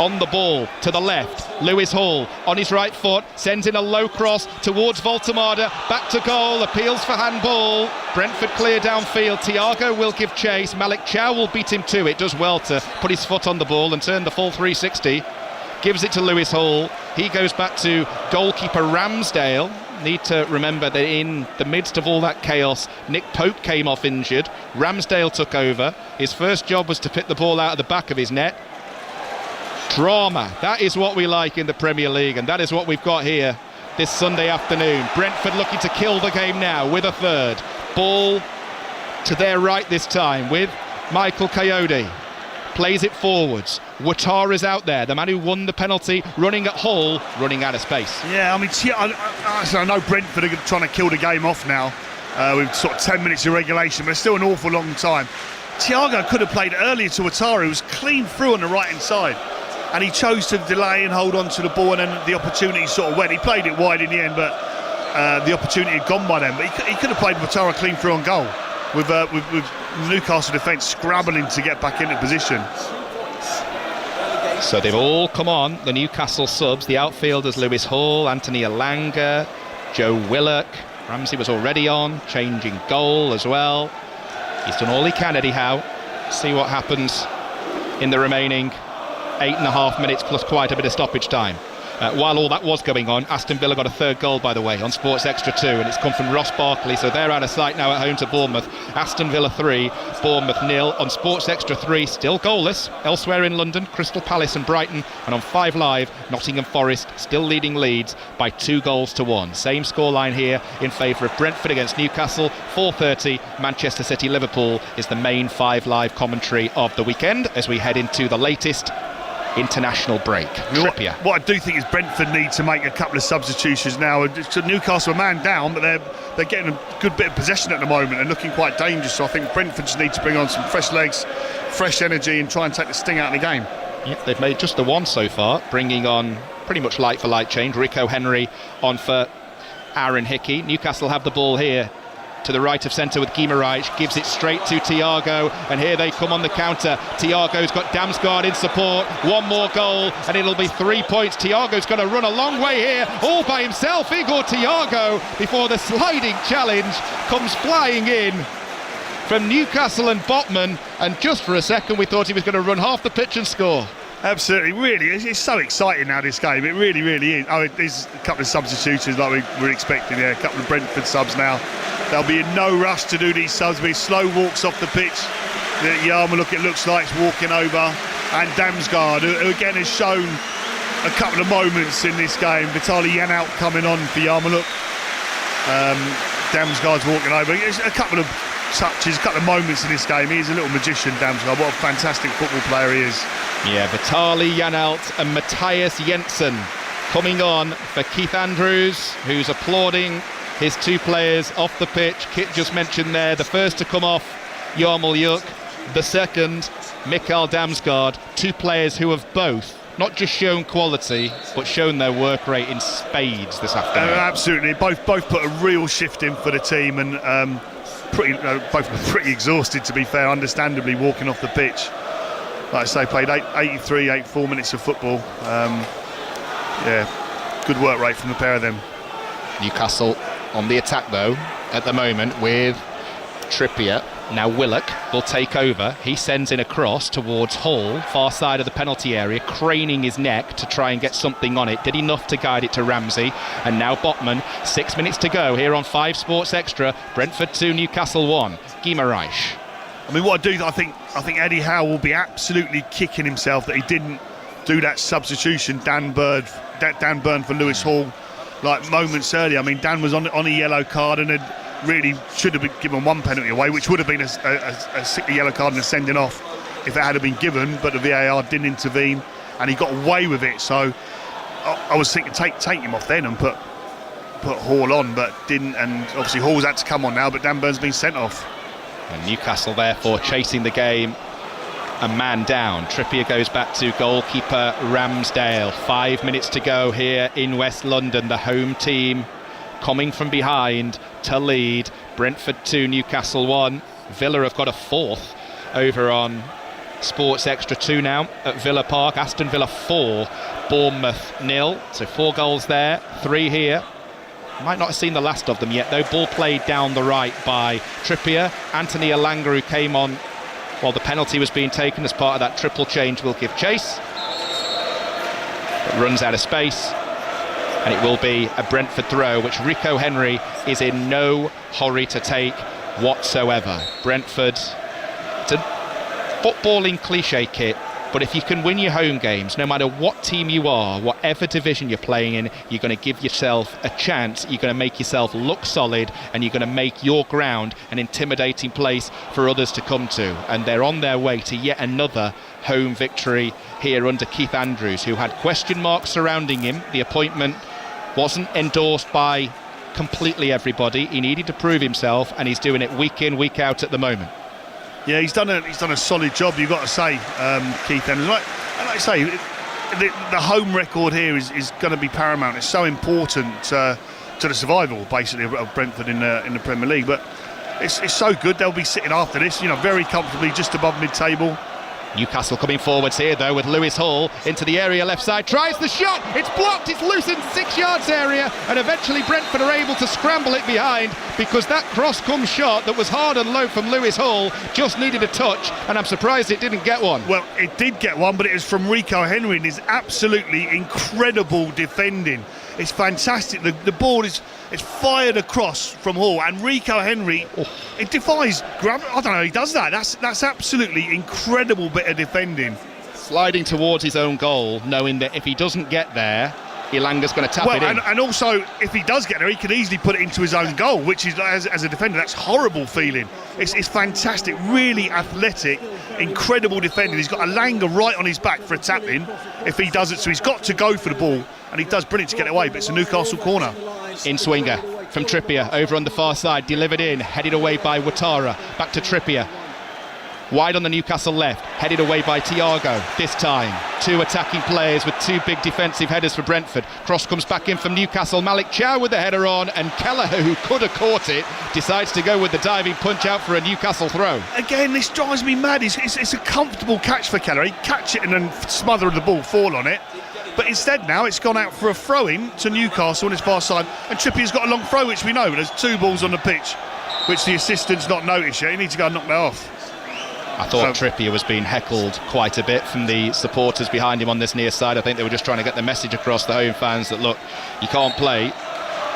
on the ball to the left. Lewis Hall on his right foot sends in a low cross towards Voltemada, back to goal, appeals for handball. Brentford clear downfield. Thiago will give chase. Malik Chow will beat him to it. Does well to put his foot on the ball and turn the full 360. Gives it to Lewis Hall. He goes back to goalkeeper Ramsdale. Need to remember that in the midst of all that chaos, Nick Pope came off injured. Ramsdale took over. His first job was to pick the ball out of the back of his net. Drama. That is what we like in the Premier League, and that is what we've got here this Sunday afternoon. Brentford looking to kill the game now with a third. Ball to their right this time with Michael Coyote. Plays it forwards. Ouattara's out there, the man who won the penalty, running at Hull, running out of space. Yeah, I mean, I know Brentford are trying to kill the game off now with sort of 10 minutes of regulation, but it's still an awful long time. Thiago could have played earlier to Ouattara, who was clean through on the right-hand side, and he chose to delay and hold on to the ball, and then the opportunity sort of went. He played it wide in the end, but the opportunity had gone by then. But he could have played Ouattara clean through on goal, with Newcastle defence scrabbling to get back into position. So they've all come on, the Newcastle subs, the outfielders Lewis Hall, Anthony Elanga, Joe Willock. Ramsey was already on, changing goal as well. He's done all he can, Eddie Howe. See what happens in the remaining 8.5 minutes plus quite a bit of stoppage time. While all that was going on, Aston Villa got a third goal, by the way, on Sports Extra 2, and it's come from Ross Barkley, so they're out of sight now at home to Bournemouth. Aston Villa 3, Bournemouth 0. On Sports Extra 3, still goalless. Elsewhere in London, Crystal Palace and Brighton, and on 5 Live, Nottingham Forest still leading Leeds by 2-1. Same scoreline here in favour of Brentford against Newcastle. 4:30, Manchester City Liverpool is the main 5 Live commentary of the weekend as we head into the latest international break. Trippier. What I do think is Brentford need to make a couple of substitutions now. Newcastle are man down, but they're getting a good bit of possession at the moment and looking quite dangerous. So I think Brentford just need to bring on some fresh legs, fresh energy, and try and take the sting out of the game. Yep, they've made just the one so far, bringing on pretty much like for like change. Rico Henry on for Aaron Hickey. Newcastle have the ball here to the right of centre with Guimaraes, gives it straight to Thiago, and here they come on the counter. Thiago's got Damsgaard in support, one more goal and it'll be 3 points. Thiago's going to run a long way here all by himself, Igor Thiago, before the sliding challenge comes flying in from Newcastle and Botman, and just for a second we thought he was going to run half the pitch and score. Absolutely, really, it's so exciting now, this game. It really, really is. Oh, there's a couple of substitutions like we were expecting there. A couple of Brentford subs now. They'll be in no rush to do these subs. There'll be slow walks off the pitch. Yarmulke, it looks like, is walking over. And Damsgaard, who again has shown a couple of moments in this game. Vitaly Janelt coming on for Yarmulke. Damsgaard's walking over. There's a couple of touches, a couple of moments in this game. He's a little magician, Damsgaard. What a fantastic football player he is. Yeah, Vitaly Janelt and Matthias Jensen coming on for Keith Andrews, who's applauding his 2 players off the pitch. Kit just mentioned there, the first to come off, Yarmulke, the second, Mikael Damsgaard. 2 players who have both not just shown quality, but shown their work rate in spades this afternoon. Absolutely, both put a real shift in for the team, and both were pretty exhausted, to be fair, understandably, walking off the pitch. Like I say, played 84 minutes of football. Good work rate from the pair of them. Newcastle on the attack though at the moment with Trippier. Now Willock will take over. He sends in a cross towards Hall, far side of the penalty area, craning his neck to try and get something on it. Did enough to guide it to Ramsey. And now Botman, 6 minutes to go here on 5 Sports Extra. Brentford 2, Newcastle 1. Guimaraes. I mean, I think Eddie Howe will be absolutely kicking himself that he didn't do that substitution, Dan Burn for Lewis Hall, like moments earlier. I mean, Dan was on a yellow card and had really should have been given 1 penalty away, which would have been a yellow card and a sending off if it had been given, but the VAR didn't intervene and he got away with it. So I was thinking take him off then and put Hall on, but didn't, and obviously Hall's had to come on now, but Dan Burn's been sent off. And Newcastle therefore chasing the game a man down. Trippier goes back to goalkeeper Ramsdale. 5 minutes to go here in West London. The home team coming from behind to lead. Brentford 2, Newcastle 1. Villa have got a 4th over on Sports Extra 2 now at Villa Park. Aston Villa 4, Bournemouth 0. So 4 goals there, 3 here. Might not have seen the last of them yet though. Ball played down the right by Trippier. Anthony Elanga, who came on while the penalty was being taken as part of that triple change, will give chase, but runs out of space, and it will be a Brentford throw, which Rico Henry is in no hurry to take whatsoever. Brentford, it's a footballing cliche, Kit, but if you can win your home games, no matter what team you are, whatever division you're playing in, you're going to give yourself a chance, you're going to make yourself look solid, and you're going to make your ground an intimidating place for others to come to. And they're on their way to yet another home victory here under Keith Andrews, who had question marks surrounding him. The appointment wasn't endorsed by completely everybody. He needed to prove himself, and he's doing it week in, week out at the moment. Yeah, he's done a solid job, you've got to say, Keith Andrews. Like I say, the home record here is going to be paramount. It's so important to the survival, basically, of Brentford in the Premier League. But it's so good. They'll be sitting after this, very comfortably just above mid-table. Newcastle coming forwards here though with Lewis Hall into the area left side, tries the shot, it's blocked, it's loose in 6 yards area, and eventually Brentford are able to scramble it behind because that cross-come shot that was hard and low from Lewis Hall just needed a touch, and I'm surprised it didn't get one. Well, it did get one, but it was from Rico Henry and his absolutely incredible defending. It's fantastic. The ball is fired across from Hall, and Rico Henry, it defies gravity. I don't know, he does that. That's absolutely incredible bit of defending. Sliding towards his own goal, knowing that if he doesn't get there, Ilanga's going to tap it in. And also, if he does get there, he could easily put it into his own goal, which is, as a defender, that's horrible feeling. It's fantastic, really athletic, incredible defending. He's got Ilanga right on his back for a tap-in if he does it, so he's got to go for the ball, and he does brilliant to get it away, but it's a Newcastle corner. In swinger from Trippier, over on the far side, delivered in, headed away by Ouattara, back to Trippier. Wide on the Newcastle left, headed away by Thiago. This time, two attacking players with two big defensive headers for Brentford. Cross comes back in from Newcastle. Malik Chow with the header on, and Kelleher, who could have caught it, decides to go with the diving punch out for a Newcastle throw. Again, this drives me mad. It's a comfortable catch for Kelleher. He'd catch it and then smother the ball, fall on it. But instead now it's gone out for a throw-in to Newcastle on his far side, and Trippier's got a long throw, which we know, but there's two balls on the pitch, which the assistant's not noticed yet. He needs to go and knock that off. I thought Trippier was being heckled quite a bit from the supporters behind him on this near side. I think they were just trying to get the message across the home fans that, look, you can't play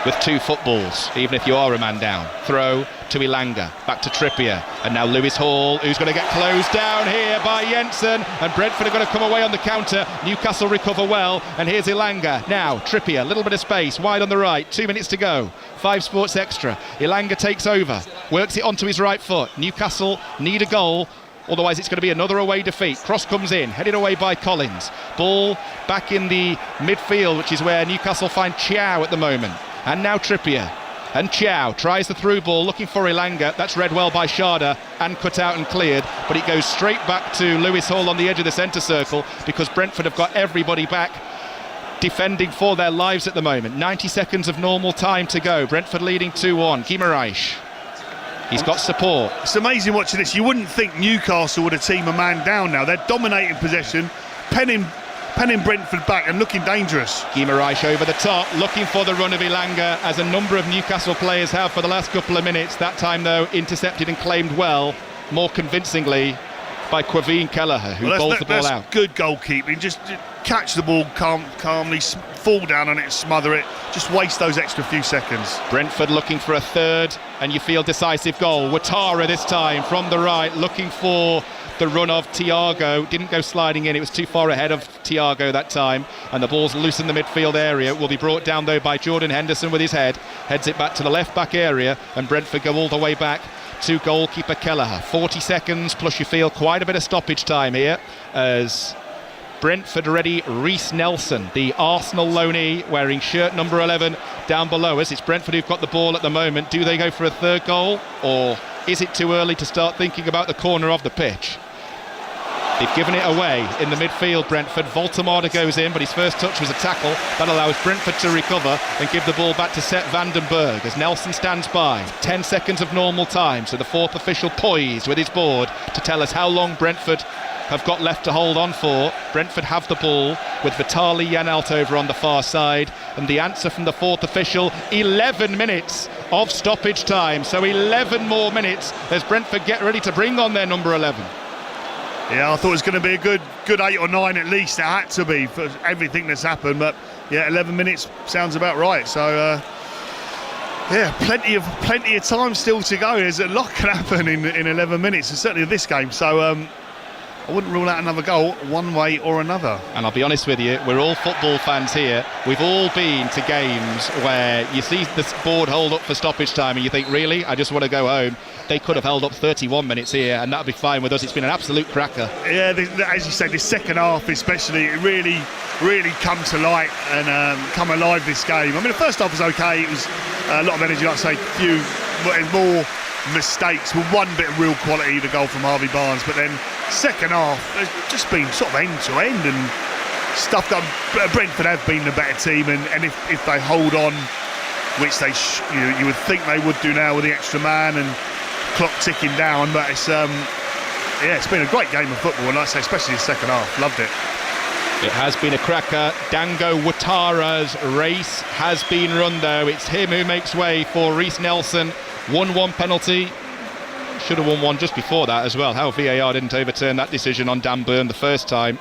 with two footballs, even if you are a man down. Throw to Ilanga, back to Trippier, and now Lewis Hall, who's going to get closed down here by Jensen, and Brentford are going to come away on the counter. Newcastle recover well, and here's Ilanga. Now Trippier, a little bit of space, wide on the right, 2 minutes to go, 5 Sports Extra. Ilanga takes over, works it onto his right foot. Newcastle need a goal, otherwise it's going to be another away defeat. Cross comes in, headed away by Collins. Ball back in the midfield, which is where Newcastle find Chow at the moment. And now Trippier. And Chow tries the through ball, looking for Ilanga. That's read well by Sharda and cut out and cleared. But it goes straight back to Lewis Hall on the edge of the centre circle, because Brentford have got everybody back defending for their lives at the moment. 90 seconds of normal time to go. Brentford leading 2-1. Guimaraes. He's got support. It's amazing watching this. You wouldn't think Newcastle would have team a man down now. They're dominating possession, penning Brentford back and looking dangerous. Guimaraes over the top, looking for the run of Ilanga, as a number of Newcastle players have for the last couple of minutes. That time, though, intercepted and claimed well, more convincingly, by Quaveen Kelleher, who bowls the ball out. That's good goalkeeping. Just catch the ball calmly, fall down on it, smother it. Just waste those extra few seconds. Brentford looking for a third, and you feel decisive goal. Ouattara this time from the right, looking for the run of Thiago. Didn't go sliding in, it was too far ahead of Thiago that time, and the ball's loose in the midfield area. It will be brought down though by Jordan Henderson with his head, heads it back to the left back area, and Brentford go all the way back to goalkeeper Kelleher. 40 seconds plus you feel quite a bit of stoppage time here, as Brentford ready. Reece Nelson, the Arsenal loanee, wearing shirt number 11 down below us. It's Brentford who've got the ball at the moment. Do they go for a third goal, or is it too early to start thinking about the corner of the pitch? They've given it away in the midfield, Brentford. Voltemade goes in, but his first touch was a tackle. That allows Brentford to recover and give the ball back to Seth Vandenberg as Nelson stands by. 10 seconds of normal time, so the fourth official poised with his board to tell us how long Brentford have got left to hold on for. Brentford have the ball with Vitaly Janelt over on the far side, and the answer from the fourth official, 11 minutes of stoppage time. So 11 more minutes as Brentford get ready to bring on their number 11. Yeah, I thought it was going to be a good 8 or 9 at least. It had to be for everything that's happened, but yeah, 11 minutes sounds about right. So yeah, plenty of time still to go. There's a lot can happen in 11 minutes, and certainly this game. So I wouldn't rule out another goal one way or another. And I'll be honest with you, we're all football fans here. We've all been to games where you see the board hold up for stoppage time and you think, really, I just want to go home. They could have held up 31 minutes here and that would be fine with us. It's been an absolute cracker. Yeah, as you said, the second half especially, it really come to light and come alive, this game. I mean, the first half was okay. It was a lot of energy, like I say, a few more mistakes, with one bit of real quality, the goal from Harvey Barnes, but then second half there's just been sort of end to end and stuff that Brentford have been the better team, and if they hold on, which they you would think they would do now with the extra man and clock ticking down, but it's yeah, it's been a great game of football, and like I say, especially the second half. Loved it. It has been a cracker. Dango Ouattara's race has been run, though. It's him who makes way for Reece Nelson. 1-1 penalty. Should have won one just before that as well. How VAR didn't overturn that decision on Dan Burn the first time,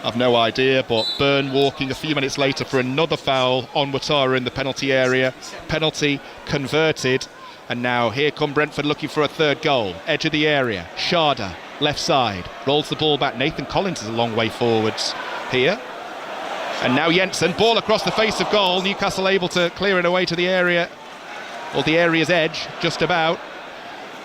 I've no idea, but Burn walking a few minutes later for another foul on Ouattara in the penalty area. Penalty converted. And now here come Brentford looking for a third goal. Edge of the area. Sharda, left side. Rolls the ball back. Nathan Collins is a long way forwards here. And now Jensen. Ball across the face of goal. Newcastle able to clear it away to the area. Or the area's edge, just about.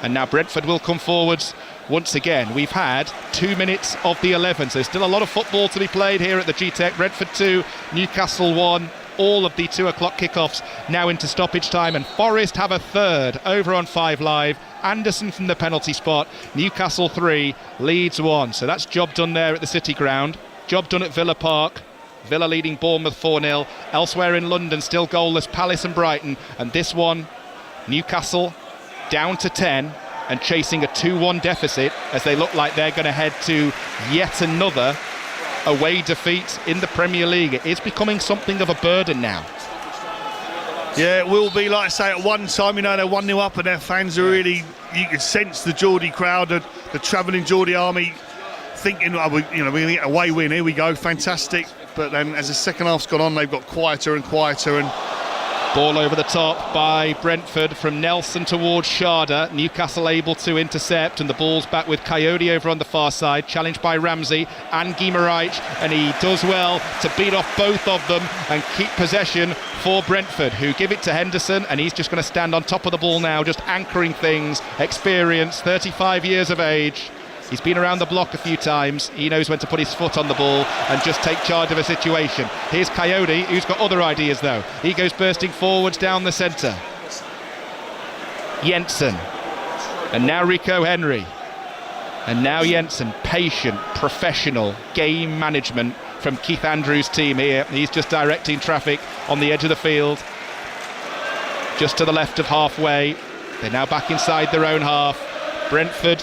And now Brentford will come forwards once again. We've had 2 minutes of the 11. So still a lot of football to be played here at the G-Tech. Brentford 2, Newcastle 1. All of the 2 o'clock kickoffs now into stoppage time, and Forest have a third over on 5 Live. Anderson from the penalty spot. Newcastle 3, Leeds 1. So that's job done there at the City Ground. Job done at Villa Park. Villa leading Bournemouth 4-0. Elsewhere in London, still goalless, Palace and Brighton. And this one, Newcastle down to 10 and chasing a 2-1 deficit as they look like they're going to head to yet another away defeat in the Premier League. It is becoming something of a burden now. Yeah, it will be. Like I say, at one time, they're 1-0 up, and their fans are really, you can sense the Geordie crowd, the travelling Geordie army, thinking, we're going to get a away win, here we go, fantastic. But then as the second half's gone on, they've got quieter and quieter, and ball over the top by Brentford from Nelson towards Sharda. Newcastle able to intercept, and the ball's back with Coyote over on the far side, challenged by Ramsey and Guimaraes, and he does well to beat off both of them and keep possession for Brentford, who give it to Henderson, and he's just going to stand on top of the ball now, just anchoring things. Experience, 35 years of age. He's been around the block a few times. He knows when to put his foot on the ball and just take charge of a situation. Here's Coyote, who's got other ideas though. He goes bursting forwards down the centre. Jensen. And now Rico Henry. And now Jensen. Patient, professional, game management from Keith Andrews' team here. He's just directing traffic on the edge of the field. Just to the left of halfway. They're now back inside their own half. Brentford,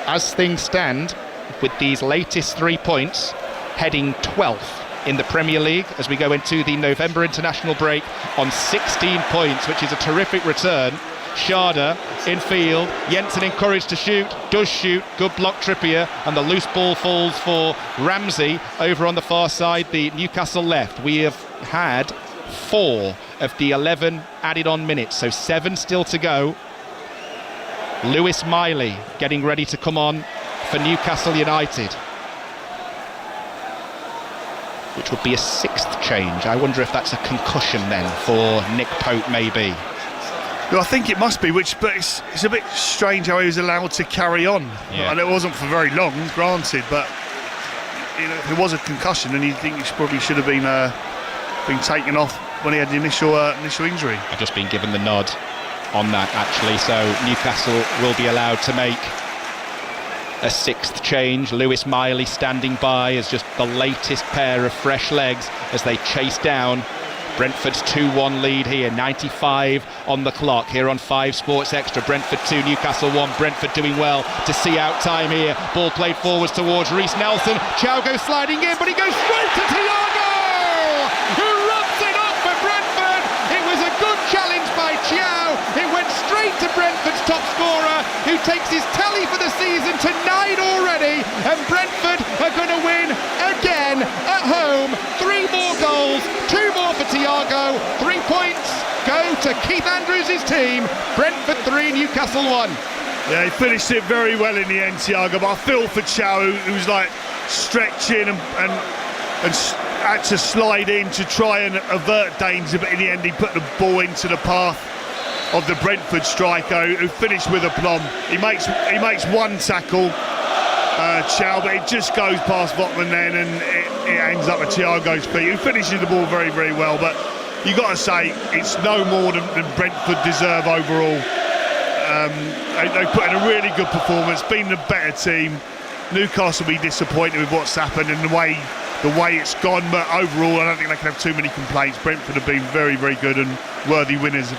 as things stand, with these latest 3 points, heading 12th in the Premier League as we go into the November international break on 16 points, which is a terrific return. Sharda in field, Jensen encouraged to shoot, does shoot, good block Trippier, and the loose ball falls for Ramsey over on the far side, the Newcastle left. We have had 4 of the 11 added on minutes, so 7 still to go. Lewis Miley getting ready to come on for Newcastle United, which would be a 6th change. I wonder if that's a concussion then for Nick Pope, maybe. Well, I think it must be, but it's a bit strange how he was allowed to carry on. Yeah. And it wasn't for very long, granted, but if it was a concussion, then you think he probably should have been taken off when he had the initial injury. I've just been given the nod on that, actually, so Newcastle will be allowed to make a 6th change. Lewis Miley standing by as just the latest pair of fresh legs as they chase down Brentford's 2-1 lead here. 95 on the clock here on 5 Sports Extra. Brentford 2, Newcastle 1. Brentford doing well to see out time here. Ball played forwards towards Reece Nelson. Chow goes sliding in, but he goes straight to Thiago, who rubs it up for Brentford. It was a good challenge by Chow. It went straight to Brentford's top scorer, who takes his tally for the season to 9 already, and Brentford are going to win again at home. 3 more goals, 2 more for Thiago. 3 points go to Keith Andrews' team. Brentford 3, Newcastle 1. Yeah, he finished it very well in the end, Thiago, but I feel for Chow, who's like stretching and had to slide in to try and avert danger, but in the end he put the ball into the path of the Brentford striker, who finished with aplomb. He makes 1 tackle, Chow, but it just goes past Votman then, and it ends up at Thiago's feet, who finishes the ball very, very well. But you got to say, it's no more than Brentford deserve overall. They put in a really good performance, been the better team. Newcastle will be disappointed with what's happened and the way it's gone, but overall I don't think they can have too many complaints. Brentford have been very, very good and worthy winners of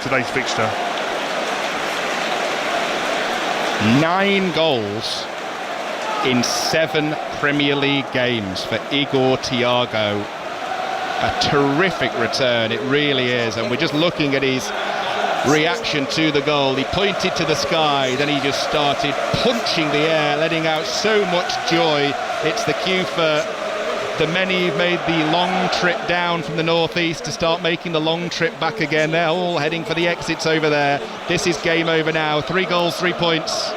today's fixture. 9 goals in 7 Premier League games for Igor Thiago. A terrific return, it really is. And we're just looking at his reaction to the goal. He pointed to the sky, then he just started punching the air, letting out so much joy. It's the cue for the many who've made the long trip down from the northeast to start making the long trip back again. They're all heading for the exits over there. This is game over now. 3 goals, 3 points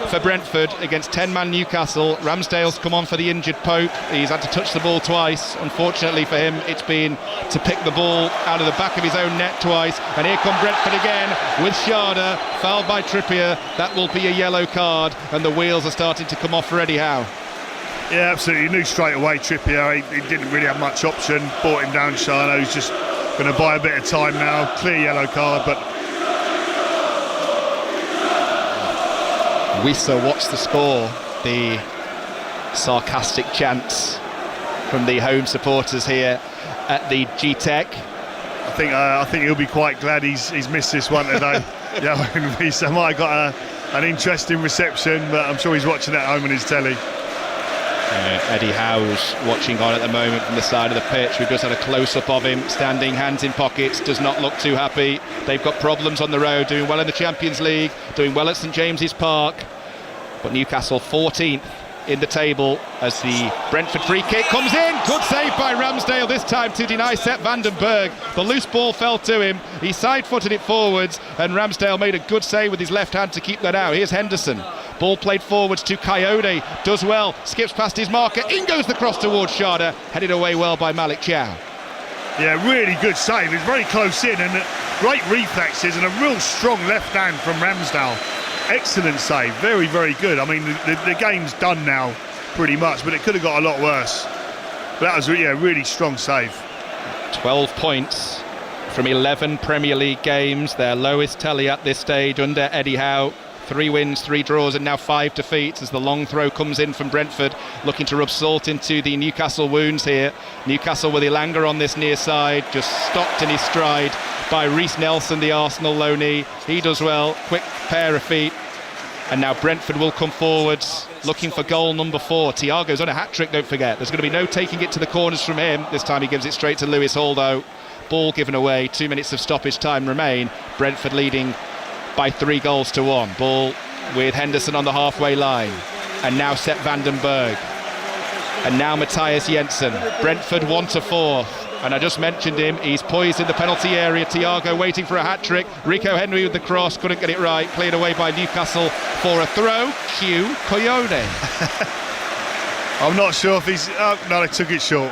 for Brentford against 10-man Newcastle. Ramsdale's come on for the injured Pope. He's had to touch the ball twice. Unfortunately for him, it's been to pick the ball out of the back of his own net twice. And here come Brentford again with Sharda, fouled by Trippier. That will be a yellow card, and the wheels are starting to come off for Eddie Howe. Yeah, absolutely. He knew straight away Trippier. He didn't really have much option. Brought him down, Sharda. He's just going to buy a bit of time now. Clear yellow card, but Wissa, what's the score? The sarcastic chants from the home supporters here at the G-Tech. I think he'll be quite glad he's missed this one today. Yeah, Wissa might have got an interesting reception, but I'm sure he's watching at home on his telly. Eddie Howe's watching on at the moment from the side of the pitch. We've just had a close-up of him, standing, hands in pockets, does not look too happy. They've got problems on the road, doing well in the Champions League, doing well at St James's Park. But Newcastle 14th in the table as the Brentford free kick comes in. Good save by Ramsdale, this time to deny Sepp van den Berg. The loose ball fell to him, he side-footed it forwards, and Ramsdale made a good save with his left hand to keep that out. Here's Henderson. Ball played forwards to Coyote, does well, skips past his marker, in goes the cross towards Sharda, headed away well by Malik Chow. Yeah, really good save. It's very close in, and great reflexes and a real strong left hand from Ramsdale. Excellent save, very, very good. I mean, the game's done now, pretty much, but it could have got a lot worse. But that was really strong save. 12 points from 11 Premier League games, their lowest tally at this stage under Eddie Howe. 3 wins, 3 draws, and now 5 defeats as the long throw comes in from Brentford, looking to rub salt into the Newcastle wounds here. Newcastle with Elanga on this near side, just stopped in his stride by Reece Nelson, the Arsenal loanee. He does well, quick pair of feet. And now Brentford will come forwards, looking for goal number 4. Thiago's on a hat-trick, don't forget. There's going to be no taking it to the corners from him. This time he gives it straight to Lewis Hall, though. Ball given away, 2 minutes of stoppage time remain. Brentford leading by 3 goals to 1. Ball with Henderson on the halfway line. And now Sepp van den Berg. And now Matthias Jensen. Brentford 1-4. And I just mentioned him, he's poised in the penalty area. Thiago waiting for a hat-trick. Rico Henry with the cross, couldn't get it right. Cleared away by Newcastle for a throw. Cue Coyote. I'm not sure if he's... no, they took it short.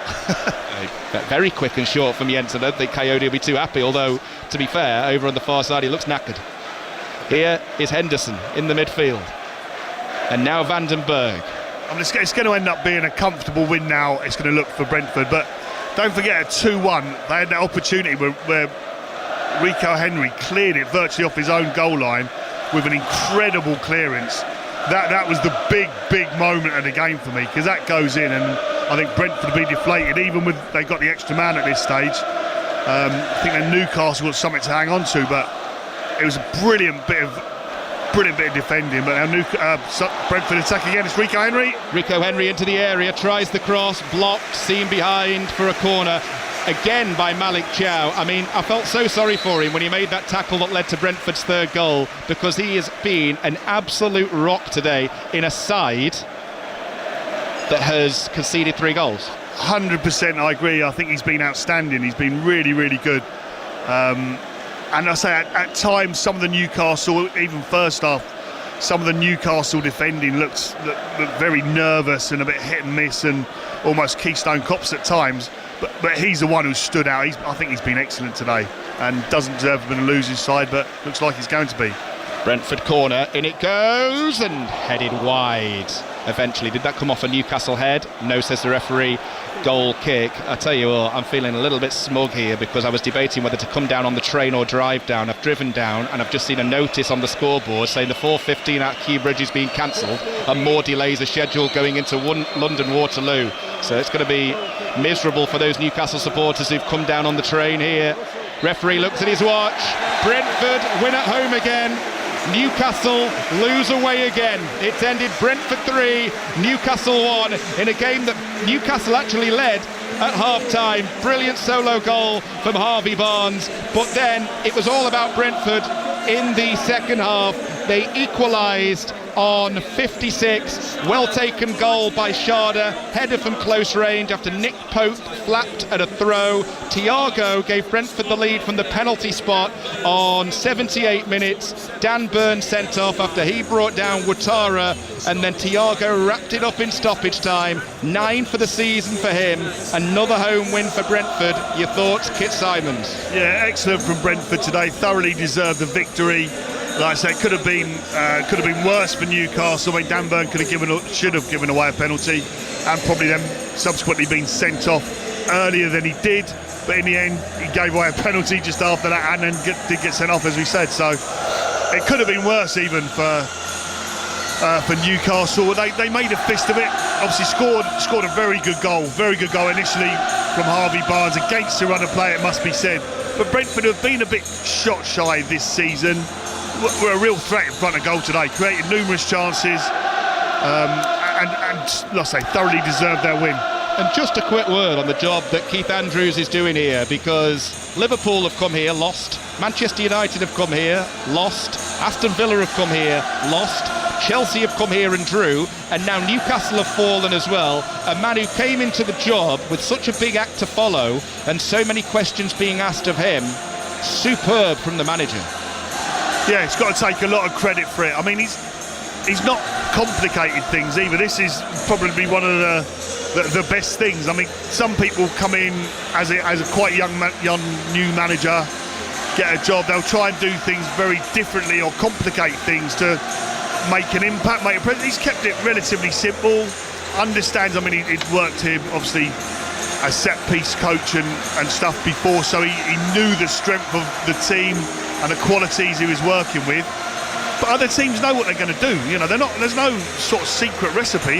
Very quick and short from Jensen. I don't think Coyote will be too happy, although, to be fair, over on the far side he looks knackered. Here is Henderson in the midfield. And now Van den Berg. It's going to end up being a comfortable win now, it's going to look for Brentford, but don't forget at 2-1, they had that opportunity where Rico Henry cleared it virtually off his own goal line with an incredible clearance. That was the big moment of the game for me, because that goes in, and I think Brentford will be deflated, even with they got the extra man at this stage. I think that Newcastle got something to hang on to, but it was a brilliant bit of defending. But now Brentford attack again. It's Rico Henry. Rico Henry into the area, tries the cross, blocked, seen behind for a corner. Again by Malik Chow. I mean, I felt so sorry for him when he made that tackle that led to Brentford's 3rd goal, because he has been an absolute rock today in a side that has conceded 3 goals. 100%, I agree. I think he's been outstanding. He's been really, really good. And I say at times some of the Newcastle, even first half, some of the Newcastle defending looked very nervous and a bit hit and miss and almost Keystone Cops at times. But he's the one who stood out. I think he's been excellent today and doesn't deserve to be a losing side, but looks like he's going to be. Brentford corner, in it goes and headed wide. Eventually, did that come off a Newcastle head? No, says the referee. Goal kick. I tell you what, I'm feeling a little bit smug here, because I was debating whether to come down on the train or drive down. I've driven down and I've just seen a notice on the scoreboard saying the 4:15 at Kew Bridge is being cancelled and more delays are scheduled going into London Waterloo. So it's going to be miserable for those Newcastle supporters who've come down on the train here. Referee looks at his watch. Brentford win at home again. Newcastle lose away again. It's ended Brentford 3, Newcastle 1 in a game that Newcastle actually led at half-time. Brilliant solo goal from Harvey Barnes, but then it was all about Brentford in the second half. They equalised on 56. Well taken goal by Sharda, header from close range after Nick Pope flapped at a throw. Thiago gave Brentford the lead from the penalty spot on 78 minutes. Dan Burn sent off after he brought down Ouattara, and then Thiago wrapped it up in stoppage time. 9 for the season for him. Another home win for Brentford. Your thoughts, Kit Simons? Yeah, excellent from Brentford today. Thoroughly deserved the victory. Like I said, could have been worse for Newcastle. I mean, Dan Burn should have given away a penalty, and probably then subsequently been sent off earlier than he did. But in the end, he gave away a penalty just after that, and then did get sent off, as we said. So it could have been worse even for Newcastle. They made a fist of it. Obviously scored a very good goal initially from Harvey Barnes against a runner play, it must be said. But Brentford have been a bit shot shy this season. Were a real threat in front of goal today, created numerous chances, and like I say, thoroughly deserved their win. And just a quick word on the job that Keith Andrews is doing here, because Liverpool have come here, lost. Manchester United have come here, lost. Aston Villa have come here, lost. Chelsea have come here and drew, and now Newcastle have fallen as well. A man who came into the job with such a big act to follow and so many questions being asked of him. Superb from the manager. Yeah, he's got to take a lot of credit for it. I mean, he's not complicated things either. This is probably one of the best things. I mean, some people come in as a quite young new manager, get a job. They'll try and do things very differently or complicate things to make an impact, make a presence. He's kept it relatively simple. Understands. I mean, he'd worked here obviously as set-piece coach and stuff before, so he knew the strength of the team and the qualities he was working with. But other teams know what they're going to do. You know, there's no sort of secret recipe